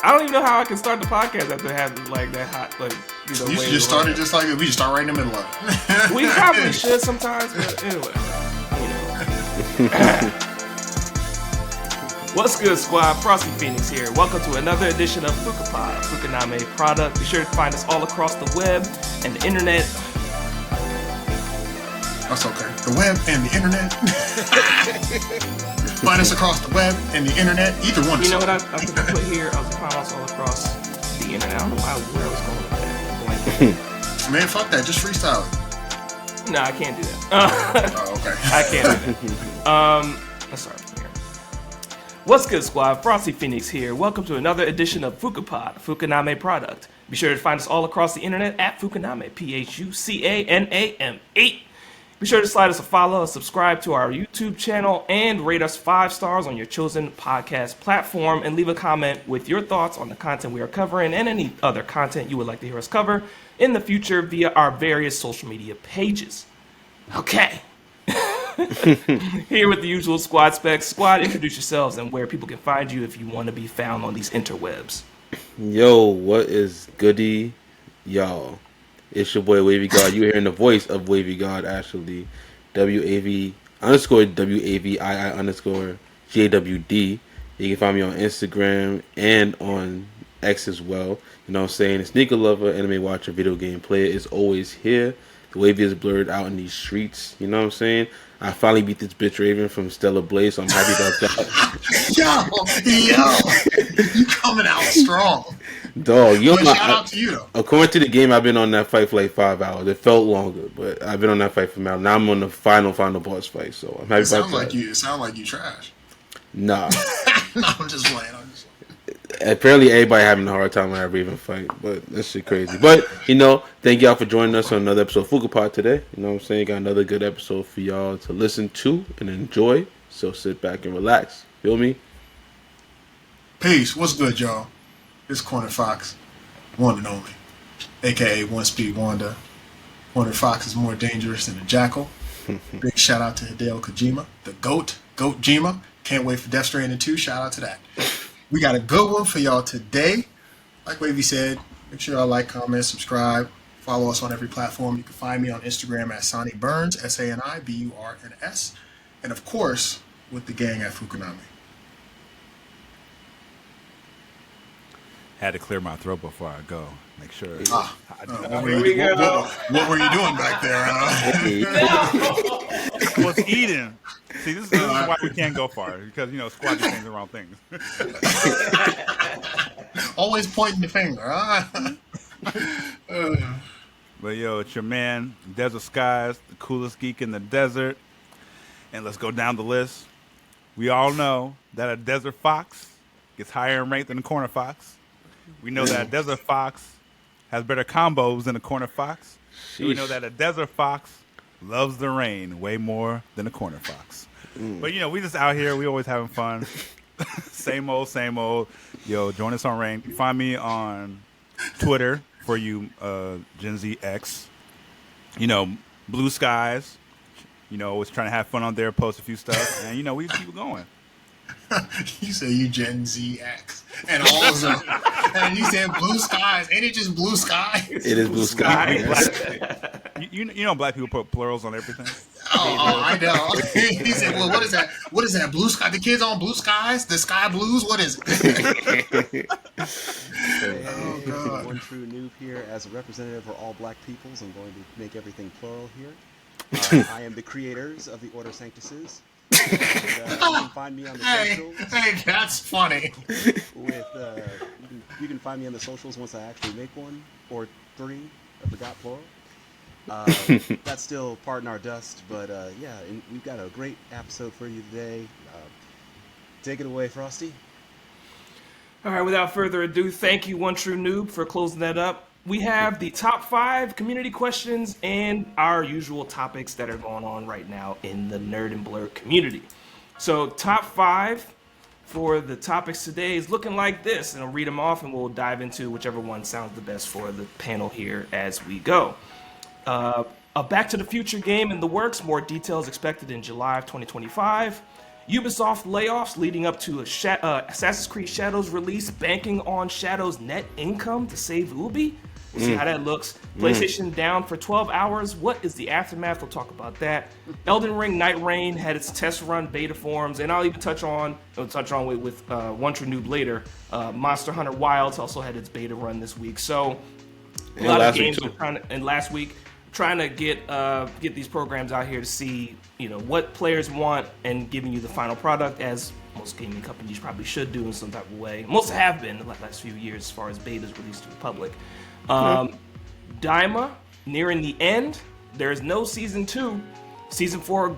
I don't even know how I can start the podcast after having like that hot, like you should just start it just like we just start right in the middle of it. We probably should sometimes, but anyway. What's good, squad? Frosty Phoenix here. Welcome to another edition of Phuca-Pod, Phuca-Name product. Be sure to find us all across the web and the internet. That's okay. The web and the internet. Find us across the web and the internet. Either one. You know what I think I put here? I was find us all across the internet. I don't know where I was going with that. Man, fuck that. Just freestyle it. No, I can't do that. Oh, okay. I can't do that. Let's start from here. What's good, squad? Frosty Phoenix here. Welcome to another edition of Phuca-Pod, Phuca-Name product. Be sure to find us all across the internet at Phuca-Name, Phucaname. Be sure to slide us a follow, subscribe to our YouTube channel, and rate us 5 stars on your chosen podcast platform, and leave a comment with your thoughts on the content we are covering and any other content you would like to hear us cover in the future via our various social media pages. Okay. Here with the usual squad specs. Squad, introduce yourselves and where people can find you if you want to be found on these interwebs. Yo, what is goody, y'all? It's your boy Wavy God. You're hearing the voice of Wavy God, actually. WAV_WAVII_JWD. You can find me on Instagram and on X as well. You know what I'm saying? Sneaker lover, anime watcher, video game player is always here. The Wavy is blurred out in these streets. You know what I'm saying? I finally beat this bitch Raven from Stellar Blaze, so I'm happy about that. Yo, you coming out strong. Dog, you know, shout out to you though. According to the game, I've been on that fight for like 5 hours. It felt longer, but I've been on that fight for now. Now I'm on the final boss fight, so I'm happy about that. It sounds like you trash. Nah. No, I'm just playing. Apparently, everybody having a hard time when I Raven fight, but that shit crazy. But, you know, thank y'all for joining us on another episode of Phuca-Pod today. You know what I'm saying? Got another good episode for y'all to listen to and enjoy. So sit back and relax. Feel me? Peace. What's good, y'all? It's Corner Fox, one and only, a.k.a. One Speed Wanda. Corner Fox is more dangerous than a jackal. Big shout out to Hideo Kojima, the Goat Jima. Can't wait for Death Stranding 2. Shout out to that. We got a good one for y'all today. Like Wavy said, make sure y'all like, comment, subscribe. Follow us on every platform. You can find me on Instagram at Sonny Burns, SaniBurns. And of course, with the gang at Phuca-Name. Had to clear my throat before I go. Make sure. What were you doing back there? I was eating. See, this is why we can't go far, because, you know, squad is saying the wrong things. Always pointing the finger, huh? But, yo, it's your man, Desert Skies, the coolest geek in the desert. And let's go down the list. We all know that a desert fox gets higher in rank than a corner fox. We know that a desert fox has better combos than a corner fox. We know that a desert fox loves the rain way more than a corner fox. But, you know, we just out here. We always having fun. Same old. Yo, join us on Rain. Find me on Twitter for you Gen Z X. You know, Blue Skies. You know, always trying to have fun on there, post a few stuff. And, you know, we just keep going. You say you Gen Z X. And all of them. And you said Blue Skies. Ain't it just Blue Skies? It is Blue Skies. You know black people put plurals on everything? Oh, I know. He said, well, what is that? What is that? Blue Sky? The kids on Blue Skies? The Sky Blues? What is it? Oh, God. One true noob here. As a representative for all black peoples, I'm going to make everything plural here. I am the creators of the Order Sanctuses. And, you can find me on the socials. Hey, that's funny. You can find me on the socials once I actually make one or 3. I forgot plural. That's still part in our dust, but yeah, and we've got a great episode for you today. Take it away, Frosty. All right, without further ado, thank you, One True Noob, for closing that up. We have the top 5 community questions and our usual topics that are going on right now in the Nerd and Blur community. So top 5 for the topics today is looking like this, and I'll read them off and we'll dive into whichever one sounds the best for the panel here as we go. A Back to the Future game in the works, more details expected in July of 2025. Ubisoft layoffs leading up to Assassin's Creed Shadows release, banking on Shadows' net income to save Ubi. We'll see how that looks. PlayStation down for 12 hours. What is the aftermath? We'll talk about that. Elden Ring Night Rain had its test run beta forms, and I'll even touch on with One True Noob later. Monster Hunter Wilds also had its beta run this week. So a lot of games last week trying to get these programs out here to see what players want and giving you the final product, as most gaming companies probably should do in some type of way. Most have been in the last few years as far as betas released to the public. Daima nearing the end. There is no season 2. Season 4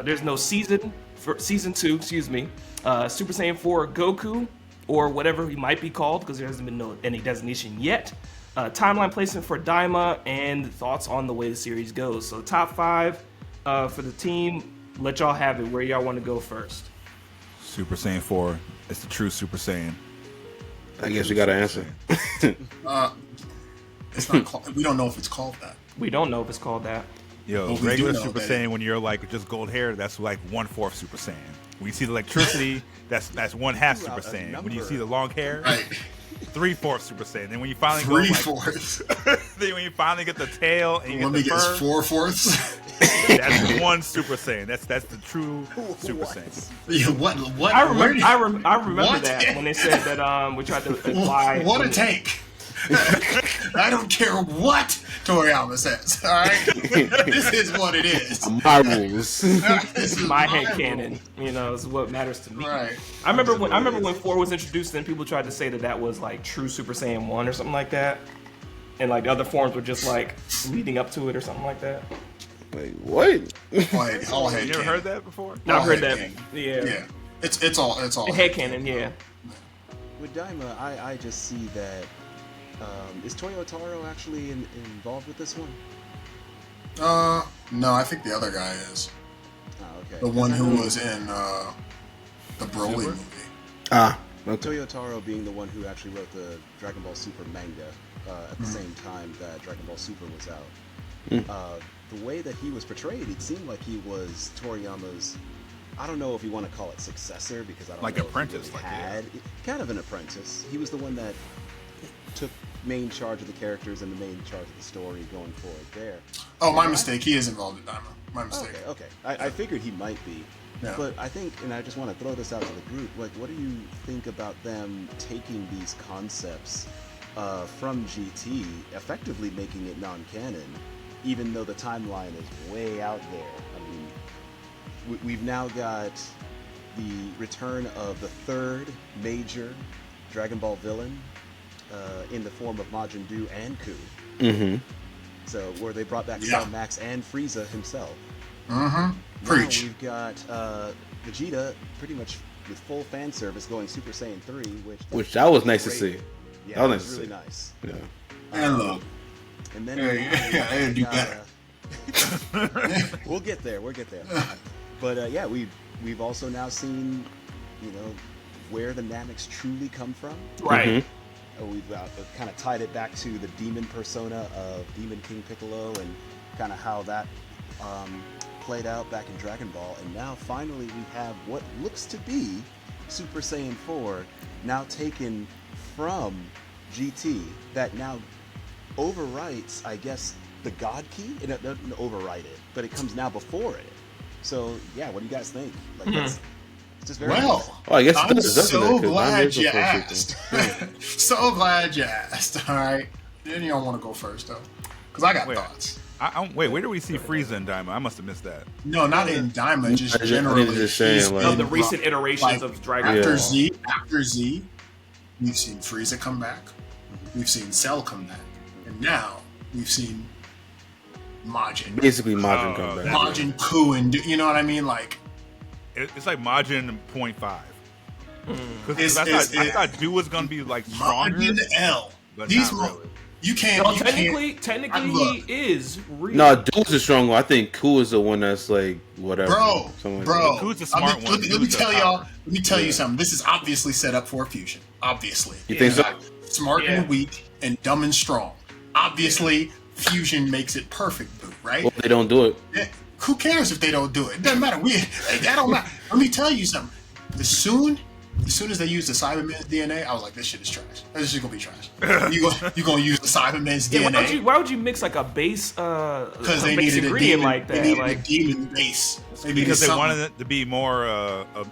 there's no season for season 2. Excuse me. Super Saiyan 4 Goku, or whatever he might be called, because there hasn't been any designation yet. Timeline placement for Daima and thoughts on the way the series goes. So top 5 for the team. Let y'all have it. Where y'all want to go first? Super Saiyan 4. It's the true Super Saiyan. I guess we got to answer. It's not called, we don't know if it's called that. We don't know if it's called that. Yo, Well, we regular do know Super that Saiyan, when you're like just gold hair, that's like 1/4 Super Saiyan. When you see the electricity, that's 1/2 Super Saiyan. When you see the long hair, Right. 3/4 Super Saiyan. Then when you finally go 3/4. then when you finally get the tail and you Let me get the guess, fur, 4/4. that's 1 Super Saiyan. That's the true Super Saiyan. Yeah, what? I remember. I remember What? that when they said that we tried to imply. What a take! I don't care what Toriyama says. All right, this is what it is. My rules. This is My headcanon, is what matters to me. Right. I remember when 4 was introduced, and people tried to say that was like true Super Saiyan 1 or something like that, and like the other forms were just like leading up to it or something like that. Like, what? All head You never canon. heard that before? I've heard head that. canon. Yeah. Yeah, it's all Headcanon, yeah. With Daima, I just see that is Toyo Taro actually involved with this one? No, I think the other guy is Oh, okay. the one who was in the Broly Super? movie. Okay. Toyo Taro being the one who actually wrote the Dragon Ball Super manga at the same time that Dragon Ball Super was out. The way that he was portrayed, it seemed like he was Toriyama's, I don't know if you want to call it successor, because I don't Like know apprentice, if like, he really had kind of an apprentice. He was the one that took main charge of the characters and the main charge of the story going forward there. Oh, my mistake. He is involved in Daima. My mistake. Okay. I figured he might be. Yeah. But I think, and I just want to throw this out to the group, like, what do you think about them taking these concepts from GT, effectively making it non-canon, even though the timeline is way out there? I mean, we've now got the return of the third major Dragon Ball villain in the form of Majin Buu and Ku. Mm-hmm. So, where they brought back Yeah. Cell Max and Frieza himself. Preach. Now we've got Vegeta pretty much with full fan service going Super Saiyan 3, Which that was nice to great. see. Yeah, That was that nice was to really see. nice. Yeah. And look, And then Yeah, they do we'll get there. But yeah, we've also now seen, where the Namex truly come from. Right. We've kind of tied it back to the demon persona of Demon King Piccolo and kind of how that played out back in Dragon Ball. And now finally we have what looks to be Super Saiyan 4 now taken from GT that now overwrites, I guess, the God Key. It doesn't overwrite it, but it comes now before it. So yeah, what do you guys think? Like, it's just very well, Oh, I guess I'm that's so definitely good, 'cause glad I'm you here for asked. So glad you asked. All right. Then you don't want to go first though, because I got Wait. thoughts. Wait, where do we see Frieza and Daima? I must have missed that. No, not in Daima. Just I just generally. saying, he's like- been Of the recent iterations like, of Dragon Ball. After Z, we've seen Frieza come back. We've seen Cell come back, and now we've seen Majin. Basically, Majin come back. Majin Ku, and you know what I mean? Like, It's like Majin 0.5. Because It's- I thought Buu was gonna be like stronger, Majin L. but These not really. you can't. No, you technically look. he is real. No, Dude's the strong one. I think Ku is the one that's like whatever. Bro, something like bro. Ku's the smart one. Let me Ku's the tell power. y'all. Let me tell you something. This is obviously set up for fusion. Obviously. You think so? got Smart Yeah. and weak, and dumb and strong. Obviously, fusion makes it perfect, Boo, right? Well, they don't do it. Yeah. Who cares if they don't do it? It doesn't matter. That don't matter. Let me tell you something. As soon as they use the Cybermen's DNA, I was like, this shit is trash. This shit gonna be trash. You gonna use the Cybermen's DNA? Why would you mix like a base? Because they base needed a ingredient demon, like that. they needed Like, a demon base. Because they wanted it to be more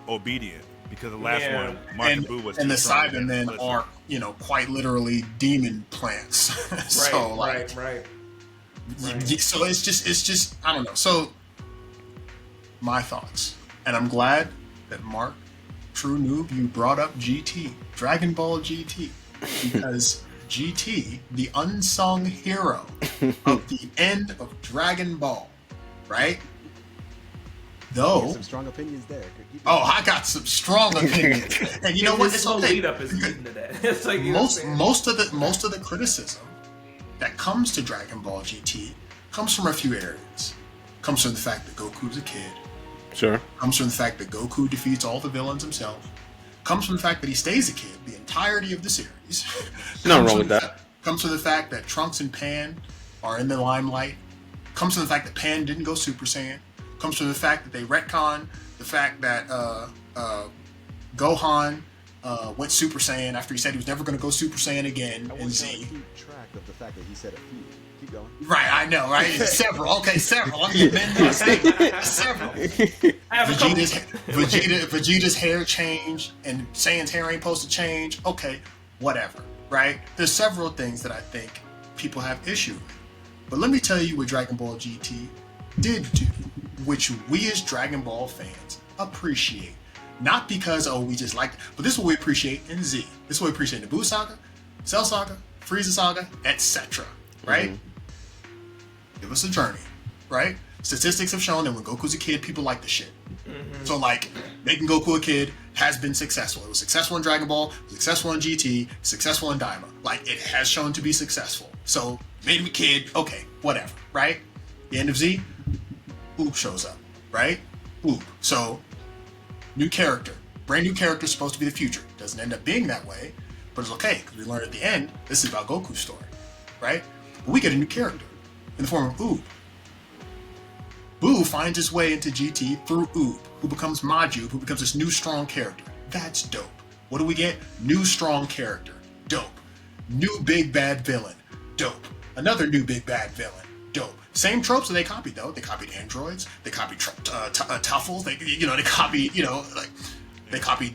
obedient. Because the last one, Majin Buu was. And the too strong against Cybermen Blizzard. are, quite literally demon plants. So right. So it's just I don't know. So my thoughts, and I'm glad that Mark, True Noob, you brought up GT, Dragon Ball GT, because GT, the unsung hero of the end of Dragon Ball, right? Though, Some strong opinions there. I got some strong opinions, and you know what? It's okay. Lead up is leading to that. It's like most of the criticism that comes to Dragon Ball GT comes from a few areas. Comes from the fact that Goku's a kid. Sure. Comes from the fact that Goku defeats all the villains himself. Comes from the fact that he stays a kid the entirety of the series. Nothing wrong with that. Comes from the fact that Trunks and Pan are in the limelight. Comes from the fact that Pan didn't go Super Saiyan. Comes from the fact that they retcon the fact that Gohan went Super Saiyan after he said he was never going to go Super Saiyan again I in want Z. to keep track of the fact that he said a few. Keep going. Right, I know, right? Several. Okay, several. Let me amend my statement. Several. Vegeta's hair changed and Saiyan's hair ain't supposed to change. Okay, whatever, right? There's several things that I think people have issue with. But let me tell you what Dragon Ball GT did do, which we as Dragon Ball fans appreciate. Not because, we just like it, but this is what we appreciate in Z. This is what we appreciate in the Buu Saga, Cell Saga, Frieza Saga, etc. Right? Mm-hmm. Give us a journey, right? Statistics have shown that when Goku's a kid, people like the shit. Mm-hmm. So, making Goku a kid has been successful. It was successful in Dragon Ball, it was successful in GT, successful in Daima. It has shown to be successful. So, made him a kid, okay, whatever, right? The end of Z, Oop shows up, right? Oop. So, new character. Brand new character supposed to be the future. Doesn't end up being that way, but it's okay, because we learn at the end, this is about Goku's story, right? But we get a new character in the form of Oob. Buu finds his way into GT through Oob, who becomes Majub, who becomes this new strong character. That's dope. What do we get? New strong character. Dope. New big bad villain. Dope. Another new big bad villain. Dope. Same tropes that they copied though. They copied androids. They copied Tuffles. They copied they copied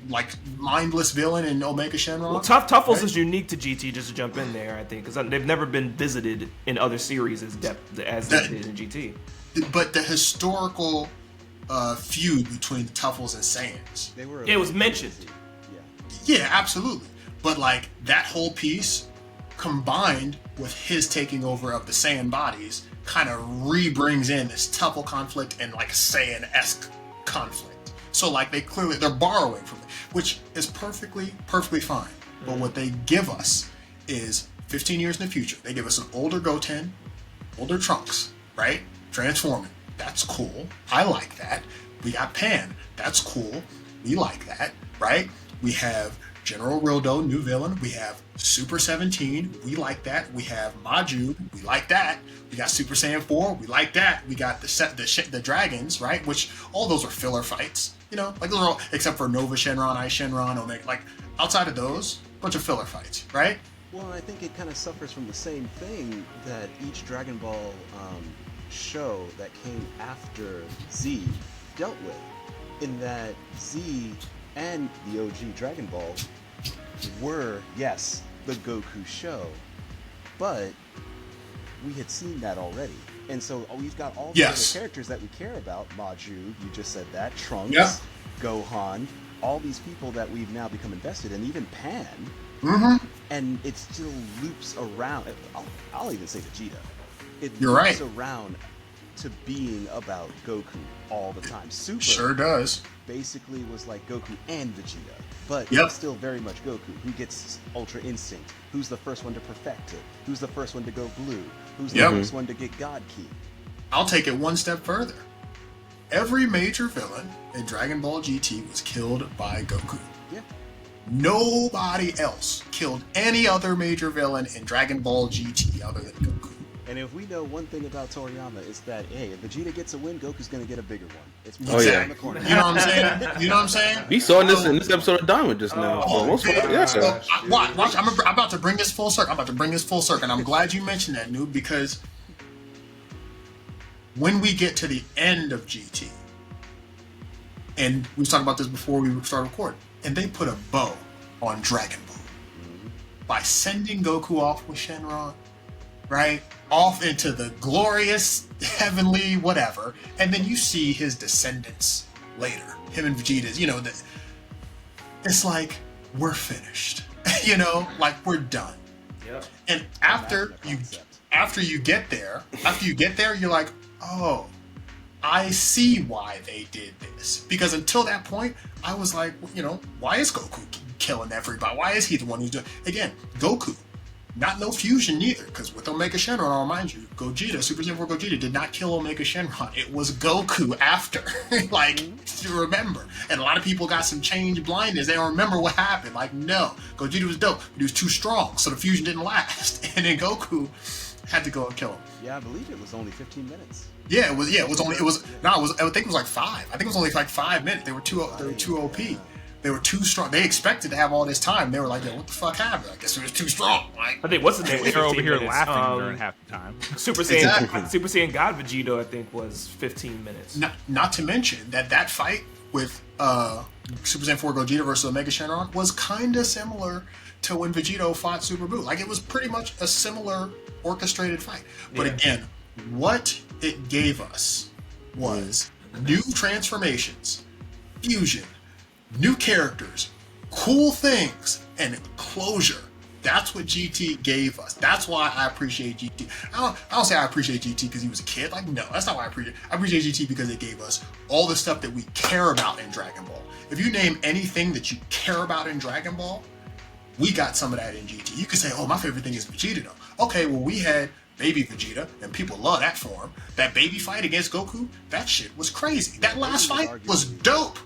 mindless villain in Omega Shenron. Well, Tuffles right? is unique to GT. Just to jump in there, I think, because they've never been visited in other series as depth as they did in GT. But the historical feud between the Tuffles and Saiyans. It was mentioned. Yeah, absolutely. But that whole piece combined with his taking over of the Saiyan bodies kind of re-brings in this Tuffle conflict and Saiyan-esque conflict. So they're borrowing from it, which is perfectly fine. But what they give us is 15 years in the future. They give us an older Goten, older Trunks, right? Transforming. That's cool. I like that. We got Pan. That's cool. We like that, right? We have General Rildo, new villain. We have Super 17. We like that. We have Majub. We like that. We got Super Saiyan 4. We like that. We got the dragons, right? Which all those are filler fights. Those are all except for Nova Shenron, Ice Shenron, Omega. Outside of those, bunch of filler fights, right? Well, I think it kind of suffers from the same thing that each Dragon Ball show that came after Z dealt with, in that Z and the OG Dragon Ball were, yes, the Goku show, but we had seen that already. And so we've got all the other characters that we care about. Majub, you just said that. Trunks, Gohan, all these people that we've now become invested in, even Pan. Mm-hmm. And it still loops around. I'll even say Vegeta. It You're loops right. around to being about Goku all the time. Super Sure does. basically was like Goku and Vegeta, but Yep. it's still very much Goku. Who gets Ultra Instinct? Who's the first one to perfect it? Who's the first one to go blue? Who's the Yep. first one to get God Key? I'll take it one step further. Every major villain in Dragon Ball GT was killed by Goku. Yeah. Nobody else killed any other major villain in Dragon Ball GT other than Goku. And if we know one thing about Toriyama, it's that, hey, if Vegeta gets a win, Goku's going to get a bigger one. It's yeah. on the corner. You know what I'm saying? You know what I'm saying? We saw this in this episode of Diamond just now. Oh, Most part, yeah. yeah. So, watch. I'm about to bring this full circle. And I'm glad you mentioned that, Noob, because when we get to the end of GT, and we talked about this before we started recording, and they put a bow on Dragon Ball by sending Goku off with Shenron, right? Off into the glorious, heavenly, whatever. And then you see his descendants later. Him and Vegeta's, it's like, we're finished. Like, we're done. Yep. And after you get there, you're like, oh, I see why they did this. Because until that point, I was like, why is Goku killing everybody? Why is he the one who's doing... Again, Goku. Not no fusion neither, because with Omega Shenron, I'll remind you, Gogeta, Super Saiyan 4 Gogeta did not kill Omega Shenron. It was Goku after. You remember. And a lot of people got some change blindness. They don't remember what happened. No, Gogeta was dope, but he was too strong, so the fusion didn't last. And then Goku had to go and kill him. Yeah, I believe it was only 15 minutes. I think it was like 5. I think it was only like 5 minutes. They were too OP. They were too strong. They expected to have all this time. They were like, what the fuck happened? I guess it was too strong. I think what's the name? They're over here minutes. laughing during half the time. Super Saiyan God Vegeta, I think, was 15 minutes. Not to mention that fight with Super Saiyan 4 Gogeta versus Omega Shenron was kind of similar to when Vegito fought Super Buu. It was pretty much a similar orchestrated fight. But again, what it gave us was new transformations, fusion, new characters, cool things, and closure. That's what GT gave us. That's why I appreciate GT. I don't say I appreciate GT because he was a kid. No, that's not why I appreciate it. I appreciate GT because it gave us all the stuff that we care about in Dragon Ball. If you name anything that you care about in Dragon Ball, we got some of that in GT. You could say, oh, my favorite thing is Vegeta though. Okay, well, we had Baby Vegeta, and people love that form. That baby fight against Goku, that shit was crazy. That last fight was dope.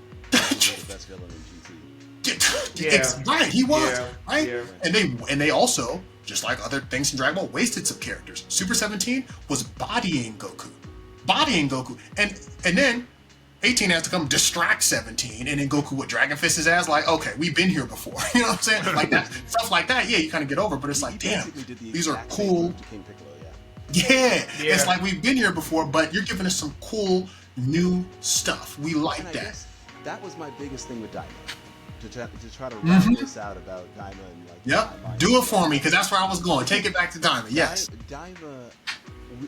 Best villain in GT. Right, he was right, yeah. And they also, just like other things in Dragon Ball, wasted some characters. Super 17 was bodying Goku, and then 18 has to come distract 17, and then Goku with Dragon Fist his ass. Okay, we've been here before. You know what I'm saying? That stuff like that. Yeah, you kind of get over, but it's damn, these are cool. Yeah, it's like we've been here before, but you're giving us some cool new stuff. We like that. That was my biggest thing with Daima. To try to round this out about Daima and Yep, do it for me, because that's where I was going. Take it back to Daima. Yes. Daima,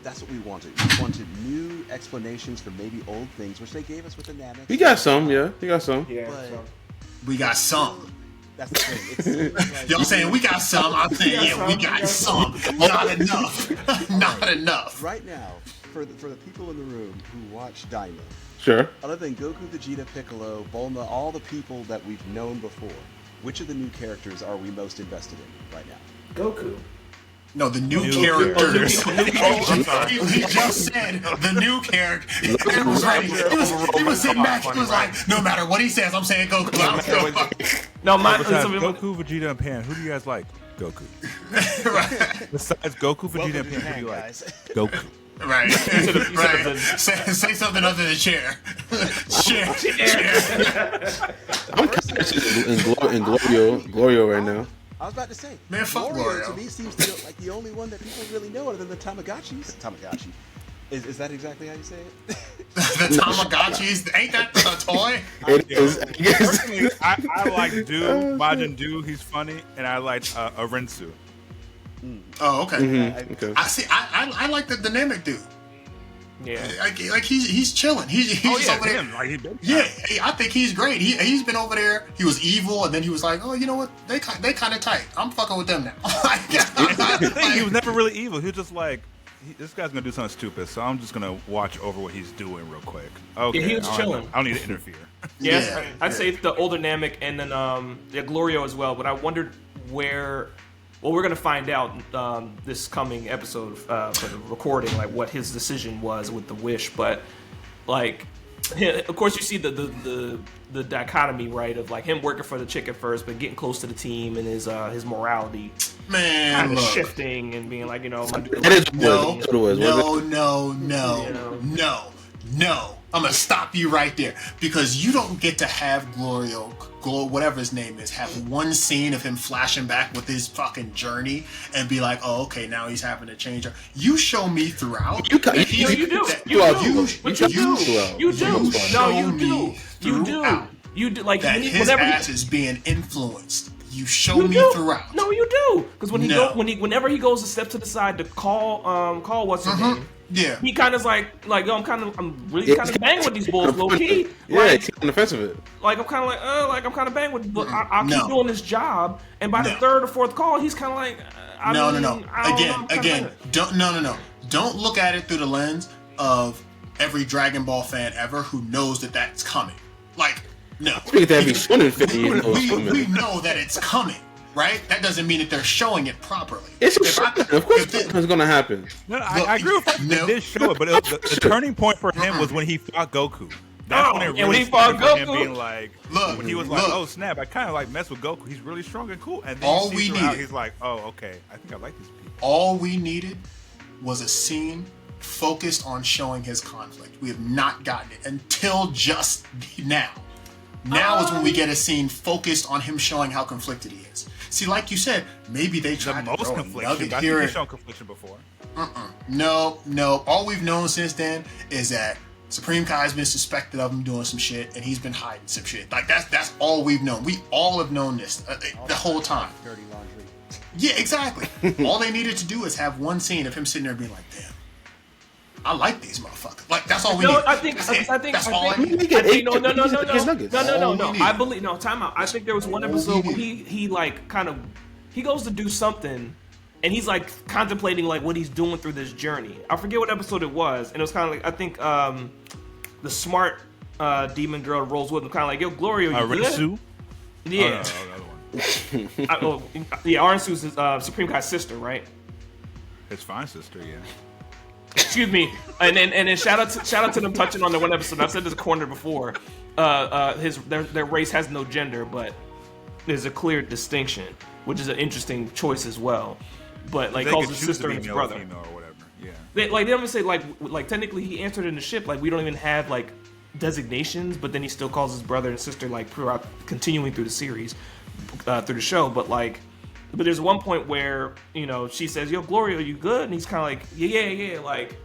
that's what we wanted. We wanted new explanations for maybe old things, which they gave us with the Namek. We got some, yeah. We got some. Yeah. We got some. That's the thing. Y'all saying we got some. I'm saying we got some. Not enough. Not enough. Right now, for the people in the room who watch Daima, Sure. other than Goku, Vegeta, Piccolo, Bulma, all the people that we've known before, which of the new characters are we most invested in right now? Goku. No, the new characters. He just said the new character. It was right. He was sitting back. He was like, no matter what he says, I'm saying Goku. No, Goku, Vegeta, and Pan. Who do you guys like? Goku. Right. Besides Goku, Vegeta, and Pan, who do you like? Goku. Right. Right. Say something other than chair. Chair. I'm kind of in Glorio right now. I was about to say, Man, fuck Wario Wario. to me seems like the only one that people really know other than the Tamagotchis. Tamagotchi. Is that exactly how you say it? The Tamagotchis, ain't that a toy? It is. Personally, I like Majin Do, he's funny, and I like Arinsu. Oh, okay. Okay. I see. I like the Namek dude. Yeah. Like he's chilling. He's just over there. him. Yeah, I think he's great. He's been over there. He was evil, and then he was like, oh, you know what? They kind of tight. I'm fucking with them now. He was never really evil. He was just like, this guy's gonna do something stupid, so I'm just gonna watch over what he's doing real quick. Okay, Yeah, he was chilling. I don't need to interfere. Yeah, I'd say it's the older Namek and then Glorio as well. But I wondered where. Well, we're gonna find out this coming episode for the recording, like what his decision was with the wish. But like, of course, you see the dichotomy, right, of like him working for the chick at first, but getting close to the team and his morality Man, kind of look. shifting and being like, my dude, That is No, what it was, wasn't no. I'm gonna stop you right there because you don't get to have Glorio, whatever his name is, have one scene of him flashing back with his fucking journey and be like, oh, okay, now he's having to change. You show me throughout. You do. You do. Like that his whenever ass is being influenced. You show you me do. throughout. No, you do. Because No. whenever he goes a step to the side to call what's his name. Yeah. He kind of like yo, I'm really kind of banging with these bulls, low key. Yeah, Like, he's on the fence of it. like I'm kind of I'm kind of banging with, but I'll keep doing this job. And by the No. third or fourth call, he's kind of like, No. Again, Don't look at it through the lens of every Dragon Ball fan ever who knows that that's coming. Like, no. Speaking to every Shonen fan, he knows We coming. know that it's coming, right? That doesn't mean that they're showing it properly. It's If I- of course if it- it's gonna happen. No, I agree with that. No. They did show it, but the turning point for him was when he fought Goku. That's when it and really when he fought started for him Goku- being like, Look, when he was like, look. oh snap, I kind of like mess with Goku. He's really strong and cool. And then All you we see throughout, needed- he's like, oh okay, I think I like these people. All we needed was a scene focused on showing his conflict. We have not gotten it until just now. Now is when we get a scene focused on him showing how conflicted he is. See, like you said, maybe they The tried to most throw a confliction. nugget I think here. he's shown confliction before. No. All we've known since then is that Supreme Kai's been suspected of him doing some shit, and he's been hiding some shit. Like that's all we've known. We all have known this the whole time. Dirty laundry. Yeah, exactly. All they needed to do is have one scene of him sitting there being like, "Damn, I like these motherfuckers." Like that's all we No, need. I think That's it. I think That's all I need. We get eight no. nuggets. All we need. I believe time out. I think there was one All we episode where need. he like kind of he goes to do something and he's like contemplating like what he's doing through this journey. I forget what episode it was, and it was kind of like I think the smart demon girl rolls with him, kind of like, "Yo, Gloria, you good?" Ritsu? Yeah, Oh, no, the other one. yeah. Arensu's is Supreme Kai's sister, right? His fine sister, yeah. Excuse me, and then shout out to them touching on the one episode. I've said this corner before. Their race has no gender, but there's a clear distinction, which is an interesting choice as well. But like They calls could his choose sister to be and his male or brother. female or whatever. Yeah. They don't even say like technically he answered in the ship. Like we don't even have like designations, but then he still calls his brother and sister like throughout continuing through the series, through the show. But there's one point where she says, "Yo, Gloria, are you good?" And he's kind of like, "Yeah," like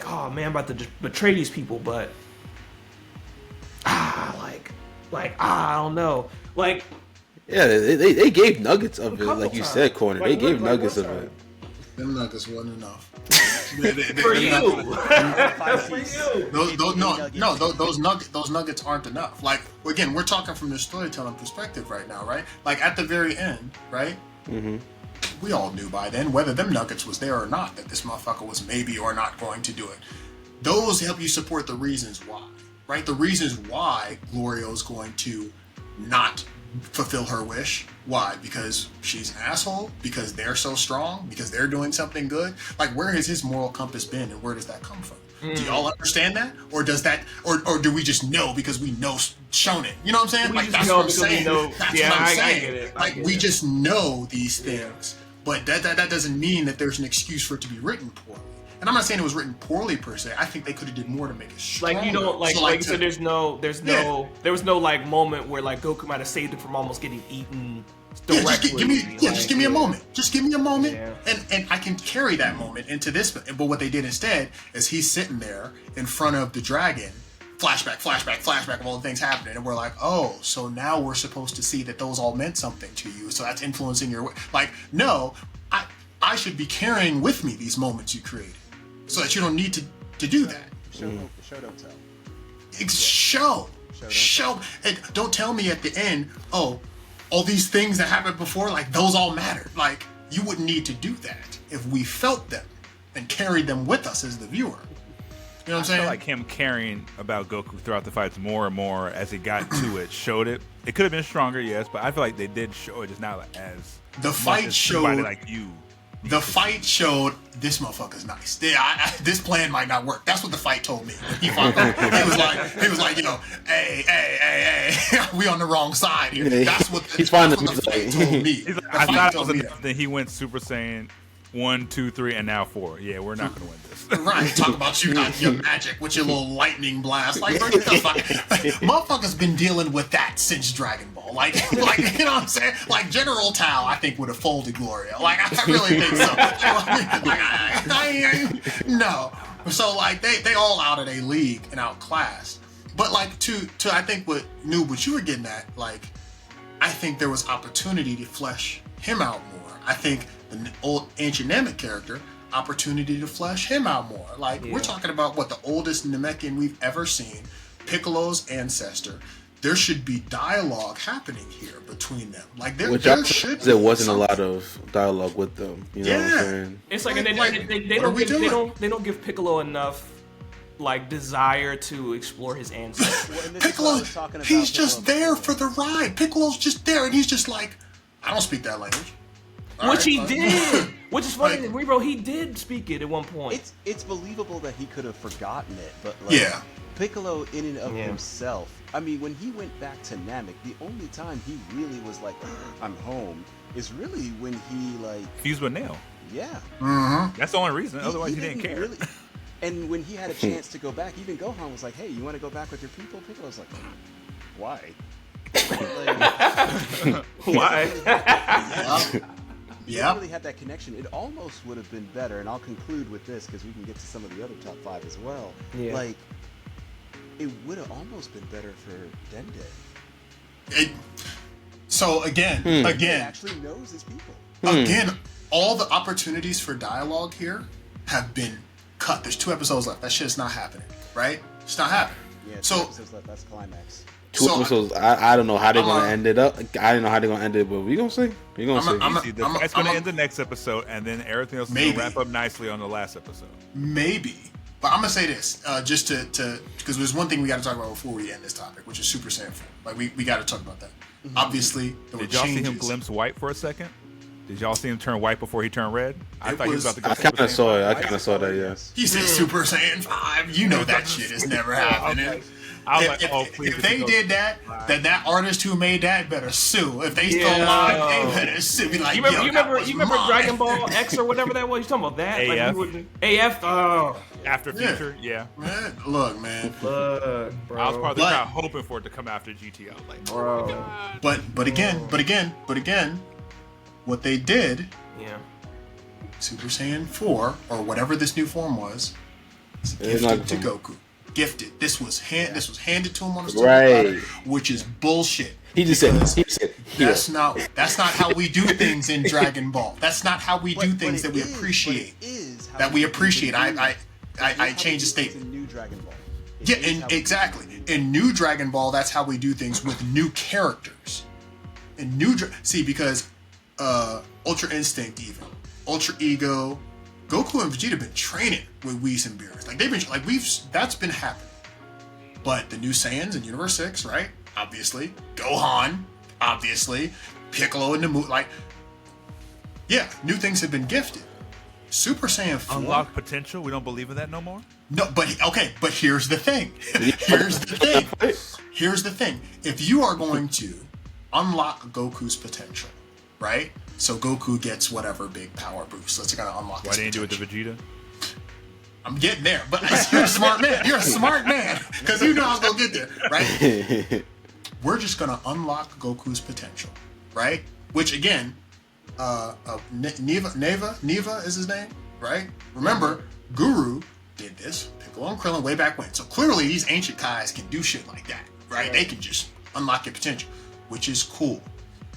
oh man, I'm about to just betray these people, but I don't know, like. Yeah, they gave nuggets of it, couple like you times. said, Corner. They gave nuggets of one it. Them nuggets wasn't enough. For you. For you. Those nuggets aren't enough. Like again, we're talking from the storytelling perspective right now, right? Like at the very end, right? Mm-hmm. We all knew by then whether them nuggets was there or not that this motherfucker was maybe or not going to do it. Those help you support the reasons why, right? The reasons why Glorio's going to not fulfill her wish. Why? Because she's an asshole? Because they're so strong? Because they're doing something good? Like, where has his moral compass been, and where does that come from? Do y'all understand that, or does that, or do we just know because we know Shonen? You know what I'm saying? We Like just that's know what I'm because we saying. know- That's yeah, what I'm I saying. get it. I Like get we it. just know these things, but that doesn't mean that there's an excuse for it to be written poorly. And I'm not saying it was written poorly per se. I think they could have did more to make it stronger. Like you don't like So, like you to- said, there was no like moment where like Goku might have saved him from almost getting eaten Yeah, directly. just give me a moment. Just give me a moment, Yeah. and I can carry that moment into this. But what they did instead is he's sitting there in front of the dragon, flashback of all the things happening, and we're like, oh, so now we're supposed to see that those all meant something to you. So that's influencing your like. No, I should be carrying with me these moments you created, so that you don't need to do that. Show don't tell. Show, and don't tell me at the end, oh, all these things that happened before, like those all mattered. Like you wouldn't need to do that if we felt them and carried them with us as the viewer. You know what I'm I saying? feel like him caring about Goku throughout the fights more and more as he got to it showed it. It could have been stronger, yes, but I feel like they did show it just not as The much fight as showed somebody like you. The fight showed this motherfucker's nice. Yeah, this plan might not work. That's what the fight told me. He was like, you know, hey, we on the wrong side here. That's what the fight told me. He's like, I thought it was enough. Then he went Super Saiyan 1, 2, 3, and now 4. Yeah, we're not going to win this. Right, talk about you got your magic with your little lightning blast. Like, what the fuck? Motherfucker's been dealing with that since Dragon Ball. Like, you know what I'm saying? Like, General Tao, I think, would have folded Gloria. Like, I really think so. No. So, like, they all out of their league and outclassed. But, like, to I think what you were getting at, like, I think there was opportunity to flesh him out more. I think the old ancient Namek character, opportunity to flesh him out more. Like, we're talking about the oldest Namekian we've ever seen, Piccolo's ancestor. There should be dialogue happening here between them. Like, there should be. There wasn't a lot of dialogue with them. You know what I'm saying? It's like, they don't give Piccolo enough like desire to explore his ancestry. Piccolo, he's just there for the ride. Piccolo's just there, and he's just like, I don't speak that language. Which he did. Which is funny, Rebro, he did speak it at one point. It's believable that he could have forgotten it, but like, Piccolo in and of himself. I mean, when he went back to Namek, the only time he really was like, I'm home, is really when he like fused with Nail. Yeah. Mm-hmm. That's the only reason. Otherwise, he didn't care. Really, and when he had a chance to go back, even Gohan was like, hey, you want to go back with your people? Piccolo's like, why? Why? They really had that connection. It almost would have been better, and I'll conclude with this because we can get to some of the other top 5 as well. Yeah. Like, it would have almost been better for Dende. So again, He actually knows his people. Again, all the opportunities for dialogue here have been cut. There's 2 episodes left. That shit's not happening, right? It's not happening. Yeah, 2 so episodes left. That's climax. 2 episodes. I don't know how they're gonna end it up. I don't know how they're gonna end it, but we gonna see. We gonna see. It's gonna end the next episode, and then everything else is gonna wrap up nicely on the last episode. Maybe, but I'm gonna say this just to because there's one thing we got to talk about before we end this topic, which is Super Saiyan 4. Like we got to talk about that. Mm-hmm. Obviously, there were Did y'all changes. see him glimpse white for a second? Did y'all see him turn white before he turned red? I thought he was about to go. I kind of saw it. I kind of saw that. Yes. He said Super Saiyan 5. You know that shit is never happening. Okay. I was like, oh, please. If they did that, then that artist who made that better sue. If they still live, they better sue. Be like, you remember Dragon Ball X or whatever that was? You talking about that? AF. Like, AF. After Future, yeah. Man, look, man. Look, bro. I was part of the crowd hoping for it to come after GTO. Like, bro. But again, what they did. Yeah. Super Saiyan 4 or whatever this new form was, gifted to Goku. Gifted. This was handed to him on the silver platter, which is bullshit. He just said that's not how we do things in Dragon Ball. That's not how we do things that we appreciate. I changed the statement. In New Dragon Ball. Exactly. In New Dragon Ball, that's how we do things with new characters. In because Ultra Instinct, even Ultra Ego, Goku and Vegeta been training with Whis and Beerus. Like they've been that's been happening. But the new Saiyans in Universe 6, right? Obviously, Gohan, obviously, Piccolo in the mood, new things have been gifted. Super Saiyan 4 unlock potential. We don't believe in that no more. No, but here's the thing. Here's the thing. If you are going to unlock Goku's potential, right? So Goku gets whatever big power boost. Let's gonna unlock. Why didn't you do it to Vegeta? I'm getting there, but you're a smart man. You're a smart man because you know I was gonna get there, right? We're just gonna unlock Goku's potential, right? Which again, Neva is his name, right? Remember, Guru did this. Piccolo and Krillin way back when. So clearly, these ancient Kais can do shit like that, right? They can just unlock your potential, which is cool.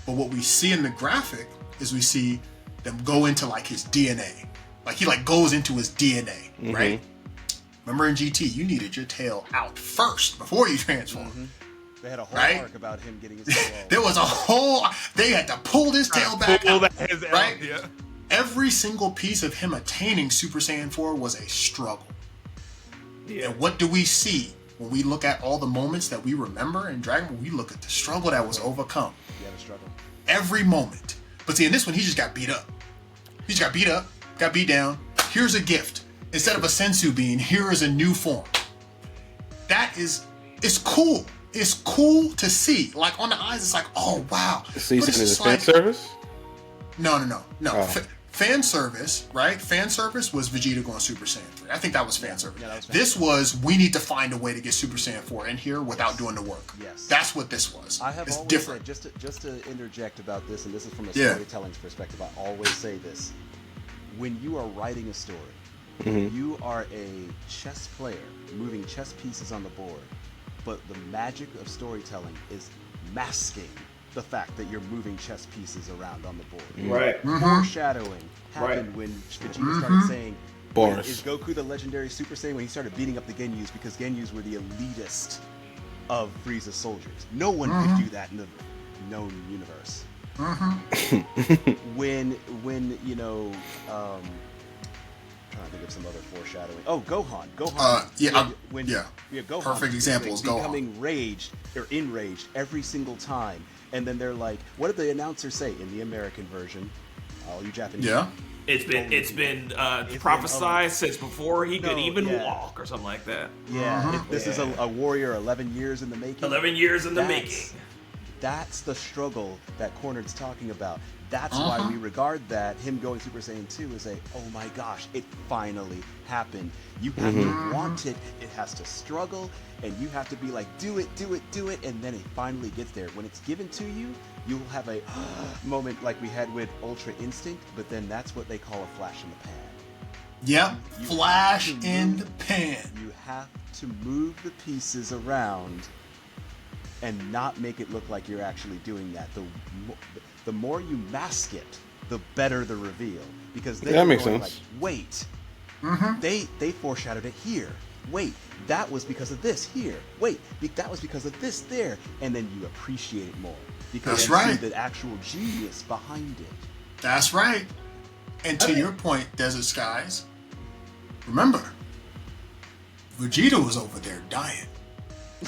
But what we see in the graphic is we see them go into like his DNA. Like he goes into his DNA, right? Remember in GT, you needed your tail out first before you transform. Mm-hmm. They had a whole arc about him getting his tail out. There was they had to pull his tail back out, right? Yeah. Every single piece of him attaining Super Saiyan 4 was a struggle. Yeah. And what do we see when we look at all the moments that we remember in Dragon Ball? We look at the struggle that was overcome. Yeah, the struggle. Every moment. But see, in this one, he just got beat up. He just got beat up, got beat down. Here's a gift. Instead of a sensu bean, here is a new form. It's cool. It's cool to see. Like on the eyes, it's like, oh wow. So you But saying it's it's just fan service? No. Oh. Fan service, right? Fan service was Vegeta going Super Saiyan 3. I think that was fan service. Yeah, that was fan This was, we need to find a way to get Super Saiyan 4 in here without doing the work. Yes. That's what this was. I have it's always different. said, just to interject about this, and this is from a Yeah. storytelling perspective, I always say this. When you are writing a story, you are a chess player moving chess pieces on the board, but the magic of storytelling is masking the fact that you're moving chess pieces around on the board. Right. Foreshadowing happened when Vegeta started saying, Bars. is Goku the legendary Super Saiyan, when he started beating up the Genyus, because Genyus were the elitist of Frieza's soldiers. No one could do that in the known universe. when you know, trying to think of some other foreshadowing. Oh, Gohan. Gohan. Perfect example is Gohan. Becoming enraged every single time, and then they're like, what did the announcer say in the American version? All you Japanese. Yeah. It's been prophesied since before he could even walk or something like that. Yeah, this is a warrior 11 years in the making. 11 years in the making. That's the struggle that Cornered's talking about. That's why we regard that, him going Super Saiyan 2, as a, oh my gosh, it finally happened. You have to want it, it has to struggle, and you have to be like, do it, and then it finally gets there. When it's given to you, you'll have a moment like we had with Ultra Instinct, but then that's what they call a flash in the pan. Yep. Flash in the pan. You have to move the pieces around and not make it look like you're actually doing that. The more you mask it, the better the reveal. Because that makes sense. Like, wait, they foreshadowed it here. Wait, that was because of this here. Wait, that was because of this there. And then you appreciate it more. Because you see the actual genius behind it. That's right. And to your point, Desert Skies, remember, Vegeta was over there dying.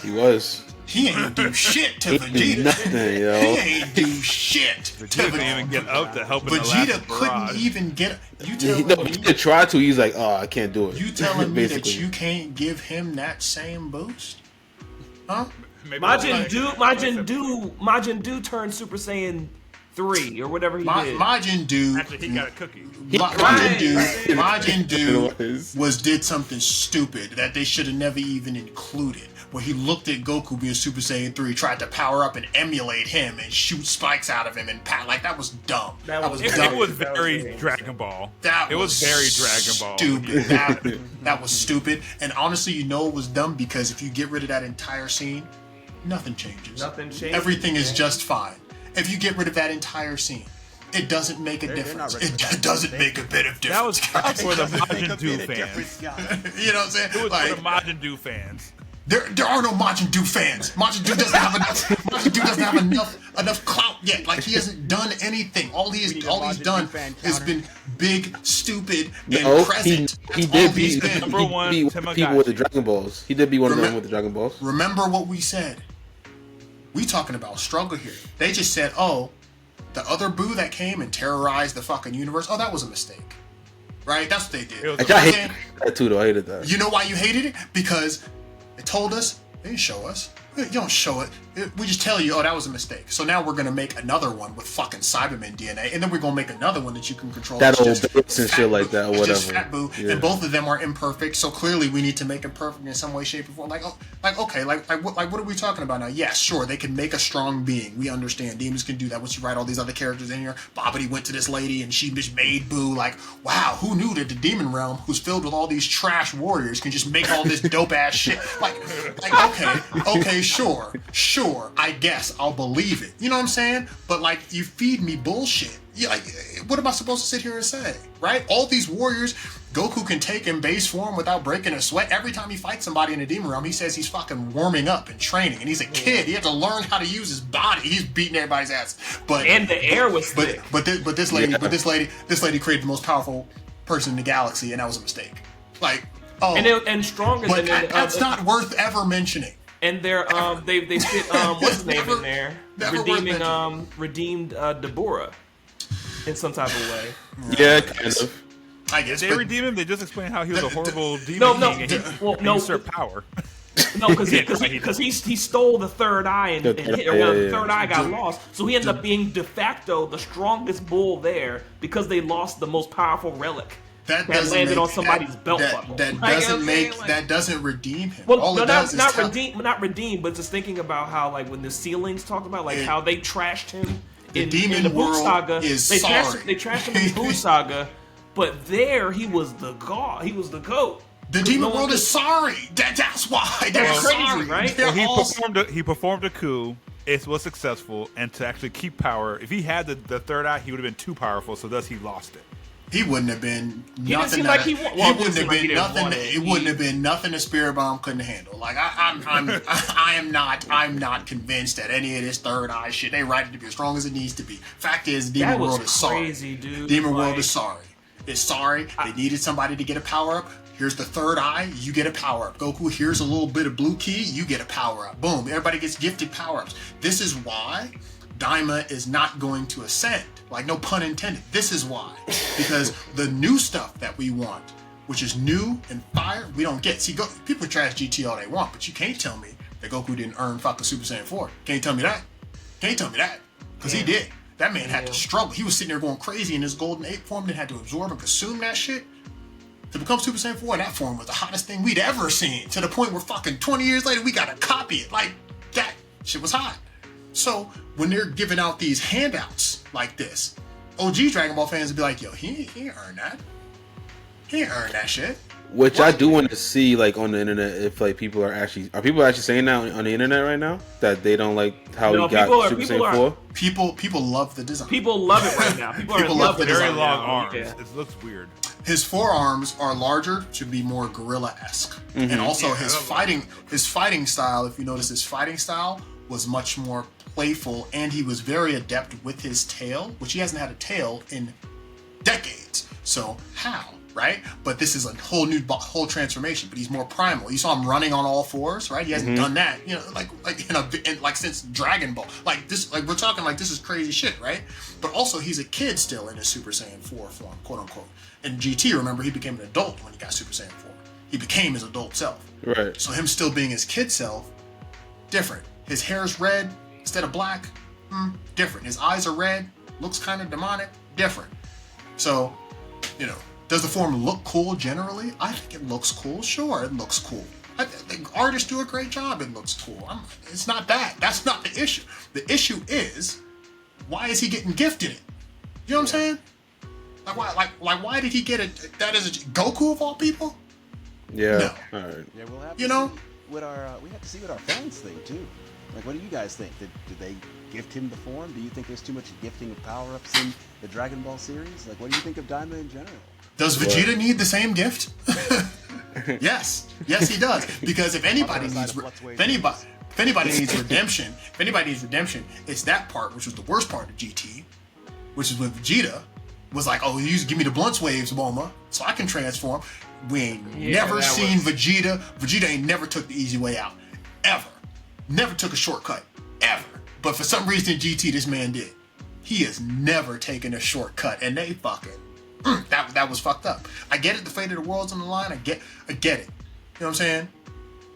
He was. He ain't do shit to Vegeta. Nothing, yo. He ain't do shit to Vegeta couldn't even get up to help in the Vegeta last couldn't barrage. even get. You He telling me? tried to. He's like, oh, I can't do it. You telling me that Basically. you can't give him that same boost? Huh? Maybe Majin Buu turned Super Saiyan 3 or whatever he did. Majin Buu. Actually, he got a cookie. Majin Buu did something stupid that they should have never even included. Where he looked at Goku being Super Saiyan 3, tried to power up and emulate him and shoot spikes out of him and that was dumb. That was dumb. It was very Dragon Ball. That was very Dragon Ball. Stupid. That was stupid. And honestly, you know it was dumb because if you get rid of that entire scene, nothing changes. Nothing changes. Everything is just fine. If you get rid of that entire scene, it doesn't make a difference. It doesn't make a bit of That was difference. for the Majin Buu fans. You know what I'm saying? It was for the Majin Buu fans. There are no Majin Buu fans. Majin Buu doesn't have enough. Majin Buu doesn't have enough clout yet. Like he hasn't done anything. All he's done has been big, stupid, and present. He That's did all he's beat been. Number one, people with the Dragon Balls. He did beat one of them with the Dragon Balls. Remember what we said. We talking about struggle here. They just said, oh, the other Buu that came and terrorized the fucking universe. Oh, that was a mistake. Right? That's what they did. I hated that too, though. I hated that. You know why you hated it? Because they told us, they didn't show us. You don't show it. We just tell you, oh, that was a mistake. So now we're going to make another one with fucking Cyberman DNA, and then we're going to make another one that you can control. That old just bits and shit like that, or It's just whatever. Fat Boo, Yeah. and both of them are imperfect. So clearly, we need to make them perfect in some way, shape, or form. Like what are we talking about now? Yeah, sure, they can make a strong being. We understand demons can do that. Once you write all these other characters in here, Bobbity went to this lady, and she just made Boo. Like, wow, who knew that the demon realm, who's filled with all these trash warriors, can just make all this dope ass shit? Like, okay, sure, I guess I'll believe it. You know what I'm saying? But like, you feed me bullshit. Yeah, like, what am I supposed to sit here and say? Right? All these warriors, Goku can take in base form without breaking a sweat. Every time he fights somebody in the demon realm, he says he's fucking warming up and training. And he's a kid. He had to learn how to use his body. He's beating everybody's ass. And the air was thick. But this lady created the most powerful person in the galaxy, and that was a mistake. Like, oh, and stronger but than that's not worth ever mentioning. And they're they fit what's his name in there? Never worth Redeemed Deborah. in some type of way. Yeah, kind of. I guess. Did they redeem him? They just explained how he was a horrible demon No, king and no, he usurped power. No, because he stole the third eye and hit, the third eye got lost. So he ended up being de facto the strongest bull there because they lost the most powerful relic that landed on somebody's belt buckle. That doesn't redeem him. Well, no, not redeem, but just thinking about how like when the ceilings talked about like how they trashed him in the Boot Saga. They trashed him in the Boot Saga, but there he was the god. He was the GOAT. The demon world is sorry. That's why. That's crazy, right? Well, he performed a coup. It was successful, and to actually keep power, if he had the third eye, he would have been too powerful. So thus he lost it. He wouldn't have been nothing. He didn't seem like he wouldn't have been nothing. It wouldn't have been nothing the Spirit Bomb couldn't handle. Like I'm not convinced that any of this third eye shit. They write it to be as strong as it needs to be. Fact is, the demon world is sorry. Dude. Demon world is sorry. It's sorry. They needed somebody to get a power up. Here's the third eye, you get a power up. Goku, here's a little bit of blue key, you get a power up. Boom, everybody gets gifted power ups. This is why Daima is not going to ascend. Like, no pun intended. This is why. Because the new stuff that we want, which is new and fire, we don't get. See, people trash GT all they want, but you can't tell me that Goku didn't earn fucking Super Saiyan 4. Can't tell me that. Can't tell me that. Because he did. That man had to struggle. He was sitting there going crazy in his golden ape form, then had to absorb and consume that shit. To become Super Saiyan 4 in that form was the hottest thing we'd ever seen. To the point where fucking 20 years later, we gotta copy it. Like, that shit was hot. So, when they're giving out these handouts like this, OG Dragon Ball fans would be like, yo, he ain't earned that. He ain't earned that shit. Which I do want to see, like, on the internet, if, like, people are people actually saying that on the internet right now? That they don't like how he got Super Saiyan 4? People love the design. People love it right now. People love the very design long now. arms. Yeah. It looks weird. His forearms are larger to be more gorilla-esque. Mm-hmm. And also his fighting style, if you notice his fighting style, was much more playful, and he was very adept with his tail, which he hasn't had a tail in decades. So how, right? But this is a whole transformation. But he's more primal. You saw him running on all fours, right? He hasn't done that, you know, like since Dragon Ball. Like this, like we're talking like this is crazy shit, right? But also he's a kid still in his Super Saiyan 4 form, quote unquote. And GT, remember, he became an adult when he got Super Saiyan 4. He became his adult self. Right. So him still being his kid self, different. His hair's red instead of black, different. His eyes are red, looks kind of demonic, different. So, you know, does the form look cool generally? I think it looks cool. Sure, it looks cool. I think artists do a great job. It looks cool. It's not that. That's not the issue. The issue is, why is he getting gifted it? You know what I'm saying? Why did he get it? That is Goku of all people? Yeah. No. All right. Yeah, we'll have You to know? see what we have to see what our fans think too. Like, what do you guys think? Did they gift him the form? Do you think there's too much gifting of power-ups in the Dragon Ball series? Like, what do you think of Daima in general? Does Vegeta need the same gift? Yes, he does. Because if anybody needs redemption, it's that part, which was the worst part of GT, which is when Vegeta was like, "Oh, you give me the Blunts waves, Bulma, so I can transform." We ain't never seen Vegeta. Vegeta ain't never took the easy way out, ever. Never took a shortcut, ever. But for some reason in GT, this man did. He has never taken a shortcut, and they fucking that was fucked up. I get it. The fate of the world's on the line. I get it. You know what I'm saying?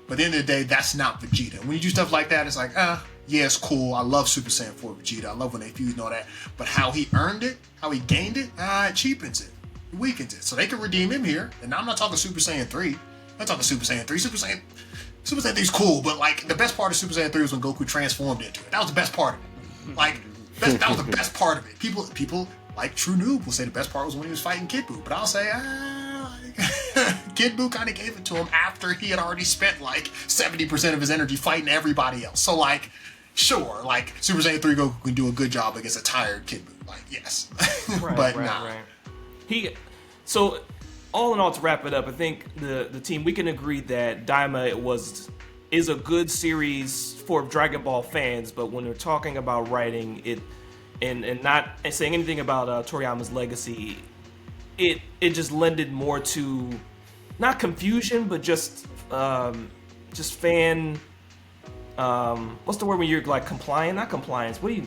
But at the end of the day, that's not Vegeta. When you do stuff like that, it's like, yeah, it's cool. I love Super Saiyan 4 Vegeta. I love when they fuse and all that. But how he earned it, how he gained it, it cheapens it. It weakens it. So they can redeem him here. And I'm not talking Super Saiyan 3. I'm talking Super Saiyan 3. Super Saiyan 3 is cool, but like the best part of Super Saiyan 3 was when Goku transformed into it. That was the best part of it. Like, that was the best part of it. People like True Noob will say the best part was when he was fighting Kid Buu. But I'll say, Kid Buu kind of gave it to him after he had already spent like 70% of his energy fighting everybody else. So like, sure, like Super Saiyan 3 Goku can do a good job against a tired Kid Buu. Like, yes. Right. So all in all, to wrap it up, I think the team, we can agree that Daima is a good series for Dragon Ball fans, but when we're talking about writing it and not saying anything about Toriyama's legacy, it just lended more to not confusion, but just fan what's the word when you're like compliant? Not compliance. What do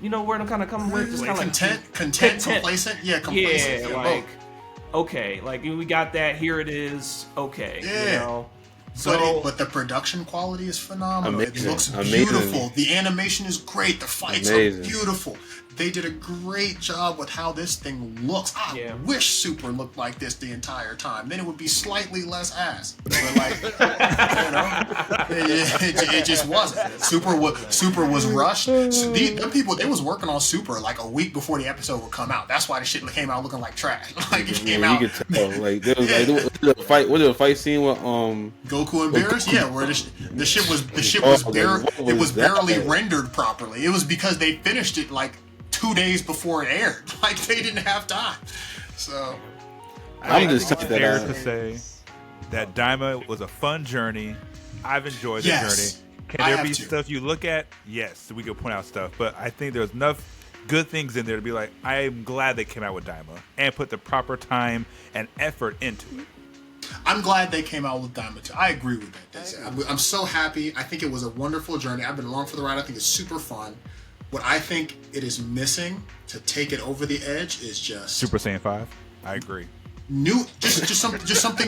you know where I'm kind of coming with? Just kind of like content, complacent. Yeah, complacent. Yeah, like okay, like we got that. Here it is. Okay, yeah. You know. So, but the production quality is phenomenal. Amazing. It looks Amazing. beautiful. The animation is great. The fights are beautiful. They did a great job with how this thing looks. I wish Super looked like this the entire time. Then it would be slightly less ass. But like, it just wasn't. Super was rushed. So the people, they was working on Super like a week before the episode would come out. That's why the shit came out looking like trash. Like it came out. You could tell. Like there was like a fight. Was it a fight scene with Goku and Beerus? Yeah, where the shit was barely rendered properly. It was because they finished it like 2 days before it aired. Like they didn't have time. So I'm just fair to say that Daima was a fun journey. I've enjoyed the journey. Can there be stuff you look at? Yes, we could point out stuff, but I think there's enough good things in there to be like, I'm glad they came out with Daima and put the proper time and effort into it. I'm glad they came out with Daima too. I agree with that. I'm so happy. I think it was a wonderful journey. I've been along for the ride. I think it's super fun. What I think it is missing to take it over the edge is just Super Saiyan 5. I agree. New, just something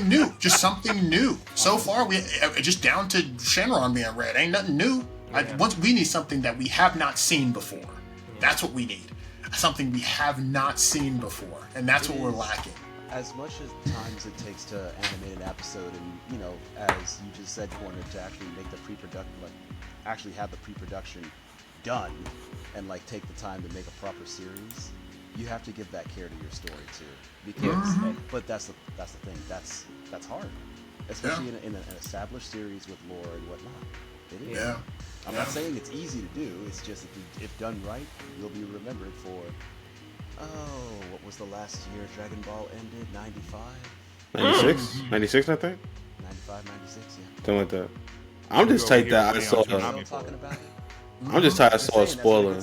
new, just something new. So far, we just down to Shenron being red. Ain't nothing new. Once we need something that we have not seen before. That's what we need. Something we have not seen before, and that's what we're lacking. As much as times it takes to animate an episode, and as you just said, Corner, to actually make the pre-production, actually have the pre-production done, and take the time to make a proper series, you have to give that care to your story too. Because, but that's the thing. That's hard, especially in an established series with lore and whatnot. It is. Yeah. I'm not saying it's easy to do. It's just if done right, you'll be remembered for. What was the last year Dragon Ball ended? 95? 96? 96, I think? 95, 96, yeah. Something like that. I'm just tight that I saw I'm just tight I saw a spoiler.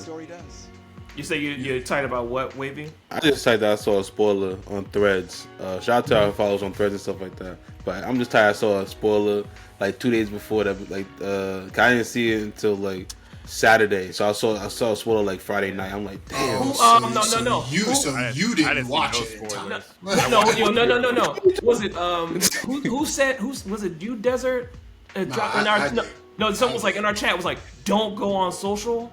You say you're tight about what, Wavy? I just tight that I saw a spoiler on Threads. Shout out to our followers on Threads and stuff like that. But I'm just tight I saw a spoiler 2 days before that. I didn't see it until Saturday, so I saw a spoiler Friday night. I'm like, damn. No. You didn't watch it in time. No. Was it who said was it you, Desert? Someone was in our chat was don't go on social.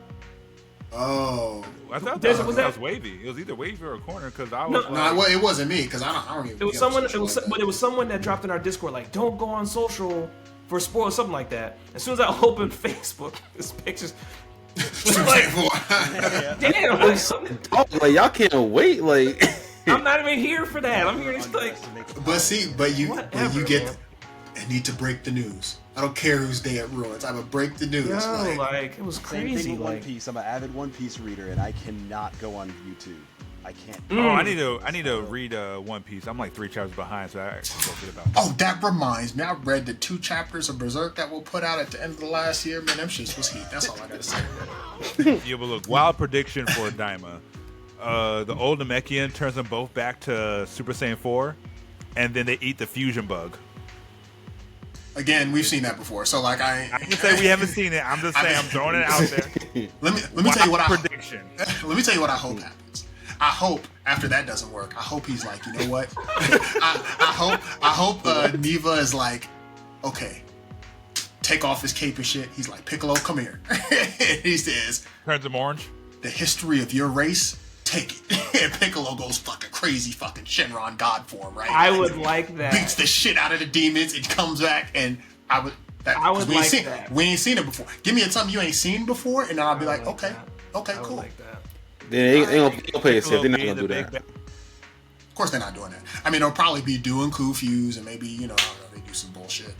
Oh, I thought that was Wavy. It was either Wavy or a Corner because I was. No, it wasn't me because I don't even. It was someone. But it was someone that dropped in our Discord don't go on social for spoilers, something like that. As soon as I opened Facebook, this picture's damn. Y'all can't wait. I'm not even here for that. I'm here just But you get. I need to break the news. I don't care whose day it ruins. I'm gonna break the news. It was crazy. Same thing with One Piece. I'm an avid One Piece reader, and I cannot go on YouTube. I can't. I need to read One Piece. I'm 3 chapters behind, so I actually go get about it. Oh, that reminds me. I read the 2 chapters of Berserk that were put out at the end of the last year. Man, them shits was heat. That's all I gotta say. Yeah, but look, wild prediction for Daima. The old Namekian turns them both back to Super Saiyan 4, and then they eat the fusion bug. Again, we've seen that before. So I can say we haven't seen it. I'm just saying I'm throwing it out there. Let me tell you what let me tell you what I hope happens. I hope after that doesn't work, I hope he's you know what? I hope Neva is okay, take off his cape and shit. He's Piccolo, come here. He says, turns him orange. The history of your race, take it. And Piccolo goes fucking crazy, fucking Shenron God form, right? I would like that. Beats the shit out of the demons and comes back, and I would that. We ain't seen it before. Give me something you ain't seen before, and I'll be okay, cool. Like that. They ain't gonna play it safe. They're not gonna do that. Of course, they're not doing that. I mean, they'll probably be doing Kufus and maybe I don't know, they do some bullshit.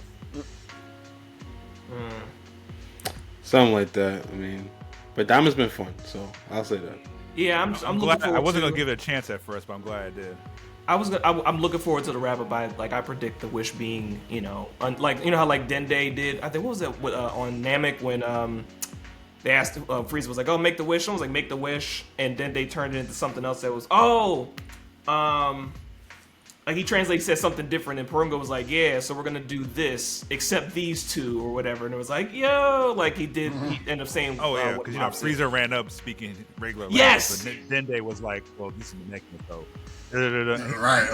Something like that. I mean, but Daima's been fun, so I'll say that. Yeah, I'm glad. looking I wasn't to gonna give it a chance at first, but I'm glad I did. I'm looking forward to the wrap up. I predict the wish being, how Dende did. I think what was that on Namek when they asked Frieza was oh, make the wish. Someone was make the wish, and Dende turned it into something else that was like he translated, said something different, and Porunga was like, yeah, so we're gonna do this except these two or whatever, and it was like, yo, like he ended up saying, Oh yeah, what because Bob said. Frieza ran up speaking regular Yes! language, but Dende was like, well, this is Namekian, so. Right.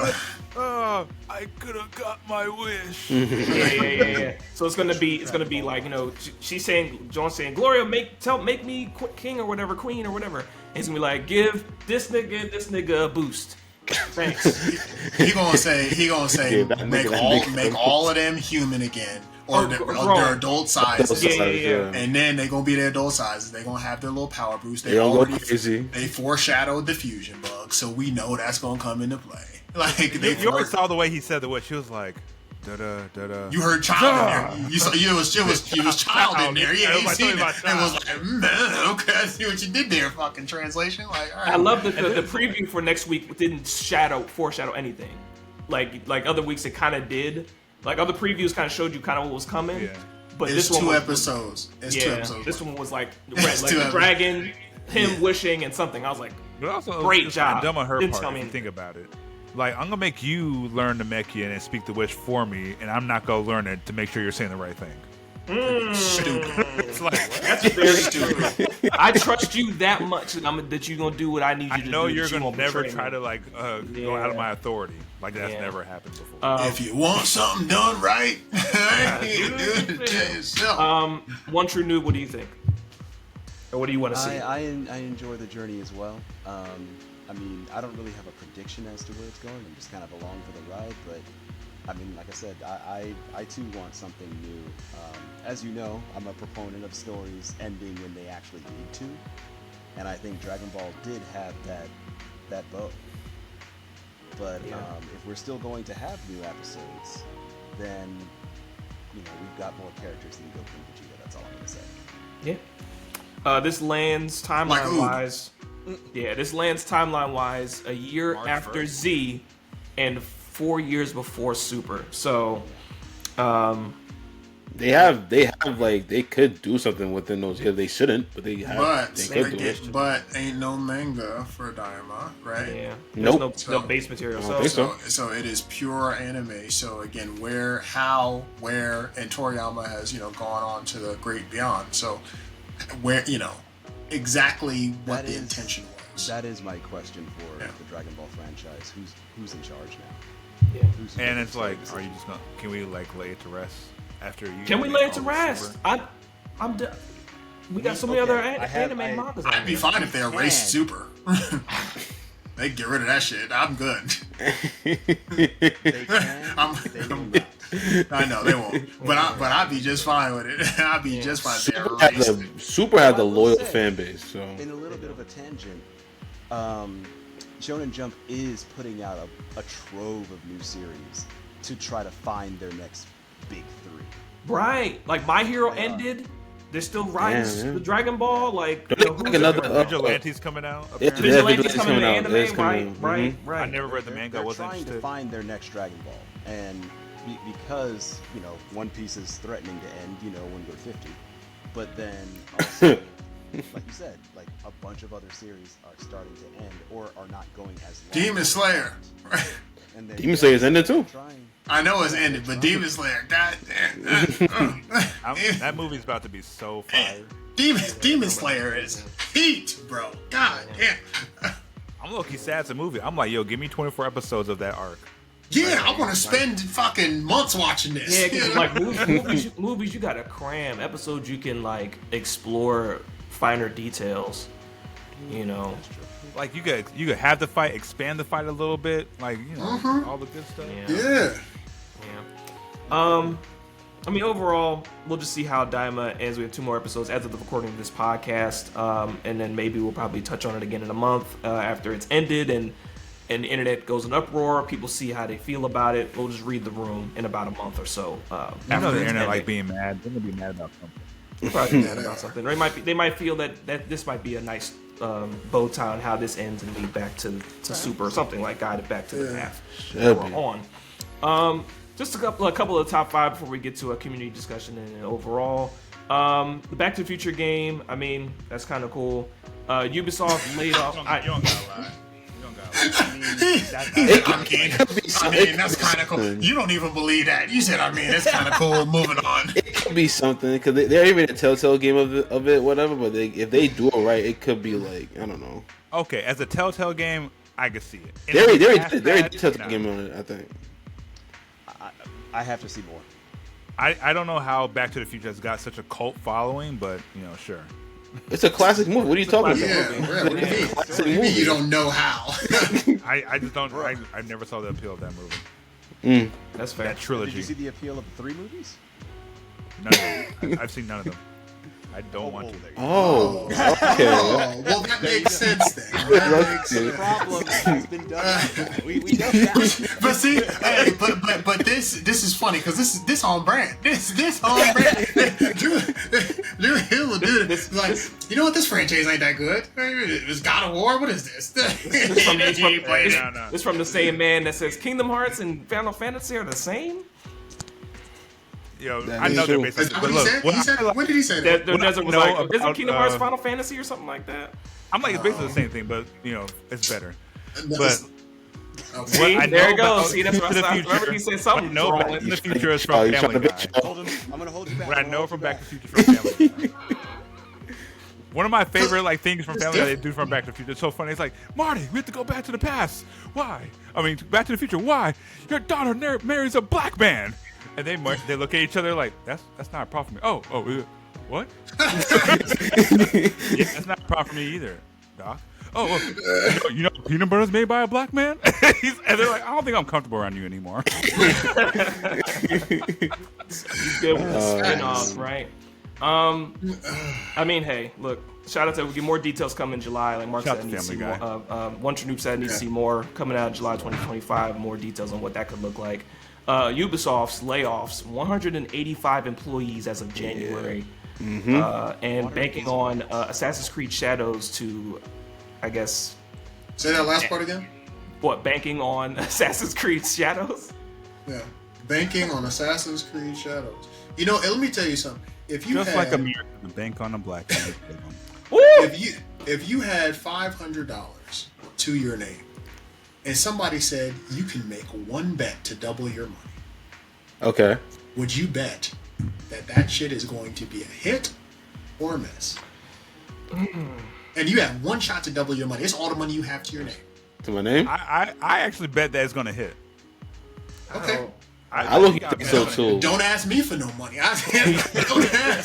Oh, I could have got my wish. Yeah. So it's gonna be like, she's saying, John's saying, Gloria, make me king or whatever, queen or whatever. And he's gonna be like, give this nigga a boost. Thanks. He gonna say, that make all of them human again, or their adult sizes. Yeah. And then they gonna be their adult sizes. They gonna have their little power boost. They don't go crazy. They foreshadowed the fusion bug, so we know that's gonna come into play. Like You already saw the way he said the word. She was like, da da da da. you heard child in there. You saw it was child in there. Yeah, you seen it. It was like, okay, I see what you did there. Fucking translation. Like, all right. I love that the preview for next week didn't foreshadow anything. Like other weeks, it kind of did. Like other previews kind of showed you kind of what was coming. Yeah. But It's this one two was, episodes. It's 2 episodes. This one was like It's like 2 the episodes. dragon, him wishing and something. I was like, But also, Great it's job. Dumb on her Didn't part. tell If me you think about it, like I'm gonna make you learn Namekian and speak the wish for me, and I'm not gonna learn it to make sure you're saying the right thing. Stupid. It's like what? that's very stupid. I trust you that much that you're gonna do what I need you I to do. know that you're you gonna won't never betray try me. to like go out of my authority. Like that's Yeah. never happened before. If you want something done right, you do it to yourself. One true noob. What do you think? Or what do you want to see? I enjoy the journey as well. I mean, I don't really have a prediction as to where it's going. I'm just kind of along for the ride. But I mean, like I said, I too want something new. As you know, I'm a proponent of stories ending when they actually need to, and I think Dragon Ball did have that bow. But if we're still going to have new episodes, then we've got more characters than Goku and Vegeta. That's all I'm gonna say. Yeah. This lands timeline wise. Yeah, this lands timeline wise a year March after 1st. Z and 4 years before Super. So, They have like they could do something within those years. They shouldn't, but they have. But they could do it. but ain't no manga for Daima, right? yeah, Nope. there's no base material. I don't think So, So it is pure anime. So again, where, and Toriyama has gone on to the great beyond. So where exactly what That the is- intention was. That is my question for Yeah. the Dragon Ball franchise. Who's in charge now? yeah. Who's And it's like, are you just gonna? Can we like lay it to rest after you? Can we make lay it to all this rest? Super? I'm done. We got so many other anime mangas. I'd be fine if they erased Super. They get rid of that shit. I'm good. They can. I'm- They will not. I know they won't, but I'd be just fine with it. I'd be just fine if they Super had erased it. Super had the Well, I will loyal say, fan base. So In a little bit of a tangent, Shonen Jump is putting out a trove of new series to try to find their next big three. Right, like My Hero ended. They're still riding Yeah. the Dragon Ball. Like, Don't they who's make another- Vigilante's coming out. Yeah, Apparently. Vigilante's Vigilante's coming to coming out. anime, It's coming out. right. I never read the manga. I They're wasn't trying to interested. find their next Dragon Ball, and because One Piece is threatening to end, when we're 50. But then also, like you said, like a bunch of other series are starting to end or are not going as long. Demon Slayer. And then Demon Slayer's ended too. Trying. I know it's ended, but Demon Slayer, goddamn. That movie's about to be so fire. Demon Slayer is heat, bro. God damn. I'm low-key sad it's a movie. I'm like, yo, give me 24 episodes of that arc. Yeah, I want to spend fucking months watching this. Yeah, 'cause, like movies, you gotta cram. Episodes, you can like explore finer details. Like you could have the fight, expand the fight a little bit, like all the good stuff. Yeah. Yeah. I mean, overall, we'll just see how Daima ends. We have 2 more episodes as of the recording of this podcast, and then maybe we'll probably touch on it again in a month after it's ended and the internet goes in uproar. People see how they feel about it. We'll just read the room in about a month or so. I know after the it's internet like ended. being mad. They're gonna be mad about something. They'll probably be mad about something. They might feel that this might be a nice bow tie on how this ends and lead back to Super or something, like guide it back to the path that we're on. Just a couple of the top 5 before we get to a community discussion and overall. The Back to the Future game, I mean, that's kind of cool. Ubisoft laid off. You don't gotta lie. ago. That's kind of cool. You don't even believe that. You said, it's kind of cool. Moving on. It could be something because they're even a Telltale game of it, whatever. But if they do it right, it could be like I don't know. Okay, as a Telltale game, I could see it. There is a Telltale game on it, I think. I have to see more. I don't know how Back to the Future has got such a cult following, but sure. It's a classic movie. What are you talking about? Yeah, what do you mean? What do you mean you don't know how? I just don't. I never saw the appeal of that movie. That's fair. That trilogy. Did you see the appeal of the 3 movies? None of them. I've seen none of them. I don't want to. Oh, okay. Well, that makes sense then. The problem has been done. We know that. But see, hey, but this is funny because this on brand. This on brand. Drew Hill will do this. Like, you know what? This franchise ain't that good. It's God of War. What is this? It's from the same man that says Kingdom Hearts and Final Fantasy are the same. I know they're based on. But look, when did he say that? The desert was like, isn't Kingdom Hearts Final Fantasy or something like that? I'm like, it's basically the same thing, but it's better. But okay. There it goes. See, that's what I remember. He said something. No, Back to the Future is from Family Guy. I'm gonna hold you back. What I know from Back to the Future is from Family Guy. One of my favorite things from Family Guy they do from Back to the Future. It's so funny. It's like, Marty, we have to go back to the past. Why? I mean, Back to the Future. Why? Your daughter marries a black man. And they look at each other like, that's not a problem for me. What? Yeah, that's not a problem for me either, Doc. You know peanut butter's made by a black man? And they're like, I don't think I'm comfortable around you anymore. He's good with the spin-off, right? Hey, look, shout out to, we get more details coming in July. Like Mark said, I need to see more. One True Noob said I need to see more coming out in July 2025, more details on what that could look like. Ubisoft's layoffs, 185 employees as of January, and banking on Assassin's Creed Shadows to, I guess... Say that last part again? What, banking on Assassin's Creed Shadows? Yeah, banking on Assassin's Creed Shadows. Let me tell you something. If you like America, the bank on a black man. if you had $500 to your name, and somebody said you can make one bet to double your money. Okay. Would you bet that shit is going to be a hit or a miss? And you have one shot to double your money. It's all the money you have to your name. To my name? I actually bet that it's going to hit. Okay. I look at so too. Don't ask me for no money. Don't ask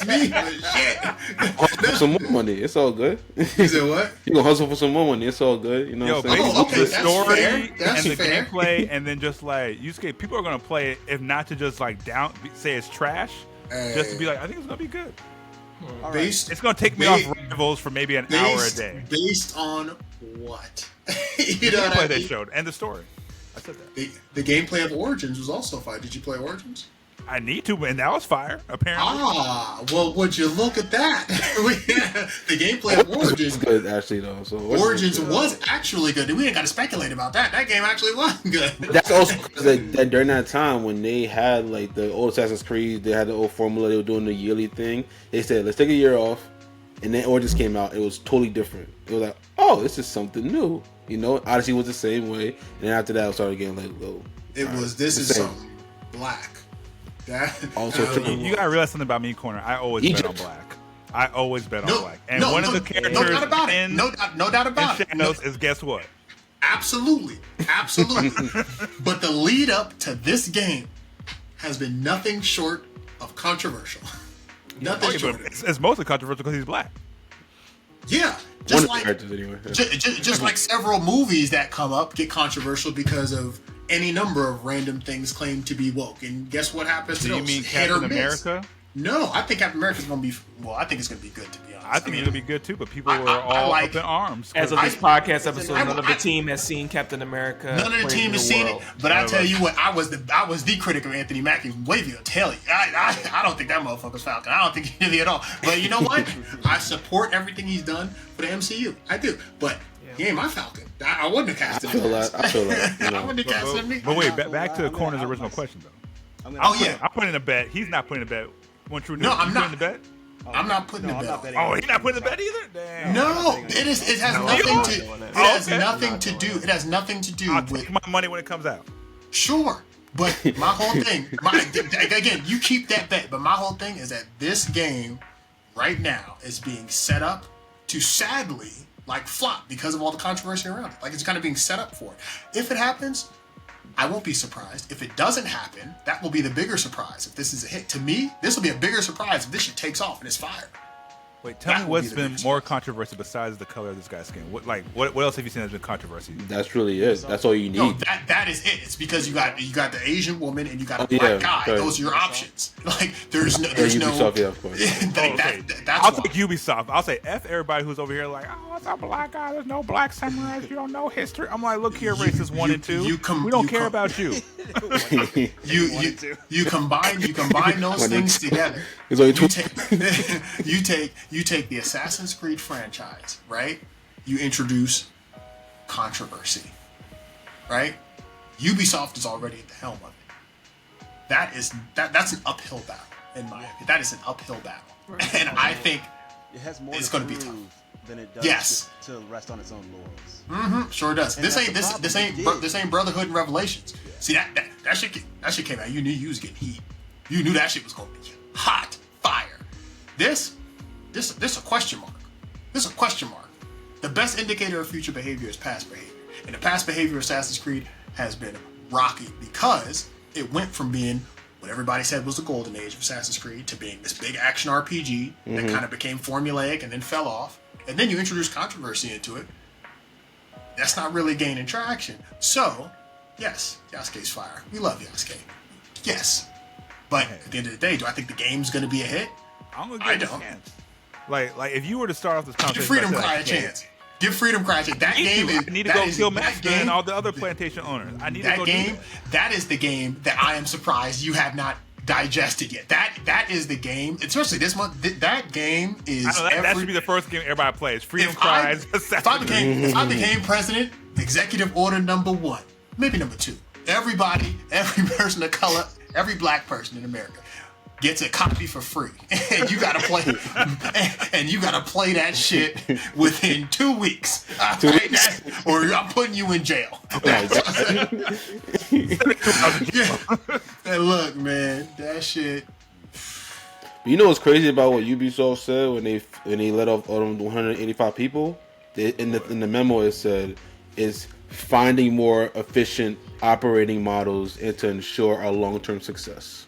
me for shit. Hustle for some more money. It's all good. You said what? You gonna hustle for some more money. It's all good. You know what I'm saying? Okay, the that's story fair. That's and the fair. gameplay, and then just like people are gonna play it if not to just like say it's trash, just to be like I think it's gonna be good. It's gonna take me off Rivals for maybe an hour a day. Based on what? You know what they showed and the story. I said that. The gameplay of Origins was also fire. Did you play Origins? I need to, and that was fire, apparently. Well, would you look at that? The gameplay of Origins was good, actually, though. So Origins was actually good. We ain't got to speculate about that. That game actually was good. That's also because that during that time when they had like the old Assassin's Creed, they had the old formula. They were doing the yearly thing. They said, "Let's take a year off," and then Origins came out. It was totally different. It was like, "Oh, this is something new." Odyssey was the same way, and then after that, I started getting like, "Whoa!" This is something black. That also true. You gotta realize something about me, Corner. I always bet on black. I always bet on black. And one of the characters no doubt about it. No doubt about it. Shadows is guess what? Absolutely. But the lead up to this game has been nothing short of controversial. Nothing short. It's mostly controversial because he's black. Yeah, just like just like several movies that come up get controversial because of any number of random things claimed to be woke. And guess what happens to those? Do you mean Captain America? No, I think Captain America's going to be... Well, I think it's going to be good, to be honest. I think it'll be good, too, but people were all up in arms. As of this podcast episode, none of the team has seen Captain America. None of the team has seen it, but I tell you what, I was the critic of Anthony Mackie. Wavy will tell you. I don't think that motherfucker's Falcon. I don't think he did at all. But you know what? I support everything he's done for the MCU. I do. But he ain't my Falcon. I wouldn't have casted him. I feel that. I wouldn't have casted him. But wait, back to the Corner's original question, though. I'm putting a bet. He's not putting a bet. No, I'm not. I'm not putting a bet. Oh, he's not putting a bet either? Damn. No, it has nothing to. has okay. nothing to do. It has nothing to do I'll with. take my money when it comes out. Sure, but my whole thing, again, you keep that bet. But my whole thing is that this game, right now, is being set up to sadly flop because of all the controversy around it. Like it's kind of being set up for it. If it happens, I won't be surprised. If it doesn't happen, that will be the bigger surprise. If this is a hit, to me, this will be a bigger surprise if this shit takes off and it's fire. Wait, tell me what's been more controversy besides the color of this guy's skin. What else have you seen that's been controversy? That's really it. That's all you need. No, that is it. It's because you got the Asian woman and you got a black guy. Sorry. Those are your options. Like there's no Ubisoft, yeah, of course. That's I'll why. take Ubisoft. I'll say F everybody who's over here like, oh, it's a black guy. There's no black samurais. You don't know history. I'm like, look here, racist 1 and 2. We don't care about you. You combine those things together. It's only You take the Assassin's Creed franchise, right? You introduce controversy, right? Ubisoft is already at the helm of it. That's an uphill battle in my opinion. That is an uphill battle, and I think It has more it's to going to be prove tough. than it does Yes. to rest on its own laurels. Sure does. And This that's ain't the problem. this ain't Brotherhood and Revelations. See that shit came out. You knew you was getting heat. You knew that shit was going to be hot fire. This a question mark. This is a question mark. The best indicator of future behavior is past behavior, and the past behavior of Assassin's Creed has been rocky because it went from being what everybody said was the golden age of Assassin's Creed to being this big action RPG that kind of became formulaic and then fell off. And then you introduce controversy into it. That's not really gaining traction. So, yes, Yasuke's fire. We love Yasuke. Yes. But at the end of the day, do I think the game's going to be a hit? I'm gonna I give it a don't. chance. Like if you were to start off this Give conversation, Freedom by Cry a saying, chance. Give Freedom Cry a chance. That game is. I need to that go is- kill that Master game- and all the other plantation owners. I need to That go game, do that. that is the game that I am surprised you have not digested yet. That is the game, especially this month. That game is. I know, that should be the first game everybody plays. Freedom Cries. If I became president, executive order number 1, maybe number 2. Everybody, every person of color, every black person in America gets a copy for free, and you gotta play, and you gotta play that shit within 2 weeks. Or I'm putting you in jail. Yeah. And look, man, that shit. You know what's crazy about what Ubisoft said when they let off all them 185 people? In the memo it said is finding more efficient operating models and to ensure our long-term success.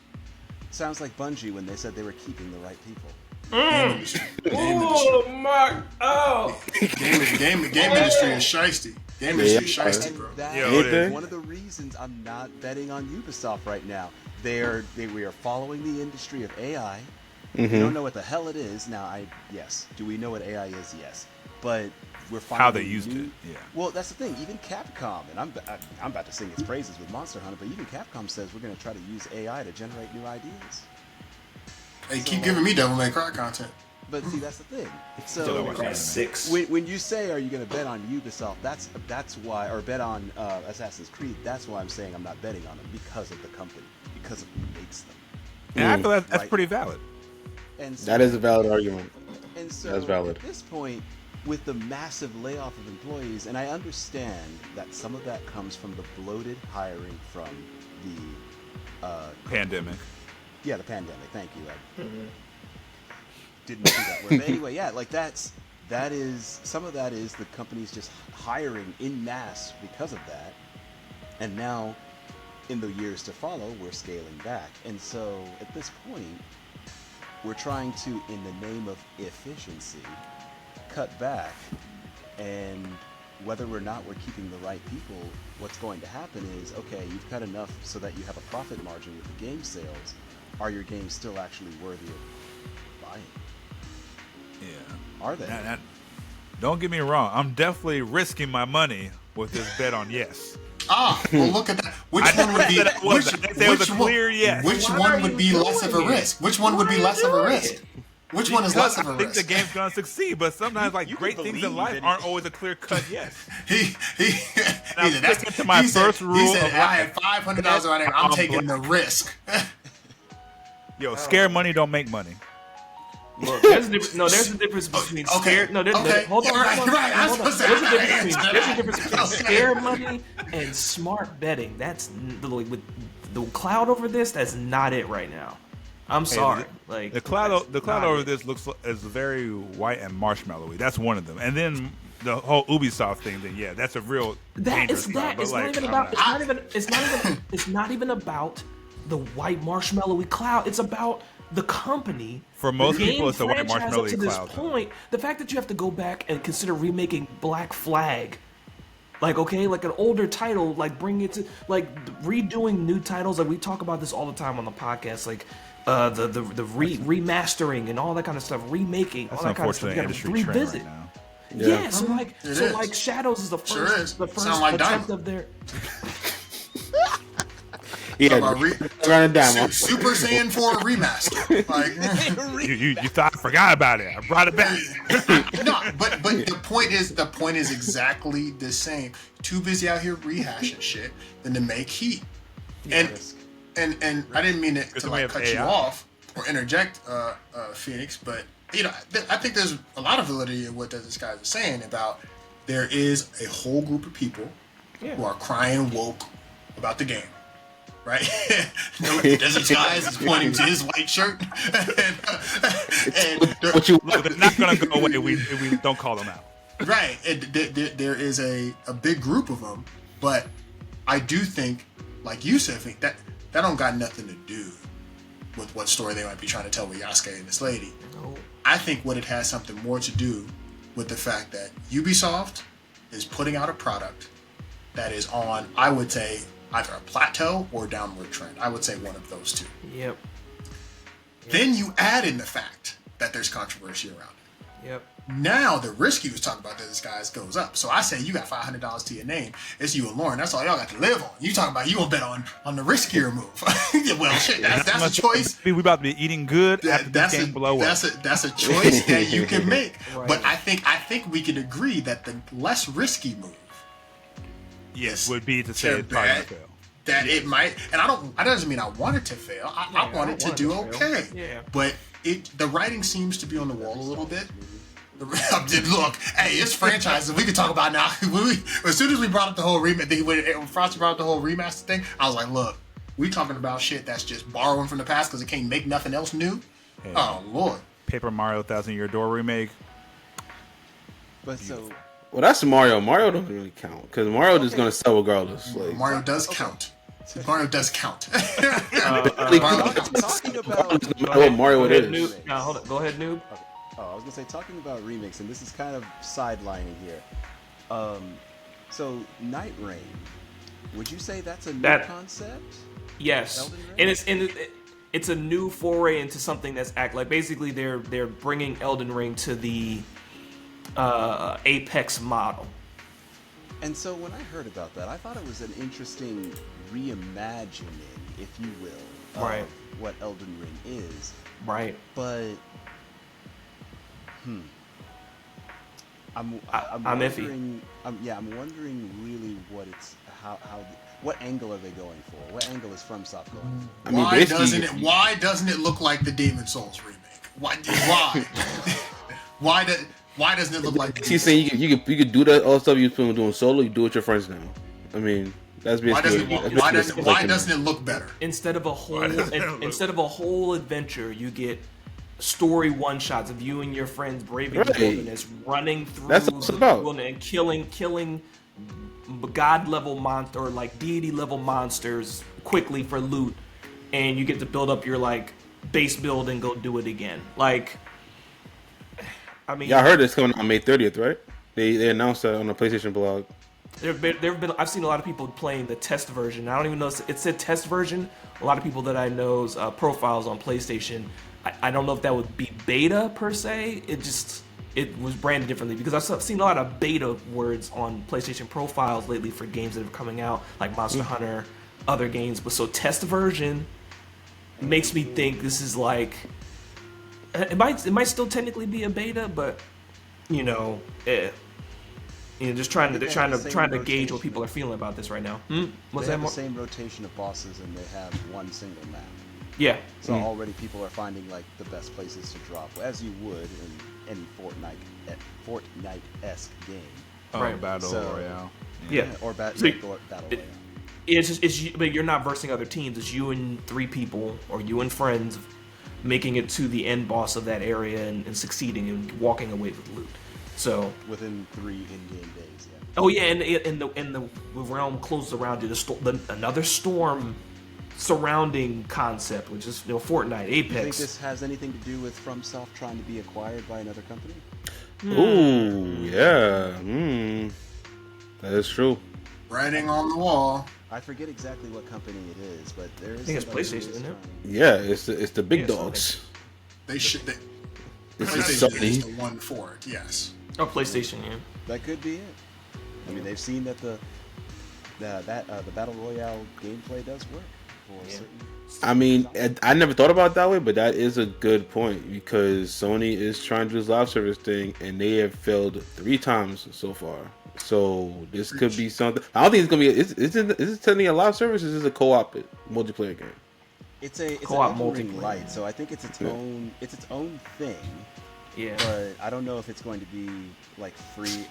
Sounds like Bungie when they said they were keeping the right people. Game industry. Oh my! Oh. Game industry is shiesty. Game industry is shiesty, bro. That Yeah, is it is. one of the reasons I'm not betting on Ubisoft right now. We are following the industry of AI. We don't know what the hell it is. Now, yes. Do we know what AI is? Yes. But we're finding How they used it, yeah. Well, that's the thing. Even Capcom, and I'm about to sing its praises with Monster Hunter, but even Capcom says we're going to try to use AI to generate new ideas. Hey, keep giving me Devil May Cry content. But see, that's the thing. Still So don't watch that. 6. when you say, are you going to bet on Ubisoft? That's why, or bet on Assassin's Creed. That's why I'm saying I'm not betting on them, because of the company, because of who makes them. And I feel that's Right. pretty valid. And so, That is a valid argument. And so That's valid. At this point, with the massive layoff of employees, and I understand that some of that comes from the bloated hiring from the Pandemic. the pandemic. Thank you. I didn't see that word. But anyway, yeah, like that is some of that is the companies just hiring in mass because of that, and now in the years to follow, we're scaling back, and so at this point, we're trying to, in the name of efficiency, cut back, and whether or not we're keeping the right people, what's going to happen is, okay, you've cut enough so that you have a profit margin with the game sales. Are your games still actually worthy of buying? Yeah. Are they? Don't get me wrong. I'm definitely risking my money with this bet on yes. Well, look at that. Which I one would be? said it was. I didn't say it was a clear yes. Which Why one are would you be less of a doing it? risk? Which one would be less of a risk? Which one is less of a I think risk? the game's gonna succeed, but sometimes like You great can things in believe life in aren't it. always a clear cut yes. He I'm said, sticking to my first rule He said, of I life. had $500 on it. I'm I'm taking the risk. Yo, scare money don't make money. Look, there's a difference. No, there's a difference between scare. No, hold on. Right. Hold on. There's a difference between Okay. scare money and smart betting. That's with the cloud over this. That's not it right now. I'm sorry. Like the cloud over it. this is very white and marshmallowy. That's one of them. And then the whole Ubisoft thing. Then yeah, that's a real dangerous cloud. But It's like, not even about. It's not even about the white marshmallowy cloud. It's about the company. For most the people, it's the white franchise marshmallowy up to this cloud. point, the fact that you have to go back and consider remaking Black Flag, like like an older title, like bring it to redoing new titles. Like we talk about this all the time on the podcast, like remastering and all that kind of stuff, remaking That's all that kind of stuff. You unfortunately gotta industry trend revisit. right now. Yeah, so is. like Shadows is the first, Sure is. the first Sound like attempt Daima. of their. Yeah, About around a dime. Super Saiyan 4 remaster. Like, You thought I forgot about it? I brought it back. no, but the point is exactly the same. Too busy out here rehashing shit than to make heat. And I didn't mean to we like have cut you AI. off or interject, Phoenix, but I think there's a lot of validity in what this guy is saying about there is a whole group of people who are crying woke about the game. Right? Desert Skies is pointing to his white shirt. and What you Look, they're not going to go away if we don't call them out. right. And there is a big group of them, but I do think, like you said, that don't got nothing to do with what story they might be trying to tell with Yasuke and this lady. No. I think what it has something more to do with the fact that Ubisoft is putting out a product that is on, I would say, either a plateau or downward trend. I would say one of those two. Yep. Then you add in the fact that there's controversy around it. Yep. Now the risk you was talking about this guys goes up. So I say you got $500 to your name. It's you and Lauren. That's all y'all got to live on. You talking about you gonna bet on the riskier move. Yeah, well, shit, that's a choice. We about to be eating good after this game blow up. That's a choice that you can make. Right. But I think we can agree that the less risky move Yes, would be to say to it's probably gonna bet fail. that it might, and that doesn't mean I want it to fail. I want it to do okay. Yeah. But the writing seems to be on the wall a little bit. Look, hey, it's franchises we can talk about now. As soon as we brought up the whole remake, when Frosty brought up the whole remaster thing, I was like, look, we talking about shit that's just borrowing from the past because it can't make nothing else new. Hey. Oh Lord. Paper Mario 1000-Year Door remake. But so Well, that's Mario. Mario don't really count because Mario just gonna sell regardless. Like, Mario does count. Mario does count. talking about no matter what Mario it is. Noob. No, hold on. Go ahead, Noob. I was gonna say, talking about remakes, and this is kind of sidelining here. So Night Rain, would you say that's a new concept? Yes, Elden Ring? and it's a new foray into something that's like basically they're bringing Elden Ring to the Apex model. And so when I heard about that, I thought it was an interesting reimagining, if you will, of Right. what Elden Ring is. Right. But I'm I'm wondering. I'm wondering really what angle are they going for? What angle is FromSoft going for? I mean, Why basically, doesn't it look like the Demon Souls remake? Why? Why doesn't it look like? he's saying you could do that all stuff you've been doing solo. You do it with your friends now. I mean, that's basically Why doesn't it look better? Instead of a whole adventure, you get story one shots of you and your friends braving the Right. wilderness, running through That's what it's the about. wilderness and killing god level monster or like deity level monsters quickly for loot, and you get to build up your like base build and go do it again. Like, I mean, Yeah, I heard it's coming out May 30th, right? They announced that on the PlayStation blog. There have been. I've seen a lot of people playing the test version. I don't even know if it said test version. A lot of people that I know's profiles on PlayStation. I don't know if that would be beta per se. It was branded differently because I've seen a lot of beta words on PlayStation profiles lately for games that are coming out, like Monster Hunter, other games. But so test version makes me think this is like it might still technically be a beta, but just trying to gauge what people are feeling about this right now. What's They that? have the same rotation of bosses, and they have one single map. Yeah. So already people are finding like the best places to drop, as you would in any Fortnite-esque game. Right. Battle So, Royale. Yeah. Or battle So- royale. It's just but you're not versing other teams. It's you and 3 people or you and friends making it to the end boss of that area and succeeding and walking away with loot. So Within 3 in-game days. Yeah. oh yeah, and the realm closes around you. Another storm surrounding concept, which is Fortnite, Do you think Apex. this has anything to do with FromSoft trying to be acquired by another company? Ooh, yeah. That is true. Writing on the wall. I forget exactly what company it is, but there is. I think it's somebody who PlayStation, is isn't it? trying- Yeah, it's the big Yeah, dogs. They should. It's PlayStation Sony. is the one for it. Yes. Oh, PlayStation, yeah. That could be it. I mean, they've seen that the battle royale gameplay does work for Yeah. certain. I mean, I never thought about it that way, but that is a good point because Sony is trying to do this live service thing, and they have failed 3 times so far. So this could be something. I don't think it's gonna be. Is it technically a live service? Or is this a co-op multiplayer game? It's an Co-op Elden Ring multiplayer. light, so I think it's its own thing. Yeah. But I don't know if it's going to be like free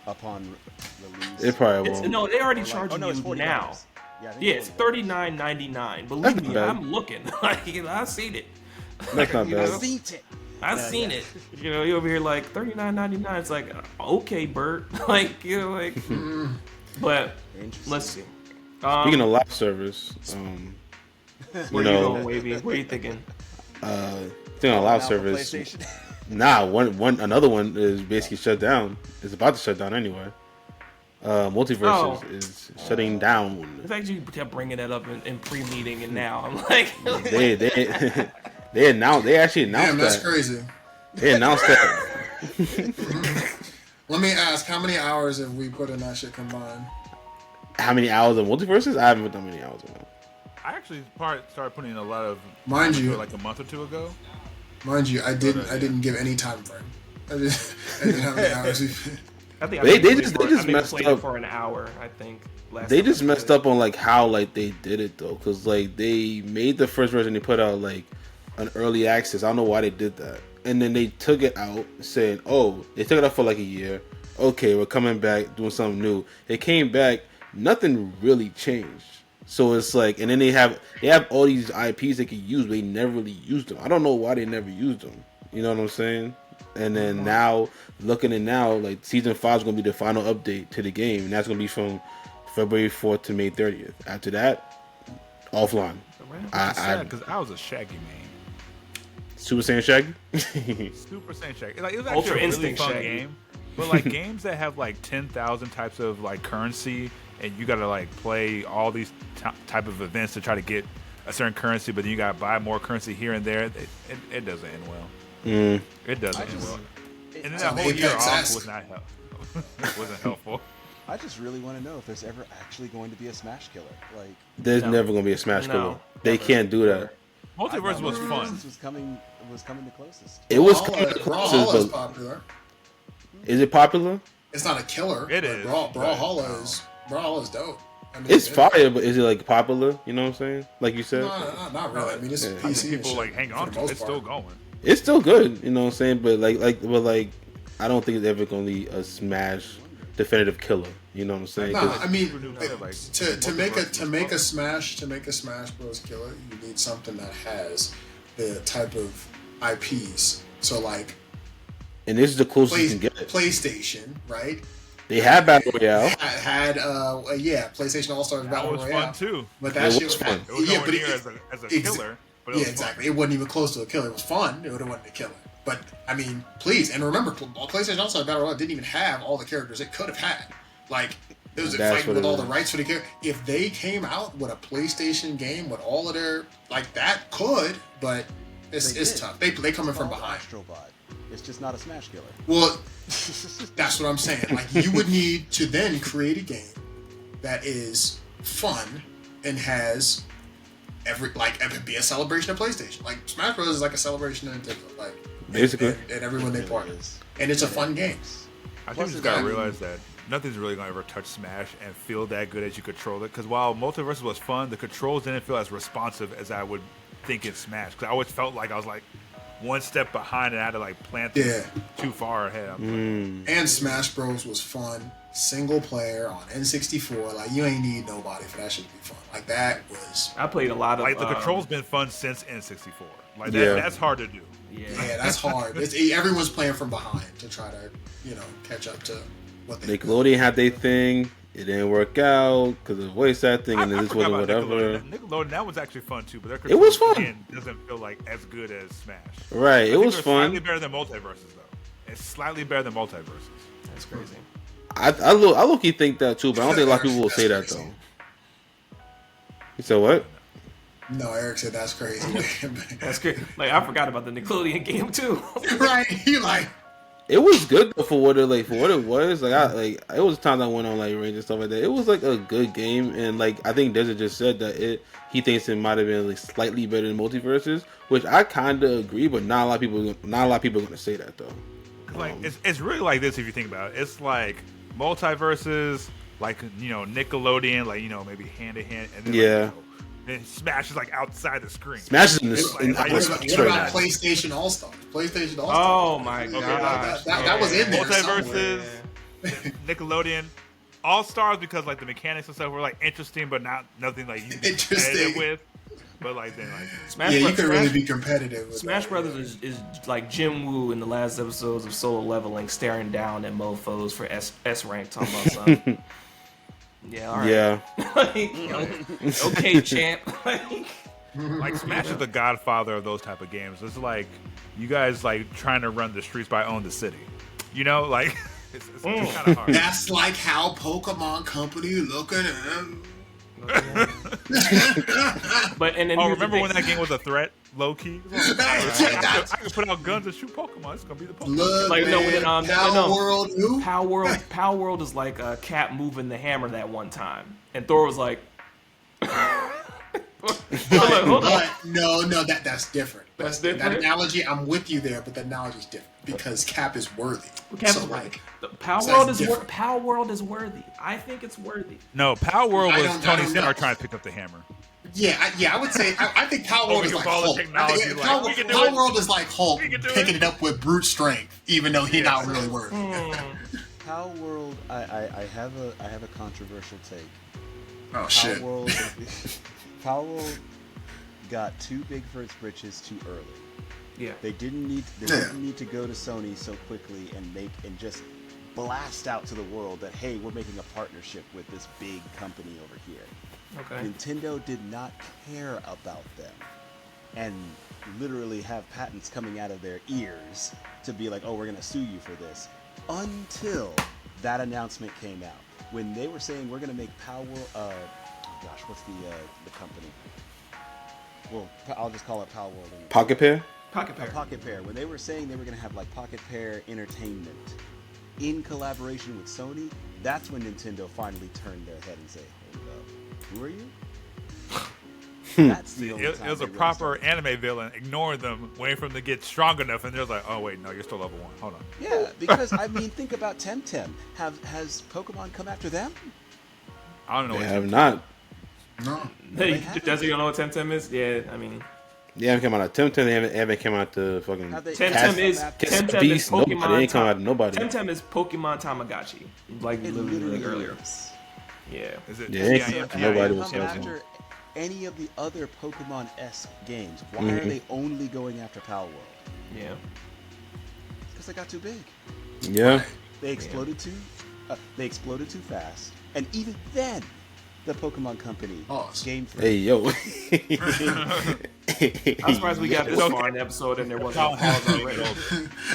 upon release. It probably won't. No, they already Or like- charging no, it's you $40. now. Yeah, I think Yeah, it's $40. $39.99. Believe That's me, not bad. I'm looking. Like I've seen it. That's not You bad. know? I've seen it. I've Yeah, seen yeah. it. You over here like $39.99. It's like okay, Bert. Like but Interesting. let's see. Speaking of live service, Where you you know, going, Wavy? What are you thinking? speaking of live Now for service, PlayStation. another one is basically shut down. It's about to shut down anyway. Multiverse is shutting down. The fact you kept bringing that up in pre-meeting and now I'm like, They actually announced Damn, that's that. crazy. They announced that. Let me ask, how many hours have we put in that shit combined? How many hours of multiverses? I haven't put that many hours in that. I actually started putting in a lot of Mind you- like a month or 2 ago. Mind you, I didn't give any time frame. I didn't have any hours. I think They maybe just played messed it up. for an hour. I think They just messed up on like how like they did it though, because like they made the first version, they put out like an early access. I don't know why they did that, and then they took it out saying, oh, they took it out for like a year. Okay, we're coming back doing something new. It came back, nothing really changed. So it's like, and then they have all these IPs they could use, but they never really used them. I don't know why they never used them. You know what I'm saying? And then now, looking at now, like season 5 is gonna be the final update to the game, and that's gonna be from February 4th to May 30th. After that, offline. It's sad because I was a Shaggy man. Super Saiyan Shaggy. Super Saiyan Shaggy. Like, it was Ultra actually a really Instinct fun Shaggy. game. But like games that have like 10,000 types of like currency, and you gotta like play all these type of events to try to get a certain currency, but then you gotta buy more currency here and there. It doesn't end well. It doesn't end well. And then that whole year off Apex-esque. was not helpful. Wasn't helpful. I just really want to know if there's ever actually going to be a Smash killer. Like, There's No. never gonna be a Smash No, killer. They never. can't do that. Multiverse was fun. This was coming the closest. It was Brawlhalla- kind of Brawlhalla is but popular. is it popular? It's not a killer. It but is, Brawlhalla but, Brawlhalla is dope. I mean, It's fire, but is it like popular? You know what I'm saying? Like you said, No, not really. I mean, it's Yeah. PC. I mean, and people shit, like hang for on the to it. most It's part. still going. it's still good. You know what I'm saying? But like, I don't think it's ever gonna be a Smash definitive killer. You know what I'm saying? No, 'Cause I mean, Like, to make a Smash Bros. Killer, you need something that has the type of IPs. So like and this is the closest you can get. PlayStation, right? They have Battle Royale. Had PlayStation All Stars that Battle was Royale. fun too. But that It shit was fun. It was yeah, nowhere but near as a killer. But it was exactly. It wasn't even close to a killer. It was fun. It would have wasn't a killer. But I mean, please, and remember, PlayStation All Stars Battle Royale didn't even have all the characters it could have had. Like, it was a That's fight what with it all the is. rights for the character. If they came out with a PlayStation game with all of their like that, could, but it's did. tough. They coming from Called behind. Astrobot. It's just not a Smash killer. Well, that's what I'm saying. Like, you would need to then create a game that is fun and has it be a celebration of PlayStation. Like, Smash Bros is like a celebration of Nintendo. Like, Basically. and everyone they It partner, really is. and it's a fun game. I think Plus we just it's gotta got- realize that nothing's really gonna ever touch Smash and feel that good as you control it. Because while Multiverse was fun, the controls didn't feel as responsive as I would thinking Smash because I always felt like I was like one step behind and I had to like plant this too far ahead. And Smash Bros was fun, single player on N64. Like you ain't need nobody for that shit to be fun. Like that was. I played a lot of Like the control's been fun since N64. Like Yeah. that's hard to do. Yeah, That's hard. Everyone's playing from behind to try to catch up to what they. Nickelodeon had their thing. It didn't work out because of the voice acting and I this forgot was about whatever. Nickelodeon, that was actually fun too, but their It was control, fun. again, doesn't feel like as good as Smash. Right, I it think was they're fun. Slightly better than Multiverses though. It's slightly better than Multiverses. that's crazy. I low-key think that too, but I don't think a lot of people will say that though. You said what? No, Eric said that's crazy. That's great. Like I forgot about the Nickelodeon game too. Right? He like. It was good though for what it was. Like it was times I went on like range and stuff like that. It was like a good game, and like I think Desert just said that he thinks it might have been like slightly better than Multiverses, which I kind of agree, but not a lot of people are gonna say that though. Like it's really like this if you think about it. It's like Multiverses, like Nickelodeon, like maybe hand to hand, and then Yeah. then Smash is like outside the screen. Smash is in It's this. like- What Straight about up. PlayStation All Star? PlayStation All Star. Oh my Okay, god, that was in there. Multiverses, Yeah. Nickelodeon, All Stars because like the mechanics and stuff were like interesting, but nothing like you can be Interesting. competitive with. But like then like Smash Yeah, you Bros- could really Smash- be competitive with Smash that. Brothers is like Jim Woo in the last episodes of Solo Leveling, staring down at mofos for S rank, talking about something. Yeah, all right. Yeah, Like, okay, champ. like Smash is the godfather of those type of games. It's like you guys like trying to run the streets, but I own the city. Like it's kind of hard. That's like how Pokemon Company looking at him. But and then Oh, here's the remember when thing. that game was a threat, low key? I can put out guns and shoot Pokemon. It's gonna be the Pokemon. Look, Like, no, man, no, Power no. World who? Power World is like Cap moving the hammer that one time, and Thor was like, hold on. No, that's different. That's That different? analogy, I'm with you there, but the analogy's different because Cap is worthy. Cap so is like, the Power so World that's is different. Power World is worthy. I think it's worthy. No, Power World I was don't Tony know. Stark trying to pick up the hammer. I would say I think Power World we is can like follow Hulk. technology, I think like, Power, we can do Power it. World is like Hulk We can do picking it. it up with brute strength, even though he's not really worthy. Power World, I have a controversial take. Oh Power shit! World, Power World got too big for its britches too early. Yeah. They didn't need to go to Sony so quickly and just blast out to the world that hey, we're making a partnership with this big company over here. Okay. Nintendo did not care about them and literally have patents coming out of their ears to be like, oh, we're going to sue you for this until that announcement came out. When they were saying we're going to make what's the company? Well, I'll just call it Power World. Pocket Pair. Pocket Pair. Pocket Pair. When they were saying they were going to have like Pocket Pair Entertainment in collaboration with Sony, that's when Nintendo finally turned their head and said, hold up, who are you? That's the only It time was they a really proper started. anime villain, ignoring them, waiting for them to get strong enough, and they're like, oh wait, no, you're still level 1. Hold on. Yeah, because I mean, think about Temtem. Has Pokemon come after them? I don't know. They What have not. No, Does you don't know what Temtem is? Yeah, I mean, They haven't come out of Temtem. They haven't come out to fucking. Have they- Temtem is Temtem Temtem Beast, is nobody. Pokemon. They ain't come out of nobody. Temtem is Pokemon Tamagotchi, like It literally literally earlier. is. Yeah. is it? Yeah, CIM? nobody They was come helping. after any of the other Pokemon-esque games. Why Mm-hmm. are they only going after Power World? Yeah. Because they got too big. Yeah. They exploded too fast, and even then, the Pokemon Company Pause. Game Freak. Hey yo. I'm surprised we got this far in the episode and there wasn't a pause already.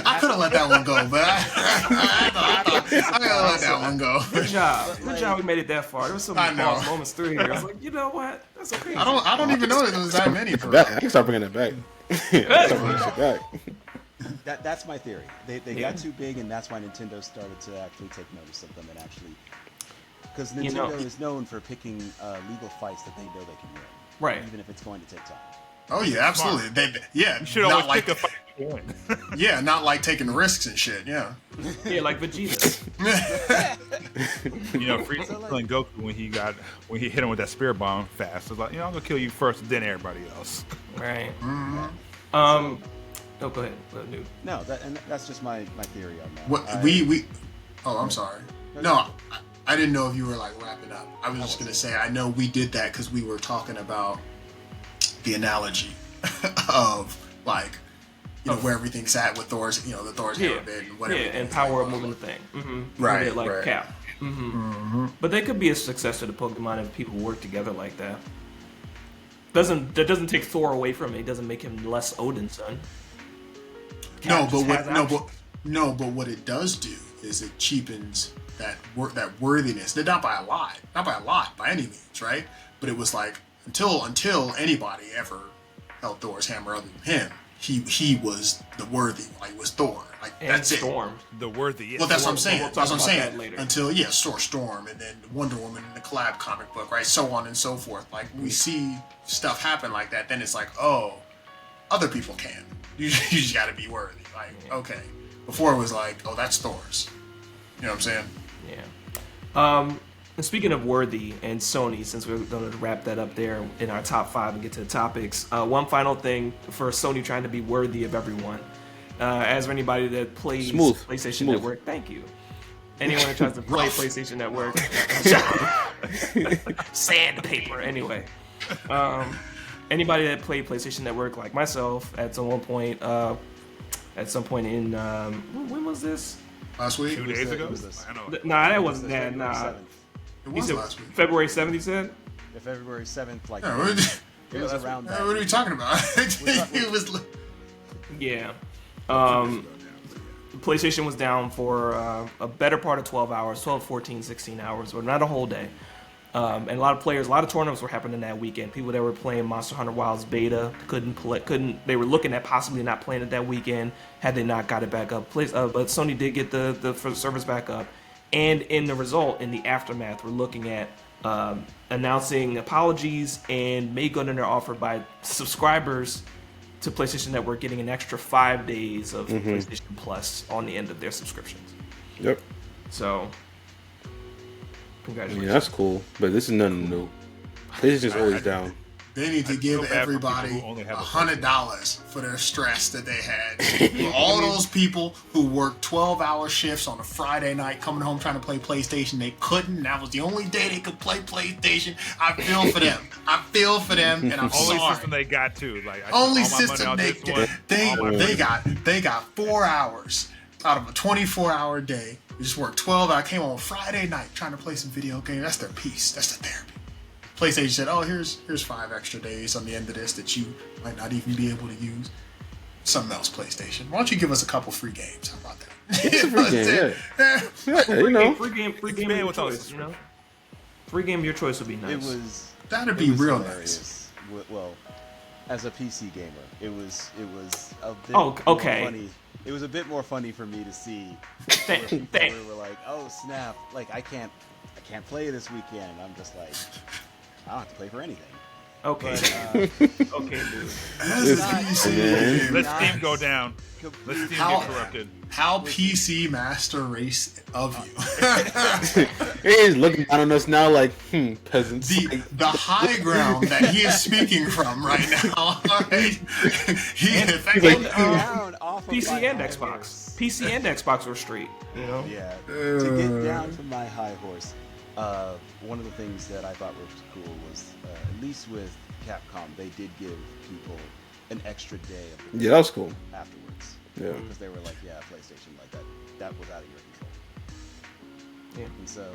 I could have let that one go, but I gotta let that one go. Good job. Good job we made it that far. There was so I many know. pause moments through here. I was like, you know what? That's okay. I don't even know that there was that many. For Back. I can start bringing that back. I can start bringing shit back. That's my theory. They got too big, and that's why Nintendo started to actually take notice of them and actually, because Nintendo You know- is known for picking legal fights that they know they can win, Right. even if it's going to take time. Oh yeah, absolutely. You should always pick a fight you point. Yeah, not like taking risks and shit. Yeah. Yeah, like Vegeta. You know, Frieza killing Goku when he hit him with that spirit bomb fast. It's like, I'm gonna kill you first, then everybody else. Right. Mm-hmm. Oh, go ahead. Noob. No, that's just my theory on that. What we Oh, I'm sorry. No, I didn't know if you were like wrapping up. I was just gonna say I know we did that because we were talking about the analogy of like where everything's at with Thor's the Thor's hammer bit and whatever. Yeah, and power of moving the thing. Mm-hmm. Right, like right. Cap. Mm-hmm. But they could be a successor to Pokemon if people work together like that. That doesn't take Thor away from it. It doesn't make him less Odin's son. Cap But what it does do is it cheapens that worthiness. Not by a lot, by any means, right? But it was like until anybody ever held Thor's hammer other than him, he was the worthy. Like was Thor. Like And that's Storm. The worthy. Well, that's what I'm saying. We'll That's what I'm talk about saying. that later. Until Storm, and then Wonder Woman in the collab comic book, right? So on and so forth. Like we see stuff happen like that, then it's like, oh, other people can. You just got to be worthy. Like okay. Before it was like, oh, that's Thor's. You know what I'm saying? Yeah. And speaking of worthy and Sony, since we're going to wrap that up there in our top 5 and get to the topics, one final thing for Sony trying to be worthy of everyone. As for anybody that plays PlayStation Network, thank you. Anyone that tries to play PlayStation Network, sandpaper. Anyway, anybody that played PlayStation Network, like myself, at some point in when was this? Last week? 2 days ago? I know. Nah, that wasn't that. Nah, It was last week. February 7th. You said. Yeah, February 7th, like Yeah, it was around that. what are we talking about? It was. Yeah. PlayStation was down for a better part of 12 hours, 12, 14, 16 hours, or not a whole day. And a lot of tournaments were happening that weekend. People that were playing Monster Hunter Wilds beta couldn't. They were looking at possibly not playing it that weekend had they not got it back up. But Sony did get the service back up, and in the result, in the aftermath, we're looking at announcing apologies and made good on their offer by subscribers to PlayStation Network getting an extra 5 days of PlayStation Plus on the end of their subscriptions. Yep. So, congratulations. Yeah, that's cool. But this is nothing new. PlayStation's always down. They need to give feel bad for everybody people who only have a $100 for their stress that they had. For all those people who worked 12-hour shifts on a Friday night, coming home trying to play PlayStation, they couldn't. That was the only day they could play PlayStation. I feel for them. And I'm Only sorry. system they got too. Like Only all my money system on they this one, they got 4 hours out of a 24-hour day. They just worked 12 hours. Came on Friday night trying to play some video game. That's their peace. That's their therapy. PlayStation said, "Oh, here's 5 extra days on the end of this that you might not even be able to use." Something else, PlayStation. Why don't you give us a couple free games? How about that? It's a free game, yeah. You know. Free game of your choice. You know, free game of your choice would be nice. That'd It be was real hilarious. Well, as a PC gamer, it was a bit okay. more funny. It was a bit more funny for me to see Thank- where people were like, "Oh snap! Like I can't play this weekend." I'm just like, I don't have to play for anything. Okay. But, Okay, dude. let Steam go down. Let Steam get corrupted. How PC master race of you. He's looking down on us now like, peasants. The high ground that he is speaking from right now. Right? down off of PC my and high Xbox. horse. PC and Xbox were straight. You know. Yeah. To get down from my high horse, one of the things that I thought was cool was, at least with Capcom, they did give people an extra day of the Yeah, that was cool. afterwards. Yeah. Because they were like, yeah, PlayStation, like that was out of your control. Yeah. And so,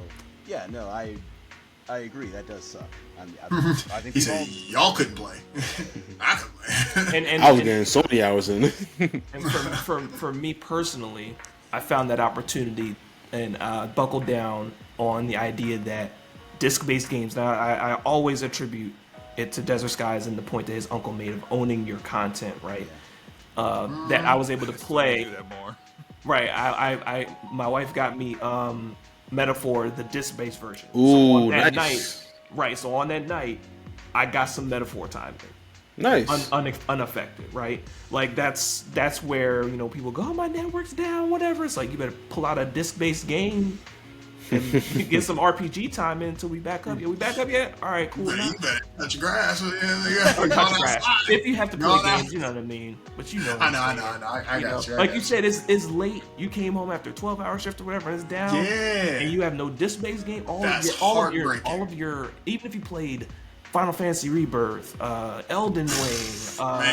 yeah, no, I agree. That does suck. I think He we've said, "Y'all couldn't play. I could play." And I was getting so many hours in. And for me personally, I found that opportunity and buckled down on the idea that disc-based games. Now, I always attribute it to Desert Skies and the point that his uncle made of owning your content, right? That I was able to play. Do that more. Right. My wife got me Metaphor, the disc-based version. Ooh, on that nice. night, right. So on that night, I got some Metaphor time in. Nice. unaffected, right? Like that's where people go, oh, my network's down, whatever. It's like you better pull out a disc-based game and get some RPG time in until we back up. Yeah, we back up yet? All right, cool. You better touch grass. Or touch grass. If you have to play games, you know what I mean. But I know. I got you. Like you said, it's late. You came home after a 12-hour shift or whatever, and it's down. Yeah. And you have no disc-based game. All of your, even if you played Final Fantasy Rebirth, Elden Ring,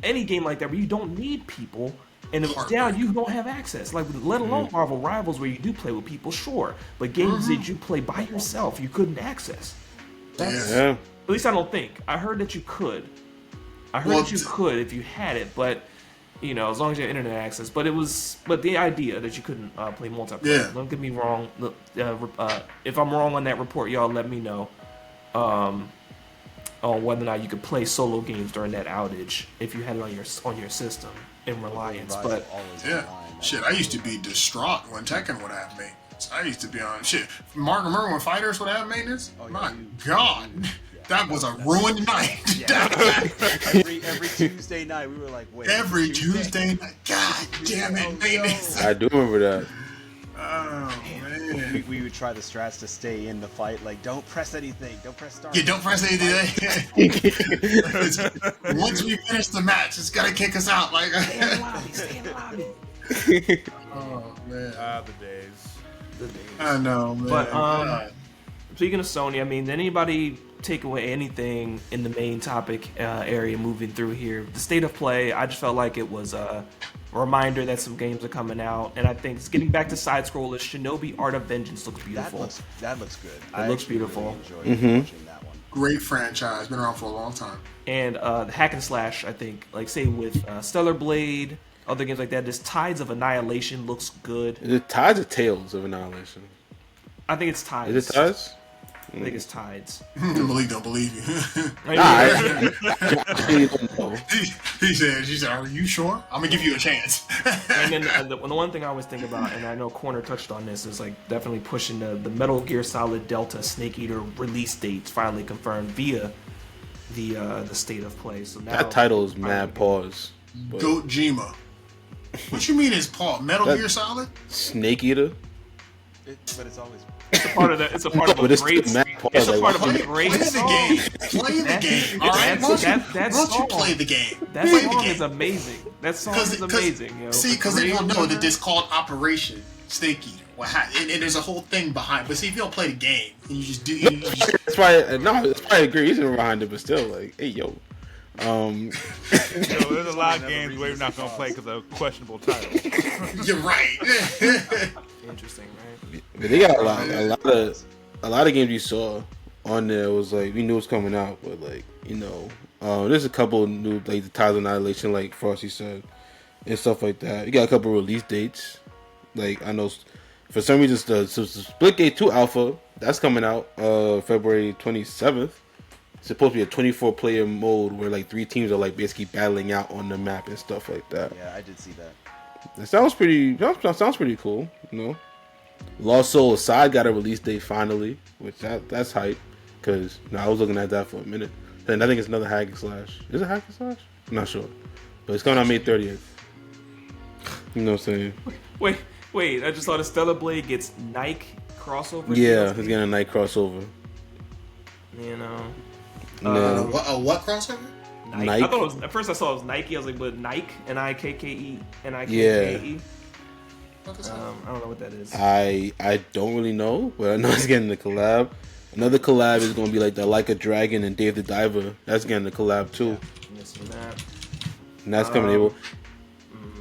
any game like that where you don't need people, and if it's down, you don't have access. Like, let alone Marvel Rivals where you do play with people, sure. But games that you play by yourself, you couldn't access. At least I don't think. I heard that you could. I heard that you could if you had it, but as long as you have internet access. But the idea that you couldn't play multiplayer. Yeah. Don't get me wrong. If I'm wrong on that report, y'all let me know. On whether or not you could play solo games during that outage if you had it on your system in Reliance. But shit, I used to be distraught when Tekken would have maintenance. I used to be on shit. Mark, remember when Fighters would have maintenance? My God, that was a ruined night. every Tuesday night we were like, wait. Every Tuesday night, God damn it, maintenance. I do remember that. Oh man. We would try the strats to stay in the fight, like don't press anything, don't press start. Yeah, don't press anything. Once we finish the match, it's gotta kick us out. Like, stay in the lobby. Oh man. The days. I know, man. But speaking of Sony, I mean, did anybody take away anything in the main topic area moving through here? The state of play, I just felt like it was a reminder that some games are coming out, and I think it's getting back to side scrollers. Shinobi Art of Vengeance looks beautiful. That looks good. It looks beautiful. Really enjoyed watching that one. Great franchise, been around for a long time. And the hack and slash, I think, like say with Stellar Blade, other games like that, this Tides of Annihilation looks good. Is it Tides or Tales of Annihilation? I think it's Tides. Is it Tides? I think it's Tides. Malik don't believe you. I actually don't know. She said, are you sure? I'm gonna give you a chance. And then the one thing I always think about, and I know Corner touched on this, is like definitely pushing the Metal Gear Solid Delta Snake Eater release dates finally confirmed via the state of play. So now That title is mad pause. but Gojima. What you mean is Paul? Metal Gear Solid? Snake Eater? But it's always. It's a part of the. It's a part of But a it's great. still mad pause. It's a Like, part of a great Play the song. game. Play the game. All right. Why don't you play the game? That Play the song game. is amazing. That song is amazing. Yo. See, because they don't know that this called Operation Snake Eater. And there's a whole thing behind. But see, if you don't play the game, and you just do. it's probably a great reason behind it, but still, like, hey, yo. There's a lot of games we're not gonna play because of questionable titles. You're right. Interesting, right? But they got a lot of games you saw on there was like we knew it was coming out, but like there's a couple new like the Tides of Annihilation, like Frosty said, and stuff like that. You got a couple release dates. Like I know for some reason the Splitgate 2 Alpha that's coming out February 27th. It's supposed to be a 24-player mode where like 3 teams are like basically battling out on the map and stuff like that. Yeah, I did see that. That sounds pretty cool, Lost Soul Aside got a release date finally, which that's hype, because I was looking at that for a minute. And I think it's another hack and slash. Is it hack and slash? I'm not sure. But it's coming out May 30th. You know what I'm saying? Wait, I just saw the Stellar Blade gets Nike crossover. Yeah, it's getting a night crossover. What crossover? Nike. I thought it was, at first I saw it was Nike. I was like, but Nike, N-I-K-K-E, N-I-K-K-E. I don't know what that is. I don't really know, but I know it's getting the collab. Another collab is going to be like the Like a Dragon and Dave the Diver. That's getting the collab too. Missing that. And that's coming April.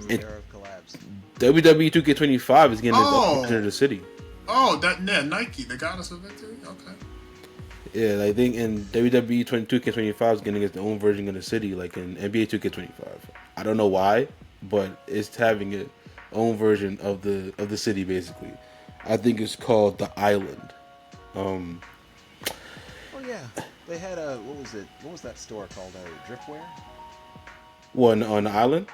And Era of collabs. WWE 2K25 is getting its own version of the city. Oh, Nike, the goddess of victory? Okay. Yeah, I think in WWE 2K25 is getting its own version of the city, like in NBA 2K25. I don't know why, but it's having its own version of the city basically. I think it's called the Island. Oh yeah, they had a what was that store called? Driftwear. One on the island.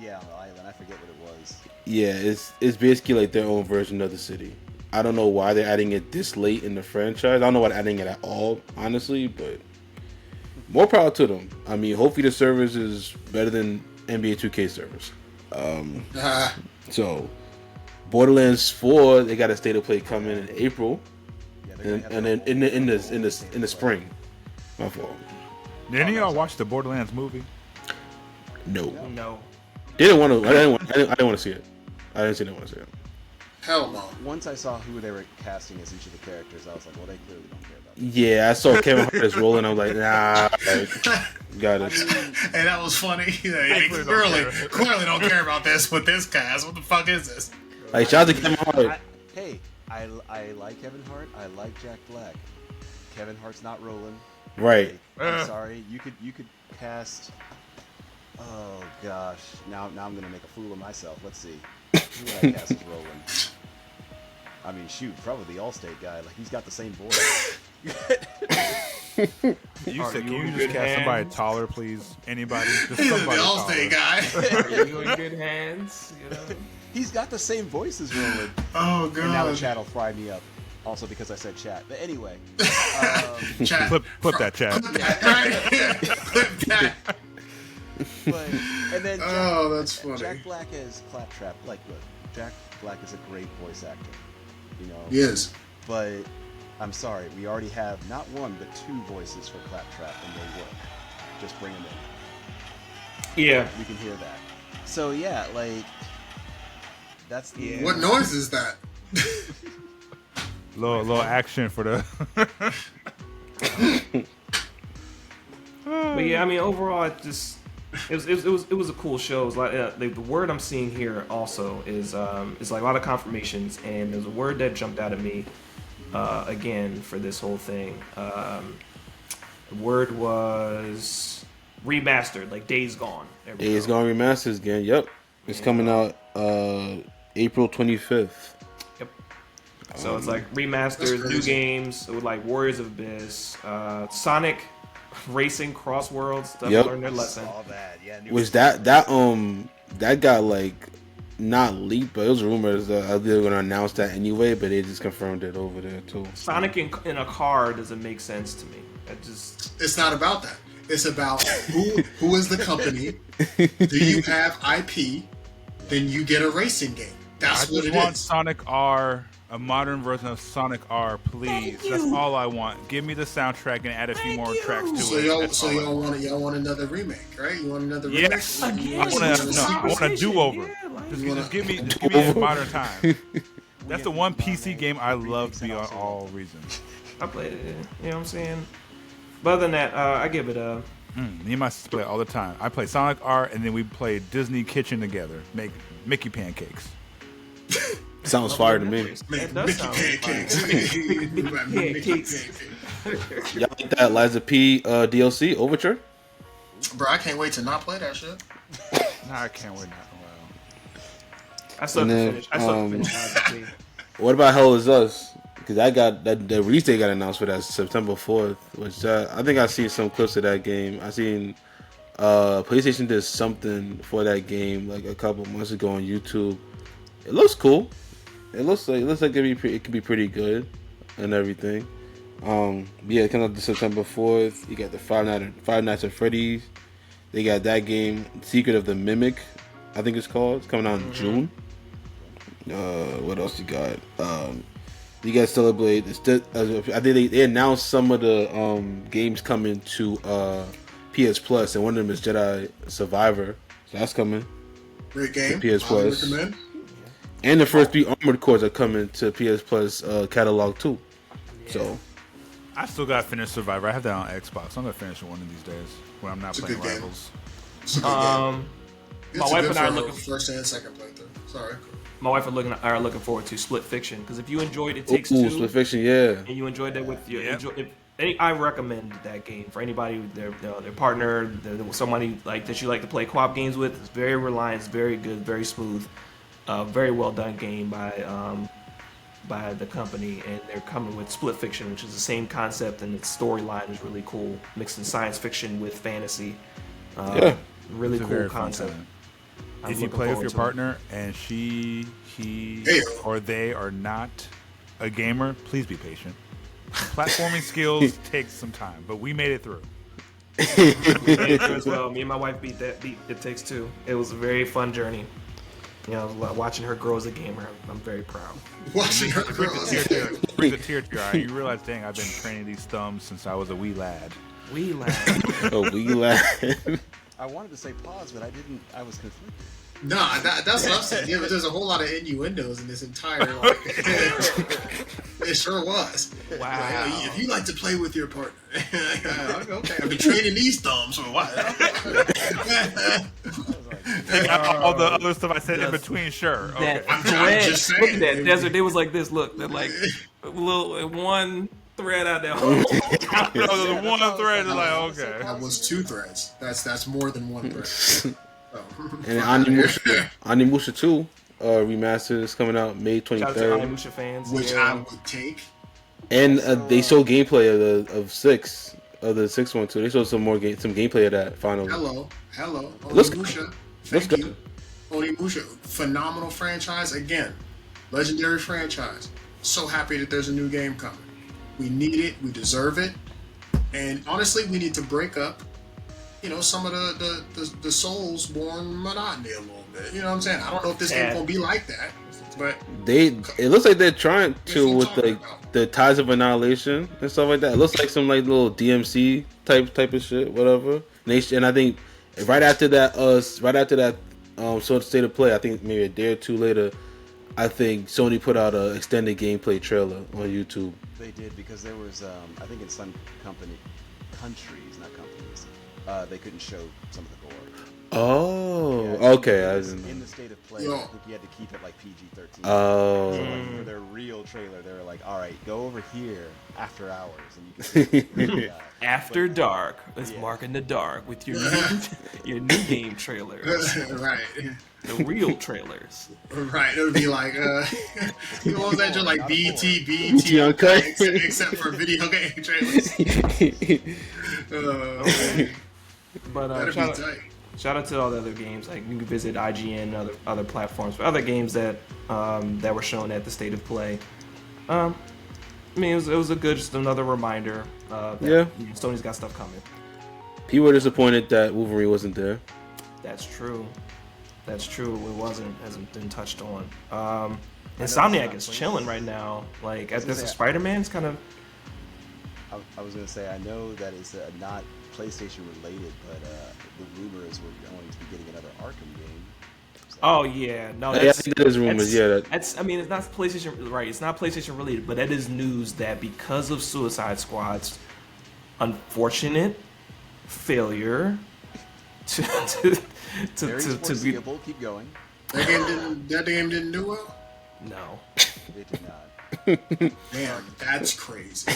Yeah, on the island. I forget what it was. Yeah, it's basically like their own version of the city. I don't know why they're adding it this late in the franchise. I don't know why they're adding it at all, honestly, but more power to them. I mean, hopefully the servers is better than NBA 2K servers. So, Borderlands 4, they got a state of play coming in April, and then in the spring. My fault. Did any of y'all watch the Borderlands movie? No. No. I didn't want to see it. I didn't want to see it. Hell no. Once I saw who they were casting as each of the characters, I was like, well, they clearly don't care about it. Yeah, I saw Kevin Hart as rolling. I was like, nah, got it. Hey, that was funny. They clearly don't care about this with this cast. What the fuck is this? Like, shout out to Kevin Hart. I like Kevin Hart. I like Jack Black. Kevin Hart's not rolling. Right. I'm sorry. You could cast. Oh gosh. Now I'm gonna make a fool of myself. Let's see. Who would I cast as rolling? I mean, shoot, probably the Allstate guy. Like, he's got the same voice. You said, can you you in just good cast somebody hands? taller, please? Anybody? Just The somebody Allstate taller. guy. Are you in good hands? You know. He's got the same voice as Roland. Oh And now the god. chat will fry me up. Also because I said chat. But anyway. Chat. Clip that chat. Clip that, right? Clip that. But, and then Oh, that's funny. Jack Black as Claptrap. Like, look, Jack Black is a great voice actor. You know. Yes. But I'm sorry, we already have not one but two voices for Claptrap, and they work. Just bring them in. Yeah. We can hear that. So yeah, like that's the Yeah. What noise is that? Little action for the. But yeah, I mean, overall, it was a cool show. It was like the word I'm seeing here also is like a lot of confirmations, and there's a word that jumped out at me again for this whole thing. The word was remastered, like Days Gone. There we Days go. Gone Remastered again. Yep. It's coming out April 25th. Yep. So it's like That's remasters, new crazy. games with like Warriors of Abyss, Sonic Racing Cross Worlds. Stuff Yep. learned their lesson. all that. Yeah. Was that got like not leaked, but it was rumors that they were gonna announce that anyway, but they just confirmed it over there too. Sonic in a car doesn't make sense to me. It just It's not about that. It's about who is the company. Do you have IP? Then you get a racing game. I That's what just it want is. Sonic R, a modern version of Sonic R, please. That's all I want. Give me the soundtrack and add a few more tracks to So it. y'all, That's all I y'all want another remake, right? You want another Yes. remake? Again, I want a do-over. Just give me a modern time. That's the one PC game I love beyond all reasons. I played it. You know what I'm saying? But other than that, I give it a. Me and my sister play it all the time. I play Sonic R, and then we play Disney Kitchen together. Make Mickey pancakes. Sounds fire to me. That does sound pancakes. Pancakes. Y'all like that Liza P DLC Overture? Bro, I can't wait to not play that shit. Nah, I can't wait now. Wow. I still have And to then, finish. I still have to finish. What about Hell Is Us? Because I got that the release date got announced for that September 4th, which I think I seen some clips of that game. I seen PlayStation did something for that game like a couple months ago on YouTube. It looks cool. It looks like it could be pretty good and everything. Yeah, it comes out September 4th. You got the Five Nights at Freddy's. They got that game, Secret of the Mimic, I think it's called. It's coming out in June. What else you got? You guys celebrate. I think they announced some of the games coming to PS Plus, and one of them is Jedi Survivor. So that's coming. Great game. PS I Plus. recommend. And the first 3 Armored Cores are coming to PS Plus catalog too. So I still got to finish Survivor. I have that on Xbox. I'm going to finish it one of these days when I'm not It's a playing good game. Rivals. It's a good game. My It's wife good and I are for looking. first and second playthrough. Sorry. My wife are looking forward to Split Fiction because if you enjoyed It Takes ooh, Two Split Fiction, yeah. and you enjoyed that with your, Yep. I recommend that game for anybody with their partner, somebody like that you like to play co-op games with. It's very reliant, it's very good, very smooth, very well done game by the company, and they're coming with Split Fiction, which is the same concept, and its storyline is really cool, mixing science fiction with fantasy. Yeah. Really It's a cool very fun concept. time. I'm If you looking play with forward your to it. partner and he, Hey. or they are not a gamer, please be patient. Platforming skills take some time, but we made it through. As well. Me and my wife beat It Takes Two. It was a very fun journey. You know, watching her grow as a gamer, I'm very proud. Watching her grow. Bring the tear to your eye. You realize, dang, I've been training these thumbs since I was a wee lad. Wee lad. A wee lad. I wanted to say pause, but I didn't. I was conflicted. Nah, that's what I'm saying. Yeah, but there's a whole lot of innuendos in this entire. Like, it sure was. Wow. Like, if you like to play with your partner, okay. I've been training these thumbs for a while. All the other stuff I said in between, sure. Okay. That I'm thread. just saying. Look at that desert. They was like this. Look, they're like a little one thread out there. No, the one thread is like, okay. That was 2 threads. That's more than 1 thread. And Animusha 2 remastered is coming out May Shout out to 23rd. Animusha fans. Which Yeah. I would take. And they showed gameplay of the 6 one too. They showed some gameplay of that finally. Hello. Looks Onimusha. Looks Thank good. you. Onimusha. Phenomenal franchise. Again, legendary franchise. So happy that there's a new game coming. We need it. We deserve it. And honestly, we need to break up, some of the Souls-born monotony a little bit. You know what I'm saying? I don't know if this game's gonna be like that, but It looks like they're trying to with talking like the Ties of Annihilation and stuff like that. It looks like some like little DMC type of shit, whatever. And I think right after that sort of state of play, I think maybe a day or two later, I think Sony put out an extended gameplay trailer on YouTube. They did, because there was, I think in some countries, not companies, they couldn't show some of the gore. Oh, Yeah, okay. I in didn't the state of play, Yo. I think you had to keep it like PG-13. Oh. So, like, for their real trailer, they were like, all right, go over here after hours, and you can see After But- dark. Let's Yeah. mark in the dark with your new game trailers. right. The real trailers. Right, it would be like, what was that? Just like BT, BT Uncut. except for video game trailers. Man, But that'd be tight. shout out to all the other games. Like, you can visit IGN and other platforms for other games that were shown at the State of Play. I mean, it was a good, just another reminder. That Sony's got stuff coming. People were disappointed that Wolverine wasn't there. That's true. It hasn't been touched on. this Insomniac is is not chilling PlayStation. right now. Like, was at gonna this say- Spider-Man's kind of. I was going to say, I know that it's not PlayStation related, but the rumor is we're going to be getting another Arkham game. So, Oh yeah, no. Yeah, I think there's rumors. That's. I mean, it's not PlayStation. Right. It's not PlayStation related, but that is news that because of Suicide Squad's unfortunate failure to very be foreseeable. Keep going. That game didn't do well? no. It did not. Damn, that's crazy.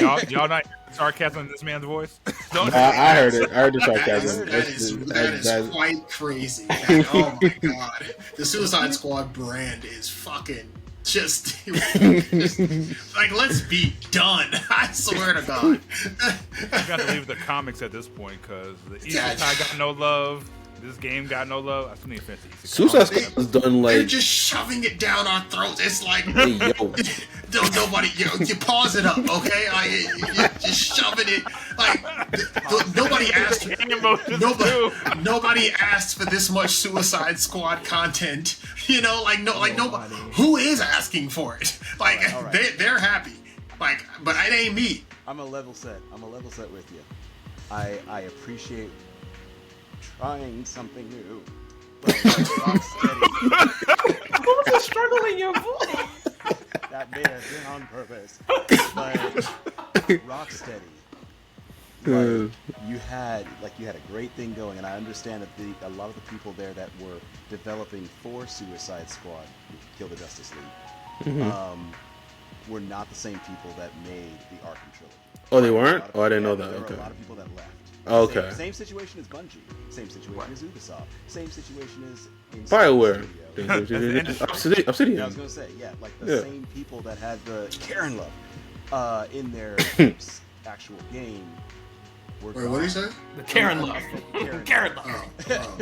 Y'all not hearing sarcasm in this man's voice? Don't I heard it. I heard the That sarcasm. is quite crazy. Oh my god. The Suicide Squad brand is fucking just like, let's be done. I swear to God. You got to leave the comics at this point, because the Evil Eye got no love. This game got no love. I still need to finish the Suicide Squad was done They're like, just shoving it down our throats. It's like, hey, yo. nobody, you pause it up, okay? You're just shoving it. Like, nobody asked. Nobody asked for this much Suicide Squad content. Nobody. Who is asking for it? Like, All right. they're happy. Like, but it ain't me. I'm a level set with you. I appreciate trying something new. But Rocksteady, What was the struggle in your voice? that may have been on purpose. But Rocksteady, you had a great thing going, and I understand that a lot of the people there that were developing for Suicide Squad, Kill the Justice League, were not the same people that made the Arkham trilogy. Oh, they weren't? Oh, I didn't know that. There Okay. were a lot of people that left. Okay. Same situation as Bungie. Same situation as Ubisoft. Same situation as BioWare. Studio. Obsidian. Yeah, I was gonna say, like the Yeah. same people that had the Karen Love in their actual game were Wait, what did he say? The Karen Love. Karen Love. Oh,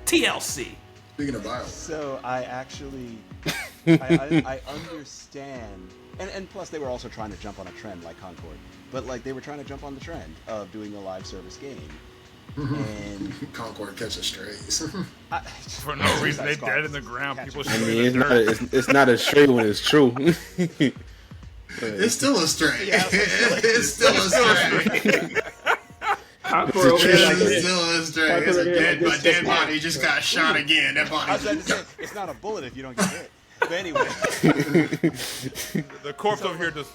TLC. speaking of Bio. So I actually I understand And plus, they were also trying to jump on a trend like Concord. But, like, they were trying to jump on the trend of doing a live service game. And Concord catches strays. For no reason, they dead in the ground. People I shoot mean, in the dirt. it's not a stray when it's true. It's still a stray. Yeah, it's still a stray. Concord over there like It's this. still a stray. It's a dead body just got shot again. That I body. was about to say, it's not a bullet if you don't get hit. But anyway. The corpse over here just.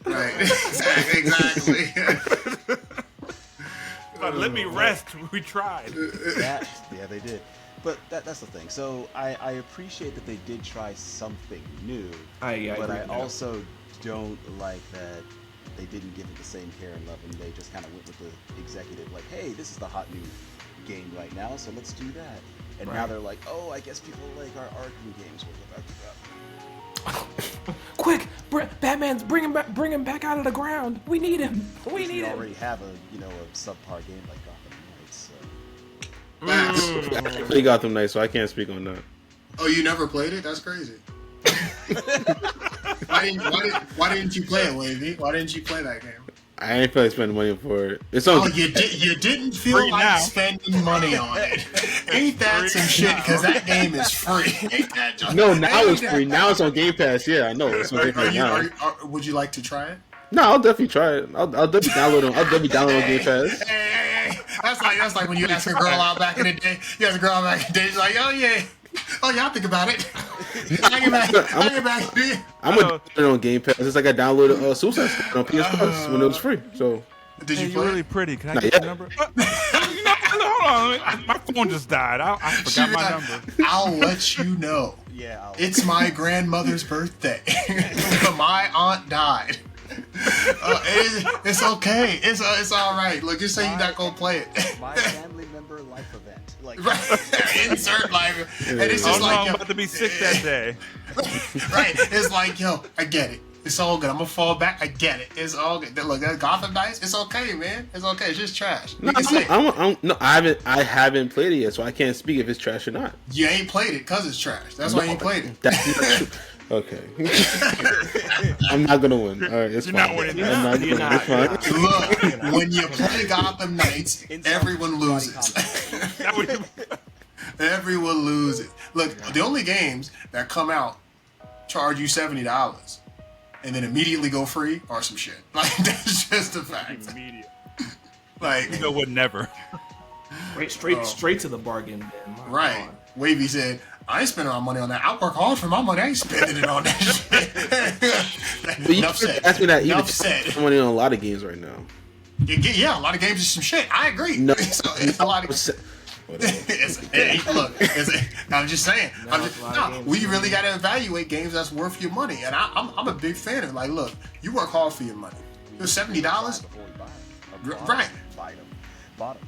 Right. Exactly. Let me rest. We tried. Yeah, they did. But that's the thing. So I appreciate that they did try something new. I agree but I with that. also don't like that they didn't give it the same care and love, and they just kind of went with the executive, like, hey, this is the hot new game right now, so let's do that. And now Right. they're like, oh, I guess people like our Arkham games. Quick, Batman's bring him back out of the ground. We need him. We need We him. already have a subpar game like Gotham Knights. So. I play Gotham Knights, so I can't speak on that. Oh, you never played it? That's crazy. Why didn't you play it, Wavy? Why didn't you play that game? I ain't feel like spending money for it. It's on. Oh, you didn't feel Free like now. spending money on it. Ain't that some shit? Because that game is free. Ain't that just, No, now it's free. Now it's on Game Pass. Yeah, I know. It's on Game Pass now. Would you like to try it? No, I'll definitely try it. I'll definitely download it. I'll definitely download Game Pass. Hey. That's like when you ask a girl out back in the day. You ask a girl out back in the day, she's like, oh yeah, I'll think about it. I'll get back. I'm gonna download it on Game Pass. It's like I downloaded Suicide Squad on PS Plus when it was free. So Did Hey, you you're play really it? pretty. Can I Not get yet. your number? Hold on. My phone just died. I forgot my number. I'll let you know. Yeah, It's my grandmother's birthday. My aunt died. It's okay. It's all right. Look, just say you're not gonna play it. my family member life event. Like, Right. Insert live. And it's Oh just no, like, I'm yo, about to be sick that day. right. It's like, yo, I get it. It's all good. I'm gonna fall back. I get it. It's all good. Look, that Gotham Knights. It's okay, man. It's okay. It's just trash. You can say I haven't played it yet, so I can't speak if it's trash or not. you ain't played it because it's trash. That's why you ain't played it. That's not true. Okay. I'm not gonna win. All right, it's You're fine. not winning. I'm not You're gonna not. win. It's fine. Look, when you play Gotham Knights, everyone loses. That would- Everyone loses. Look, the only games that come out charge you $70 and then immediately go free are some shit. Like, that's just a fact. Immediate. Like, You know what? Never. Straight to the bargain. Man. My right. God. Wavy said, I ain't spending my money on that. I work hard for my money. I ain't spending it on that shit. But you Enough said. ask me that. Enough said. I'm money on a lot of games right now. Yeah, a lot of games are some shit. I agree. No, So, it's a lot of... I'm just saying. We really got to evaluate games that's worth your money, and I'm a big fan of it. Like, look, you work hard for your money. It's $70. before we buy them. Right. Buy them. Bought them.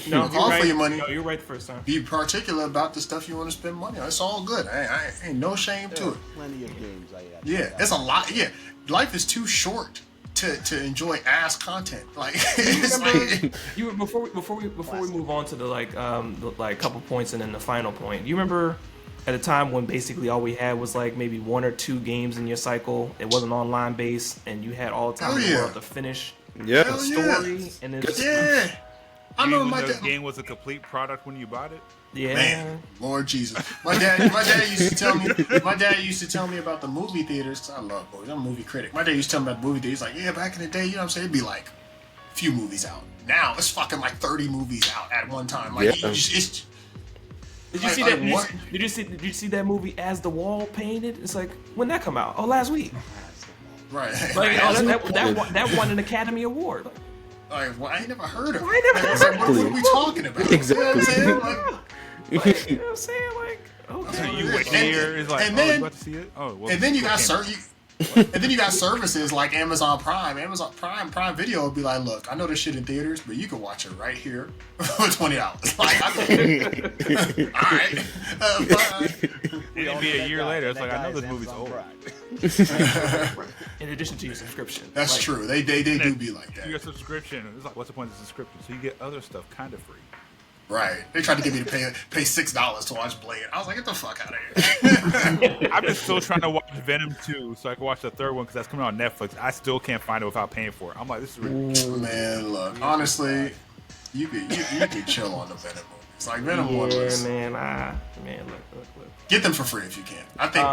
No, Work you're hard right. for your money. No, you're right the first time. Be particular about the stuff you want to spend money on. It's all good. I ain't no shame to it. Plenty of games. Yeah, it's a lot. Yeah, life is too short to enjoy ass content. Like, it's like You before we move on to the couple points and then the final point. You remember at a time when basically all we had was like maybe 1 or 2 games in your cycle. It wasn't online based, and you had all the time Hell in the yeah. world to finish Yeah. the Hell yeah. story. And then yeah. I remember Even my though dad. the game was a complete product when you bought it. yeah. Man, Lord Jesus, my dad used to tell me. My dad used to tell me about the movie theaters. 'Cause I love movies. I'm a movie critic. My dad used to tell me about the movie theaters. Like, yeah, back in the day, you know what I'm saying? It'd be like a few movies out. Now it's fucking like 30 movies out at one time. Like, Yeah. it's Did you see Like, that? what? Did you see that movie As the Wall Painted? It's like when that come out? Oh, last week. right. Like that won an Academy Award. Like, Well, I ain't never heard of it. I ain't never It's like, heard what are we talking about? Exactly. You know what I'm saying? Like, you know what I'm saying? Like, okay. So you wait And- here. It's like, and oh, then- you about to see it? Oh, well. and then you got okay. and then you got services like Amazon Prime. Prime Video will be like, look, I know this shit in theaters, but you can watch it right here for $20. Like, all right, fine. It'd be a year later. It's like, I know this movie's old. In addition to your subscription. That's Like, true. They do be like Your that. subscription. It's like, what's the point of the subscription? So you get other stuff kind of free. Right. They tried to get me to pay $6 to watch Blade. I was like, get the fuck out of here. I've been still trying to watch Venom 2 so I can watch the third one because that's coming on Netflix. I still can't find it without paying for it. I'm like, this is ridiculous. Man, look, honestly, you could chill on the Venom movies. Like Venom 1 was. Man, look. Get them for free if you can. I think.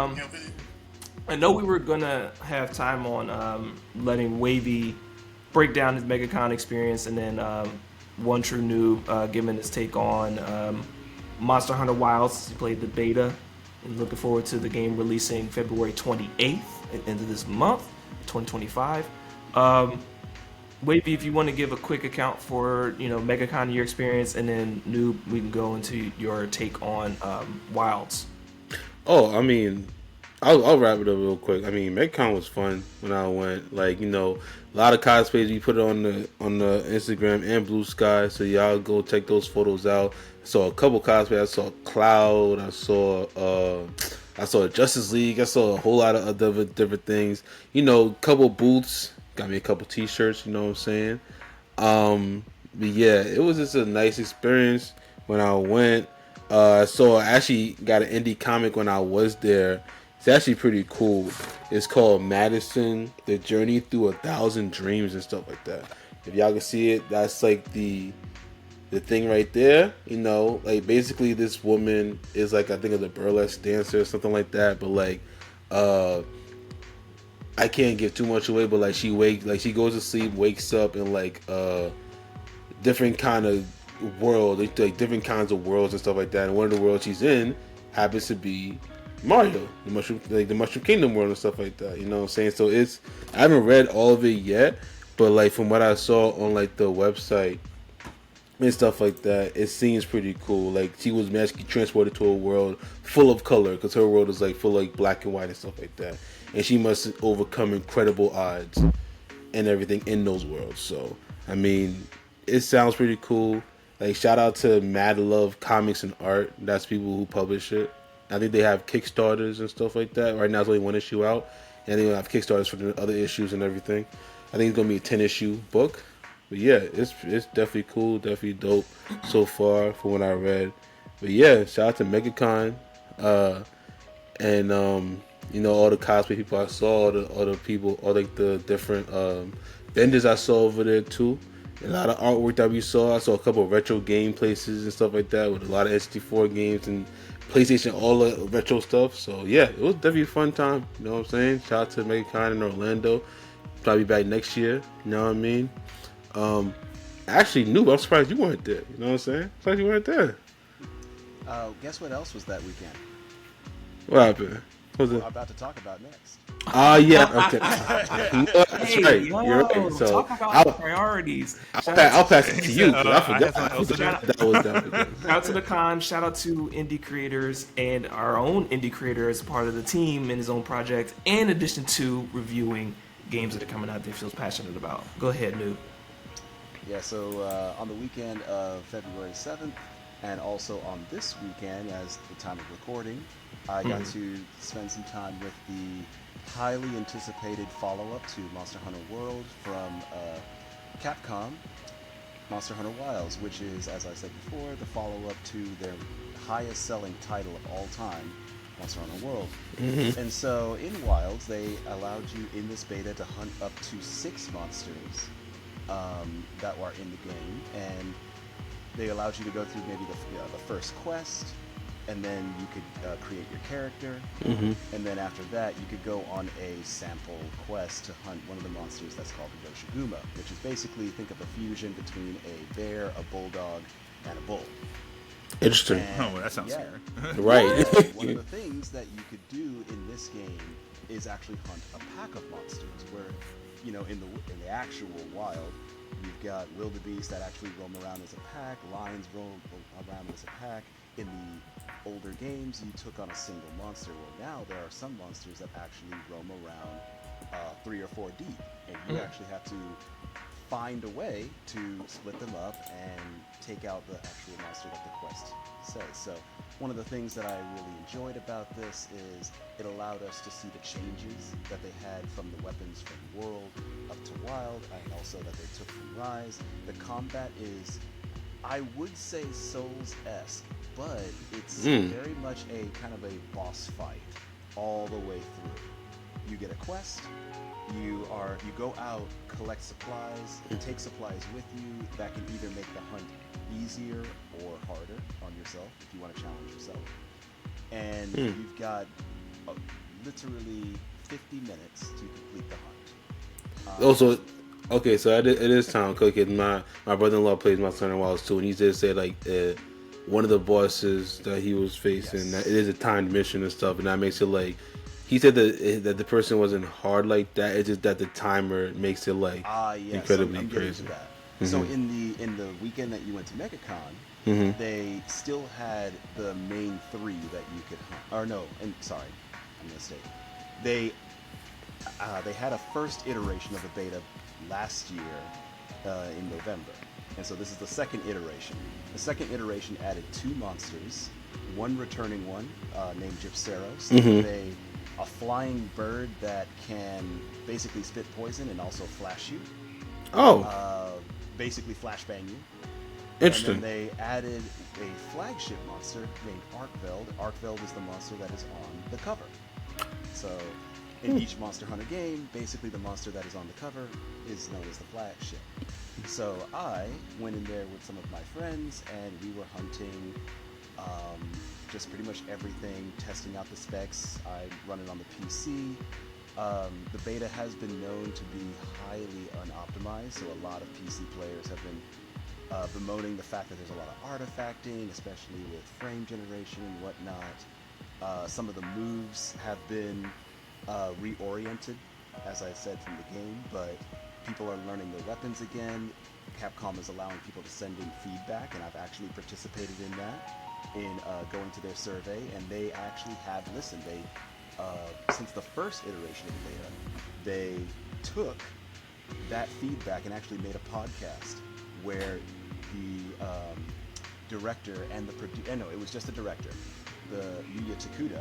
I know we were gonna have time on letting Wavy break down his MegaCon experience, and then One True Noob giving his take on Monster Hunter Wilds. He played the beta, and looking forward to the game releasing February 28th at the end of this month, 2025. Wavy, if you want to give a quick account for MegaCon, your experience, and then Noob, we can go into your take on Wilds. Oh, I mean, I'll wrap it up real quick. I mean, MegaCon was fun when I went. Like, a lot of cosplays. We put it on the Instagram and Blue Sky, so y'all go check those photos out. I saw a couple cosplays. I saw Cloud. I saw Justice League. I saw a whole lot of other different things. Couple booths. Got me a couple T-shirts. You know what I'm saying? But yeah, it was just a nice experience when I went. I actually got an indie comic when I was there. It's actually pretty cool. It's called Madison, The Journey Through 1,000 Dreams and stuff like that. If y'all can see it, that's like the thing right there. Like basically this woman is like, I think it's a burlesque dancer or something like that. But like, I can't give too much away. But like she goes to sleep, wakes up in like different kind of world, like different kinds of worlds and stuff like that. And one of the worlds she's in happens to be Mario, the Mushroom Kingdom world and stuff like that. You know what I'm saying? So I haven't read all of it yet, but like from what I saw on like the website and stuff like that, it seems pretty cool. Like she was magically transported to a world full of color because her world is like full of like black and white and stuff like that, and she must overcome incredible odds and everything in those worlds. So I mean, it sounds pretty cool. Like shout out to Mad Love Comics and Art. That's people who publish it. I think they have Kickstarters and stuff like that. Right now, it's only one issue out, and they have Kickstarters for the other issues and everything. I think it's gonna be a 10-issue book. But yeah, it's definitely cool, definitely dope so far from what I read. But yeah, shout out to MegaCon, and all the cosplay people I saw, all the people, all like the different vendors I saw over there too. A lot of artwork that we saw. I saw a couple of retro game places and stuff like that with a lot of ST4 games and PlayStation, all the retro stuff. So yeah, it was definitely a fun time. You know what I'm saying? Shout out to MegaCon in Orlando. Probably back next year. You know what I mean? Actually, Noob, I'm surprised you weren't there. You know what I'm saying? Surprised you weren't there. Guess what else was that weekend? What happened? What was We're it? about to talk about next. Yeah. Okay. That's right. You're right. So talk about priorities. I'll pass it to you because I I forgot. had something else to do. That was that. Shout out to the con. Shout out to indie creators and our own indie creator as part of the team in his own project, in addition to reviewing games that are coming out that he feels passionate about. Go ahead, Noob. Yeah, so on the weekend of February 7th, and also on this weekend, as the time of recording, I got to spend some time with the highly anticipated follow-up to Monster Hunter World from Capcom, Monster Hunter Wilds, which is, as I said before, the follow-up to their highest-selling title of all time, Monster Hunter World. And so in Wilds, they allowed you in this beta to hunt up to 6 monsters that are in the game, and they allowed you to go through maybe the first quest, and then you could create your character, and then after that you could go on a sample quest to hunt one of the monsters that's called the Yoshiguma, which is basically, think of a fusion between a bear, a bulldog, and a bull. Interesting. Oh, well, that sounds scary. Right. One of the things that you could do in this game is actually hunt a pack of monsters, where in the actual wild, you've got wildebeest that actually roam around as a pack, lions roam around as a pack. In the older games, you took on a single monster. Well, now there are some monsters that actually roam around 3 or 4 deep, and you actually have to find a way to split them up and take out the actual monster that the quest says. So one of the things that I really enjoyed about this is it allowed us to see the changes that they had from the weapons from World up to Wild, and also that they took from Rise. The combat is I would say Souls-esque, but it's very much a kind of a boss fight all the way through. You get a quest, you go out, collect supplies, take supplies with you that can either make the hunt easier or harder on yourself if you want to challenge yourself. And you've got literally 50 minutes to complete the hunt. Also, okay, so it is time cooking. My brother-in-law plays my son in Wilds too, and he did say like one of the bosses that he was facing, that it is a timed mission and stuff, and that makes it like he said that the person wasn't hard like that. It's just that the timer makes it like incredibly I'm crazy. that. So in the weekend that you went to MegaCon, they still had the main 3 that you could hunt. Or no, I'm mistaken. They had a first iteration of the beta last year in November, and so this is the second iteration. The second iteration added 2 monsters, one returning one named Gypceros, a flying bird that can basically spit poison and also flash you. Basically flashbang you. Interesting. And then they added a flagship monster named Arkveld. Arkveld is the monster that is on the cover. So in each Monster Hunter game, basically the monster that is on the cover is known as the flagship. So I went in there with some of my friends and we were hunting just pretty much everything, testing out the specs. I run it on the PC. The beta has been known to be highly unoptimized, so a lot of PC players have been bemoaning the fact that there's a lot of artifacting, especially with frame generation and whatnot. Some of the moves have been reoriented, as I said, from the game, but people are learning their weapons again. Capcom is allowing people to send in feedback, and I've actually participated in that, in going to their survey, and they actually have listened. They since the first iteration of the beta, they took that feedback and actually made a podcast where the director and the producer, no, it was just the director, the Yuya Takuda,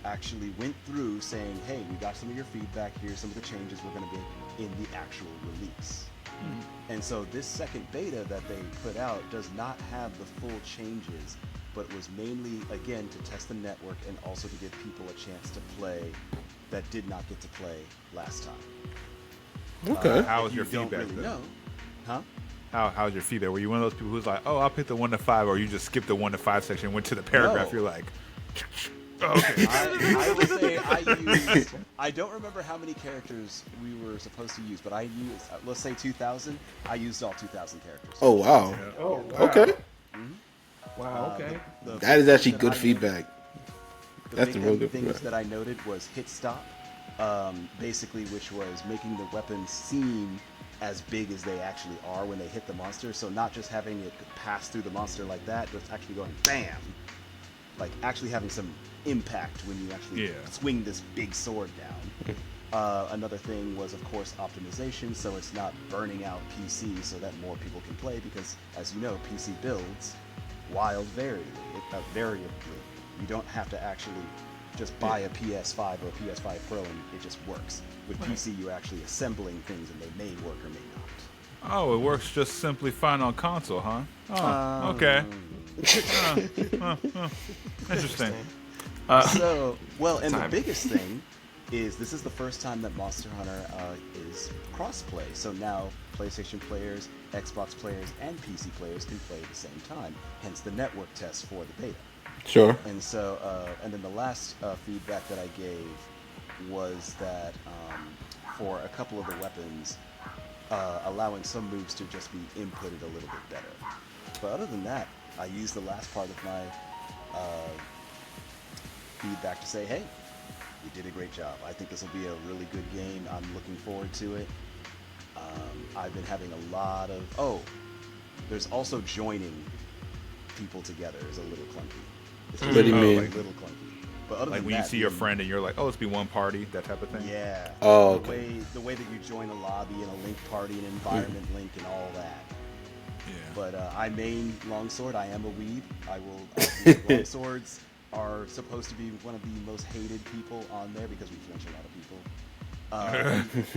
actually went through saying, hey, we got some of your feedback, here's some of the changes we're going to be in the actual release. And so this second beta that they put out does not have the full changes, but was mainly, again, to test the network and also to give people a chance to play that did not get to play last time. Okay. How was If your you don't feedback, really though? know, huh? How's your feedback? Were you one of those people who's like, oh, I'll pick the 1 to 5, or you just skipped the 1 to 5 section and went to the paragraph? No. You're like, oh, okay. I will say I don't remember how many characters we were supposed to use, but I used, let's say 2,000. I used all 2,000 characters. Oh wow. Oh, wow. Okay. Wow, okay. That is actually that good I- feedback. The That's big the real good things feedback. that I noted was hit stop, basically, which was making the weapons seem as big as they actually are when they hit the monster. So not just having it pass through the monster like that, but actually going bam, like actually having some impact when you actually swing this big sword down. Another thing was, of course, optimization, so it's not burning out PC so that more people can play, because, as you know, PC builds variably. You don't have to actually just buy a PS5 or a PS5 Pro and it just works. With PC, you're actually assembling things and they may work or may not. Oh, it works just simply fine on console, huh? Oh, okay. Interesting. So, well, and the Time. biggest thing is this is the first time that Monster Hunter is cross-play. So now PlayStation players, Xbox players, and PC players can play at the same time. Hence the network test for the beta. Sure. And so, and then the last feedback that I gave was that for a couple of the weapons, allowing some moves to just be inputted a little bit better. But other than that, I used the last part of my feedback to say, hey, you did a great job. I think this will be a really good game. I'm looking forward to it. I've been having a lot of... Oh, there's also joining people together is a little clunky. It's What do you mean? Like, little clunky. But other Like than when you that, see your friend and you're like, oh, let's be one party, that type of thing? Yeah. Oh, the okay. the way that you join a lobby and a link party, an environment link, and all that. Yeah. But I main longsword. I am a weeb. longswords are supposed to be one of the most hated people on there because we flinch a lot of people.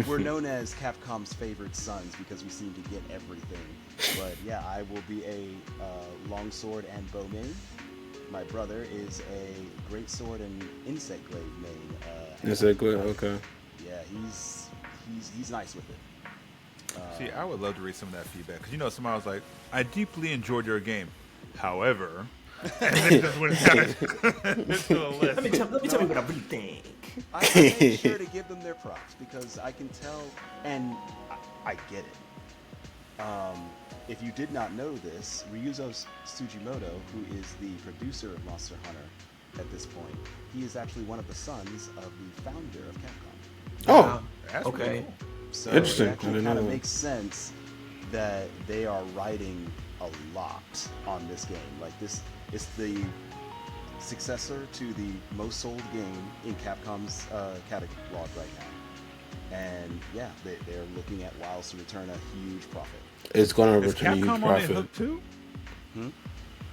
We're known as Capcom's favorite sons because we seem to get everything. But yeah, I will be a longsword and bow main. My brother is a greatsword and insect glaive main. Insect glaive, okay. Yeah, he's nice with it. See, I would love to read some of that feedback because somebody was like, "I deeply enjoyed your game, however," and then just went down into a list. Let me tell you what I really think. I make sure to give them their props because I can tell, and I get it. If you did not know this, Ryuzo Tsujimoto, who is the producer of Monster Hunter at this point, he is actually one of the sons of the founder of Capcom. Oh, That's Okay. pretty cool. So Interesting. it I actually didn't kind know of that. makes sense that they are writing a lot on this game. Like this is the successor to the most sold game in Capcom's catalog right now. And yeah, they're looking at Wilds to return a huge profit. It's going to Is return a huge Capcom on the profit. hook too?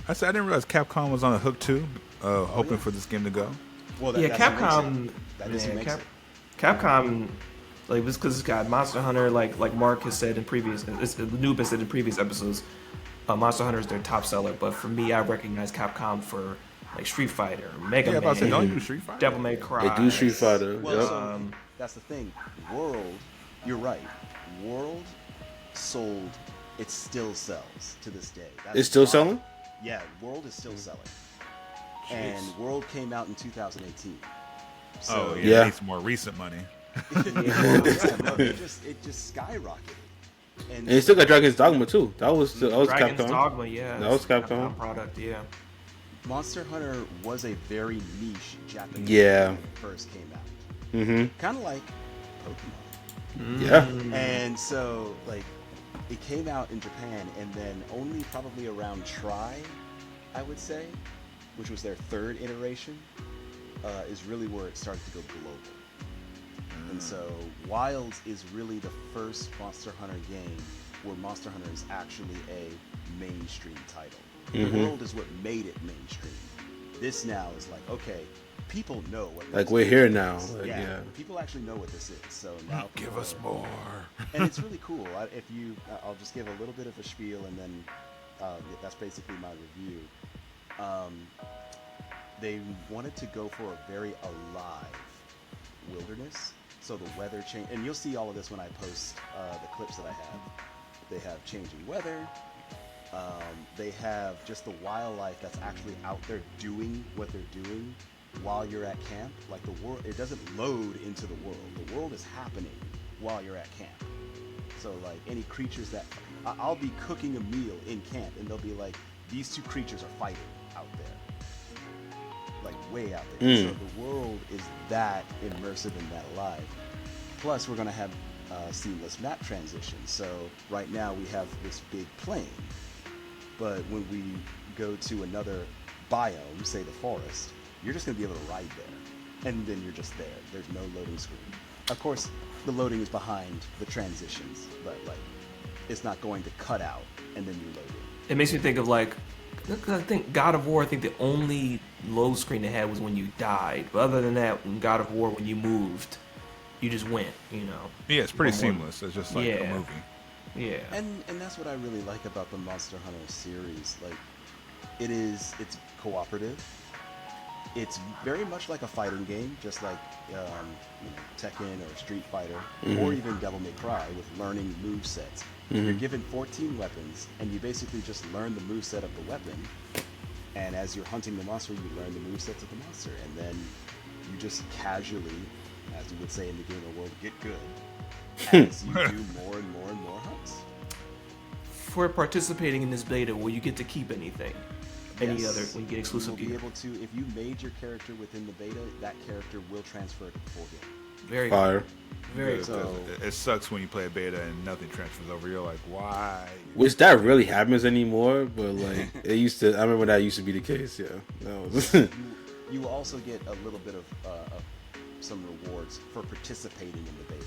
I said I didn't realize Capcom was on the hook too, hoping yeah. for this game to go. Well, Yeah, that's what makes Capcom. it. That is what makes it. Capcom, like, this because it's got Monster Hunter, like Mark has said in previous, Noob has said in previous episodes, Monster Hunter is their top seller. But for me, I recognize Capcom for like Street Fighter, Mega Yeah, Man, I say don't you do Street Fighter? Devil May Cry. They do Street Fighter. Well, Yep. so that's the thing. World, you're right. World sold. It still sells to this day. That's It's still why- selling? Yeah, World is still selling. And World came out in 2018. So, Oh Yeah. yeah, it's more recent money. it just skyrocketed. And they still got Dragon's Dogma too. That was Dragon's Capcom. Dogma, yeah. That was Capcom. product, yeah. Monster Hunter was a very niche Japanese Yeah. game when it first came out. Mm-hmm. Kind of like Pokemon. Yeah. And so, like, it came out in Japan, and then only probably around Tri, I would say, which was their third iteration, is really where it started to go global. And so, Wilds is really the first Monster Hunter game where Monster Hunter is actually a mainstream title. The World is what made it mainstream. This now is like, okay, people know what. Like this we're is. here now. Like, Yeah, yeah. people actually know what this is. So now, Give us more. and it's really cool. I'll just give a little bit of a spiel, and then that's basically my review. They wanted to go for a very alive wilderness, so the weather change, and you'll see all of this when I post the clips that I have. They have changing weather. They have just the wildlife that's actually out there doing what they're doing while you're at camp. Like the world, it doesn't load into the world. The world is happening while you're at camp. So like any creatures that I'll be cooking a meal in camp, and they'll be like, these two creatures are fighting out there, like way out there. So the world is that immersive and that alive. Plus, we're gonna have seamless map transitions. So right now we have this big plain, but when we go to another biome, say the forest, you're just gonna be able to ride there, and then you're just there. There's no loading screen. Of course, the loading is behind the transitions, but like it's not going to cut out and then you load it. It makes me think of like, I think God of War, I think the only load screen they had was when you died. But other than that, in God of War, when you moved, you just went, you know. Yeah, it's pretty One more. seamless. It's just like Yeah. a movie. Yeah. And that's what I really like about the Monster Hunter series. Like, it's cooperative. It's very much like a fighting game, just like Tekken or Street Fighter, or even Devil May Cry, with learning move sets. You're given 14 weapons, and you basically just learn the move set of the weapon. And as you're hunting the monster, you learn the move sets of the monster, and then you just casually, as you would say in the gamer world, get good as you do more and more and more hunts. For participating in this beta, will you get to keep anything? Any Yes. other, when you get exclusive You will be gear? able to, if you made your character within the beta, that character will transfer to the full game. Very Fire. Very It- cool. it sucks when you play a beta and nothing transfers over. You're like, why? Which that really happens anymore, but like it used to. I remember that used to be the case. Yeah, that was. You will also get a little bit of some rewards for participating in the beta.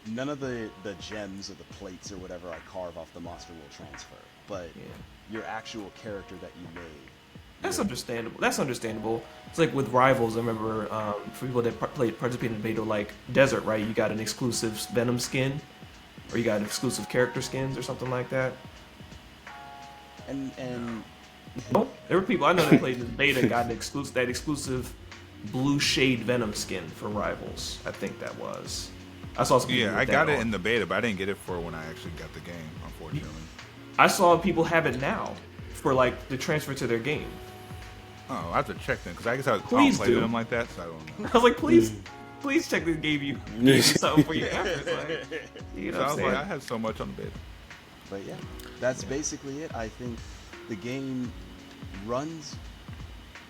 None of the gems or the plates or whatever I carve off the monster will transfer, but Yeah. your actual character that you made That's understandable. That's understandable. It's like with Rivals. I remember for people that participated in beta, like Desert, right? You got an exclusive Venom skin, or you got exclusive character skins, or something like that. And Oh, there were people I know that played in beta and got that exclusive blue shade Venom skin for Rivals. I think that was. I saw some people Yeah, with I that got it on. in the beta, but I didn't get it for when I actually got the game, unfortunately. I saw people have it now for like the transfer to their game. Oh, I have to check them because I guess I Please don't play do. them like that, so I don't know. I was like, please check this gave you something for your efforts. Like, you know So what I I'm was like, I saying? had so much on the beta. But yeah, that's basically it. I think the game runs.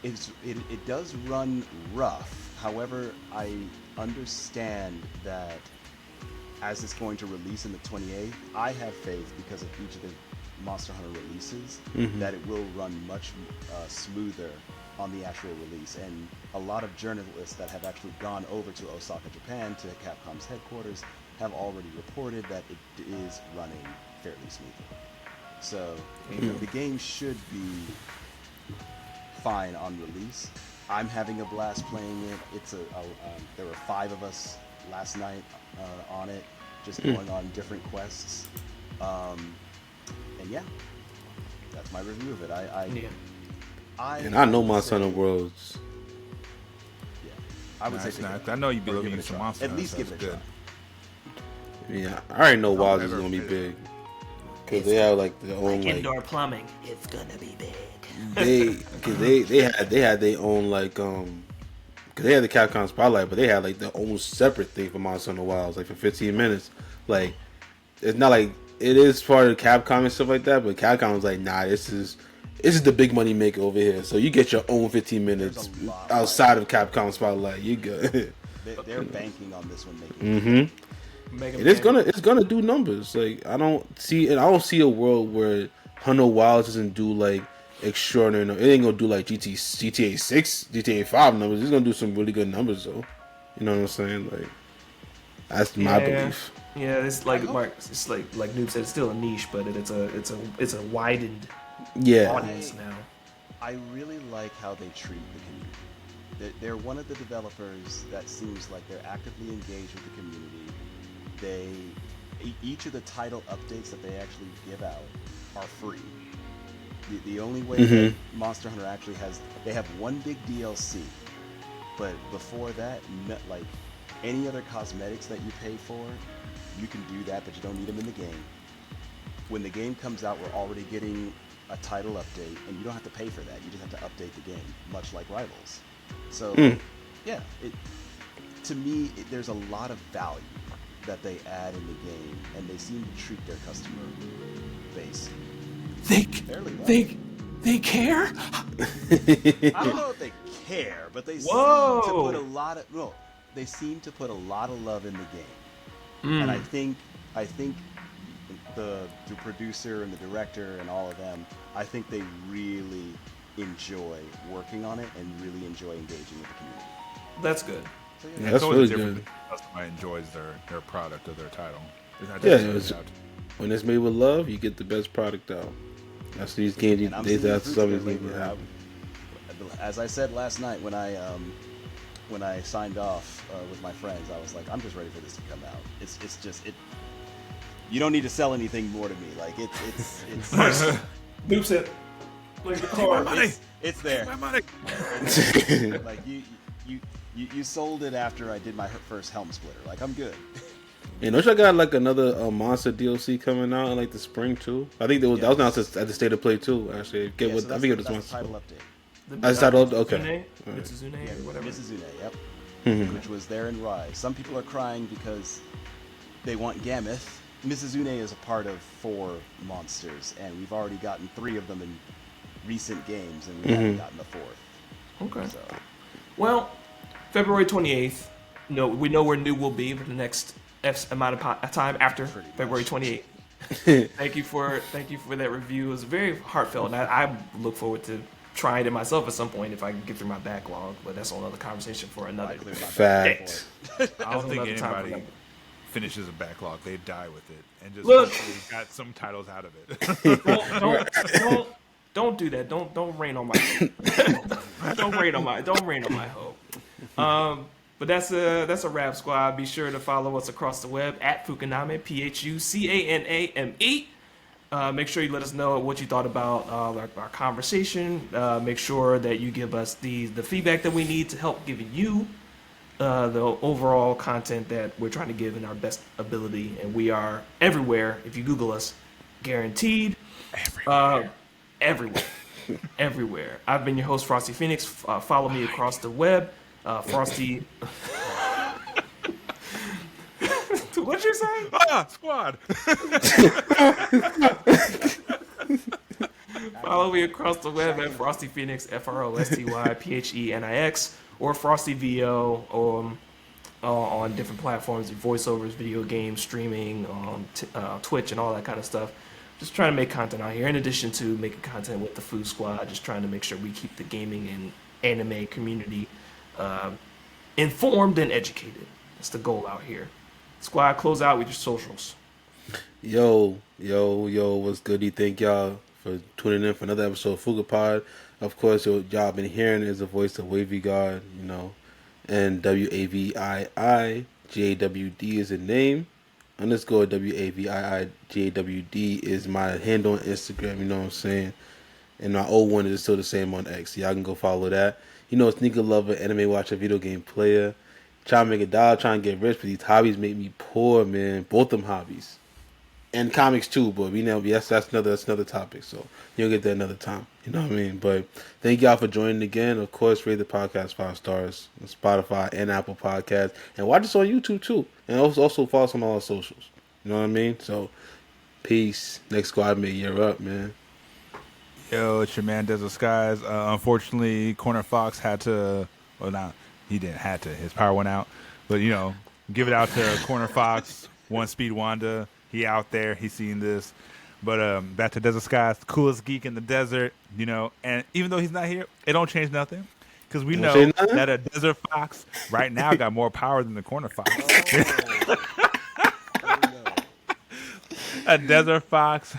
It does run rough. However, I understand that as it's going to release in the 28th, I have faith because of each of the Monster Hunter releases that it will run much smoother on the actual release. And a lot of journalists that have actually gone over to Osaka, Japan, to Capcom's headquarters, have already reported that it is running fairly smoothly. So the game should be fine on release. I'm having a blast playing it. There were 5 of us last night on it, just going on different quests. And yeah, that's my review of it. And I know Monster Hunter Worlds. Yeah, I would say Nice, pick it nice. up. I know you'd be Or looking give at it a some try. Monster At Hunter, least so give it that's a good. try. Yeah, I already know Wilds is ever gonna be played big because they have like their own like Indoor plumbing. It's gonna be big. they had their own like because they had the Capcom Spotlight, but they had like their own separate thing for Monster Hunter Wilds, like for 15 minutes. Like it's not like it is part of Capcom and stuff like that, but Capcom was like, nah, this is the big money maker over here. So you get your own 15 minutes There's a lot outside of Capcom Spotlight. You good? They're banking on this one making. And it's gonna do numbers. Like I don't see a world where Hunter Wilds doesn't do like extraordinary. It ain't gonna do like GTA 6, GTA 5 numbers. It's gonna do some really good numbers though. You know what I'm saying? Like that's my belief. Yeah, it's like Mark. It's like Noob said. It's still a niche, but it's a widened audience now. I really like how they treat the community. They're one of the developers that seems like they're actively engaged with the community. Each of the title updates that they actually give out are free. The only way that Monster Hunter actually they have one big DLC, but before that, like any other cosmetics that you pay for, you can do that, but you don't need them in the game. When the game comes out, we're already getting a title update, and you don't have to pay for that. You just have to update the game, much like Rivals. So, yeah, to me, there's a lot of value that they add in the game, and they seem to treat their customer base fairly well. They care. I don't know if they care, but they seem to put a lot of love in the game. And I think the producer and the director and all of them, I think they really enjoy working on it and really enjoy engaging with the community. That's good. So, Yeah, It's that's always really different good. when somebody enjoys their product or their title. It's not Yeah, just when it's made with love, you get the best product out. That's these games. And I'm seeing the That's fruits some of of their these games. labor. As I said last night when I signed off with my friends, I was like, I'm just ready for this to come out. It's just it. You don't need to sell anything more to me. Like it's Noob said, like the car. it's there. my money. Like you sold it after I did my first helm splitter. Like I'm good. And don't y'all got like another monster DLC coming out in like the spring too? I think that was announced at the State of Play too. Actually, So I think it was that's the monster. title update. That's titled okay. Mitsuzune or whatever. Mizuzune, yep. Which was there in Rise. Some people are crying because they want Gameth. Mizuzune is a part of 4 monsters, and we've already gotten 3 of them in recent games, and we haven't gotten the 4th. Okay. So, Well, February 28th. No, we know where Noob will be for the next X amount of time after Pretty much. February 28th. Thank you for that review. It was very heartfelt, and I look forward to trying it myself at some point if I can get through my backlog. But that's another conversation for another cleared my Fact. I don't think another time for anybody that. finishes a backlog. They die with it and just Look. hopefully got some titles out of it. Don't do that. Don't rain on my don't rain on my hope. But that's a wrap, squad. Be sure to follow us across the web at Phucaname, Phucaname. Make sure you let us know what you thought about our conversation. Make sure that you give us the feedback that we need to help giving you the overall content that we're trying to give in our best ability. And we are everywhere. If you Google us, guaranteed. Everywhere. Everywhere. I've been your host, Frosty Phoenix. Follow me across the web. Frosty. What'd you say? Squad. Follow me across the web at Frosty Phoenix, FROSTYPHENIX, or Frosty VO, on different platforms, voiceovers, video games, streaming, Twitch, and all that kind of stuff. Just trying to make content out here, in addition to making content with the Food Squad. Just trying to make sure we keep the gaming and anime community informed and educated. That's the goal out here. Squad, close out with your socials. Yo, what's good? Thank y'all for tuning in for another episode of Phuca-Pod. Of course, y'all been hearing is the voice of Wavy God, and WAVII, GAWD is the name, _ WAVII, GAWD is my handle on Instagram, you know what I'm saying? And my old one is still the same on X, so y'all can go follow that. Sneaker lover, anime watcher, video game player. Trying to make a dollar, trying to get rich, but these hobbies make me poor, man. Both them hobbies. And comics too, but that's another topic, so you'll get that another time. You know what I mean? But thank y'all for joining again. Of course, rate the podcast 5 stars on Spotify and Apple Podcasts. And watch us on YouTube too. And also follow us on all our socials. You know what I mean? So, peace. Next squad mate, you're up, man. Yo, it's your man Desert Skies. Unfortunately, Corner Fox had to, he didn't have to. His power went out. But, give it out to Corner Fox, One Speed Wanda. He out there. He's seen this. But back to Desert Skies, the coolest geek in the desert, And even though he's not here, it don't change nothing. Because we know that a Desert Fox right now got more power than the Corner Fox. A Desert Fox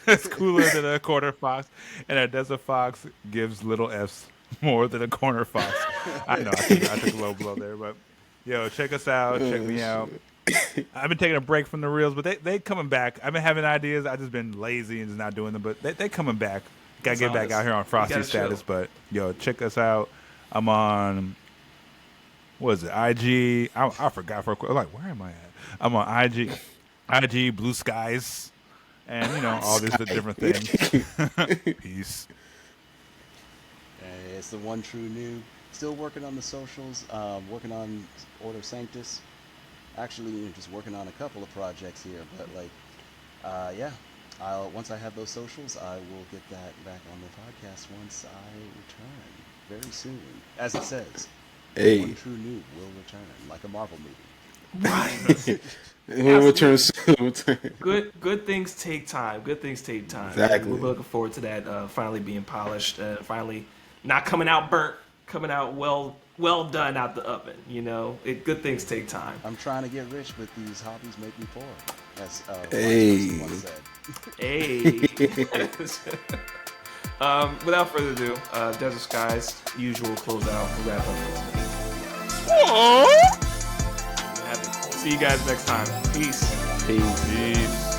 is cooler than a Corner Fox. And a Desert Fox gives little F's more than a Corner Fox. I know, I took a low blow there, but yo, check us out, check me out. I've been taking a break from the reels, but they coming back. I've been having ideas. I've just been lazy and just not doing them, but they coming back. Gotta get back out here on Frosty status, but yo, check us out. I'm on, what is it, IG? I forgot for a quick, where am I at? I'm on IG, Blue Skies, and all these different things. Peace. It's the one true noob. Still working on the socials, working on Order Sanctus. Actually, just working on a couple of projects here, but once I have those socials, I will get that back on the podcast once I return very soon. As it says, one true noob will return, like a Marvel movie. Right. We'll return soon. Good things take time. Exactly. We're looking forward to that finally being polished, finally not coming out burnt, coming out well done out the oven. Good things take time. I'm trying to get rich, but these hobbies make me poor. As someone said. Hey. Without further ado, Desert Skies, usual close out and wrap up for today. See you guys next time. Peace. Peace.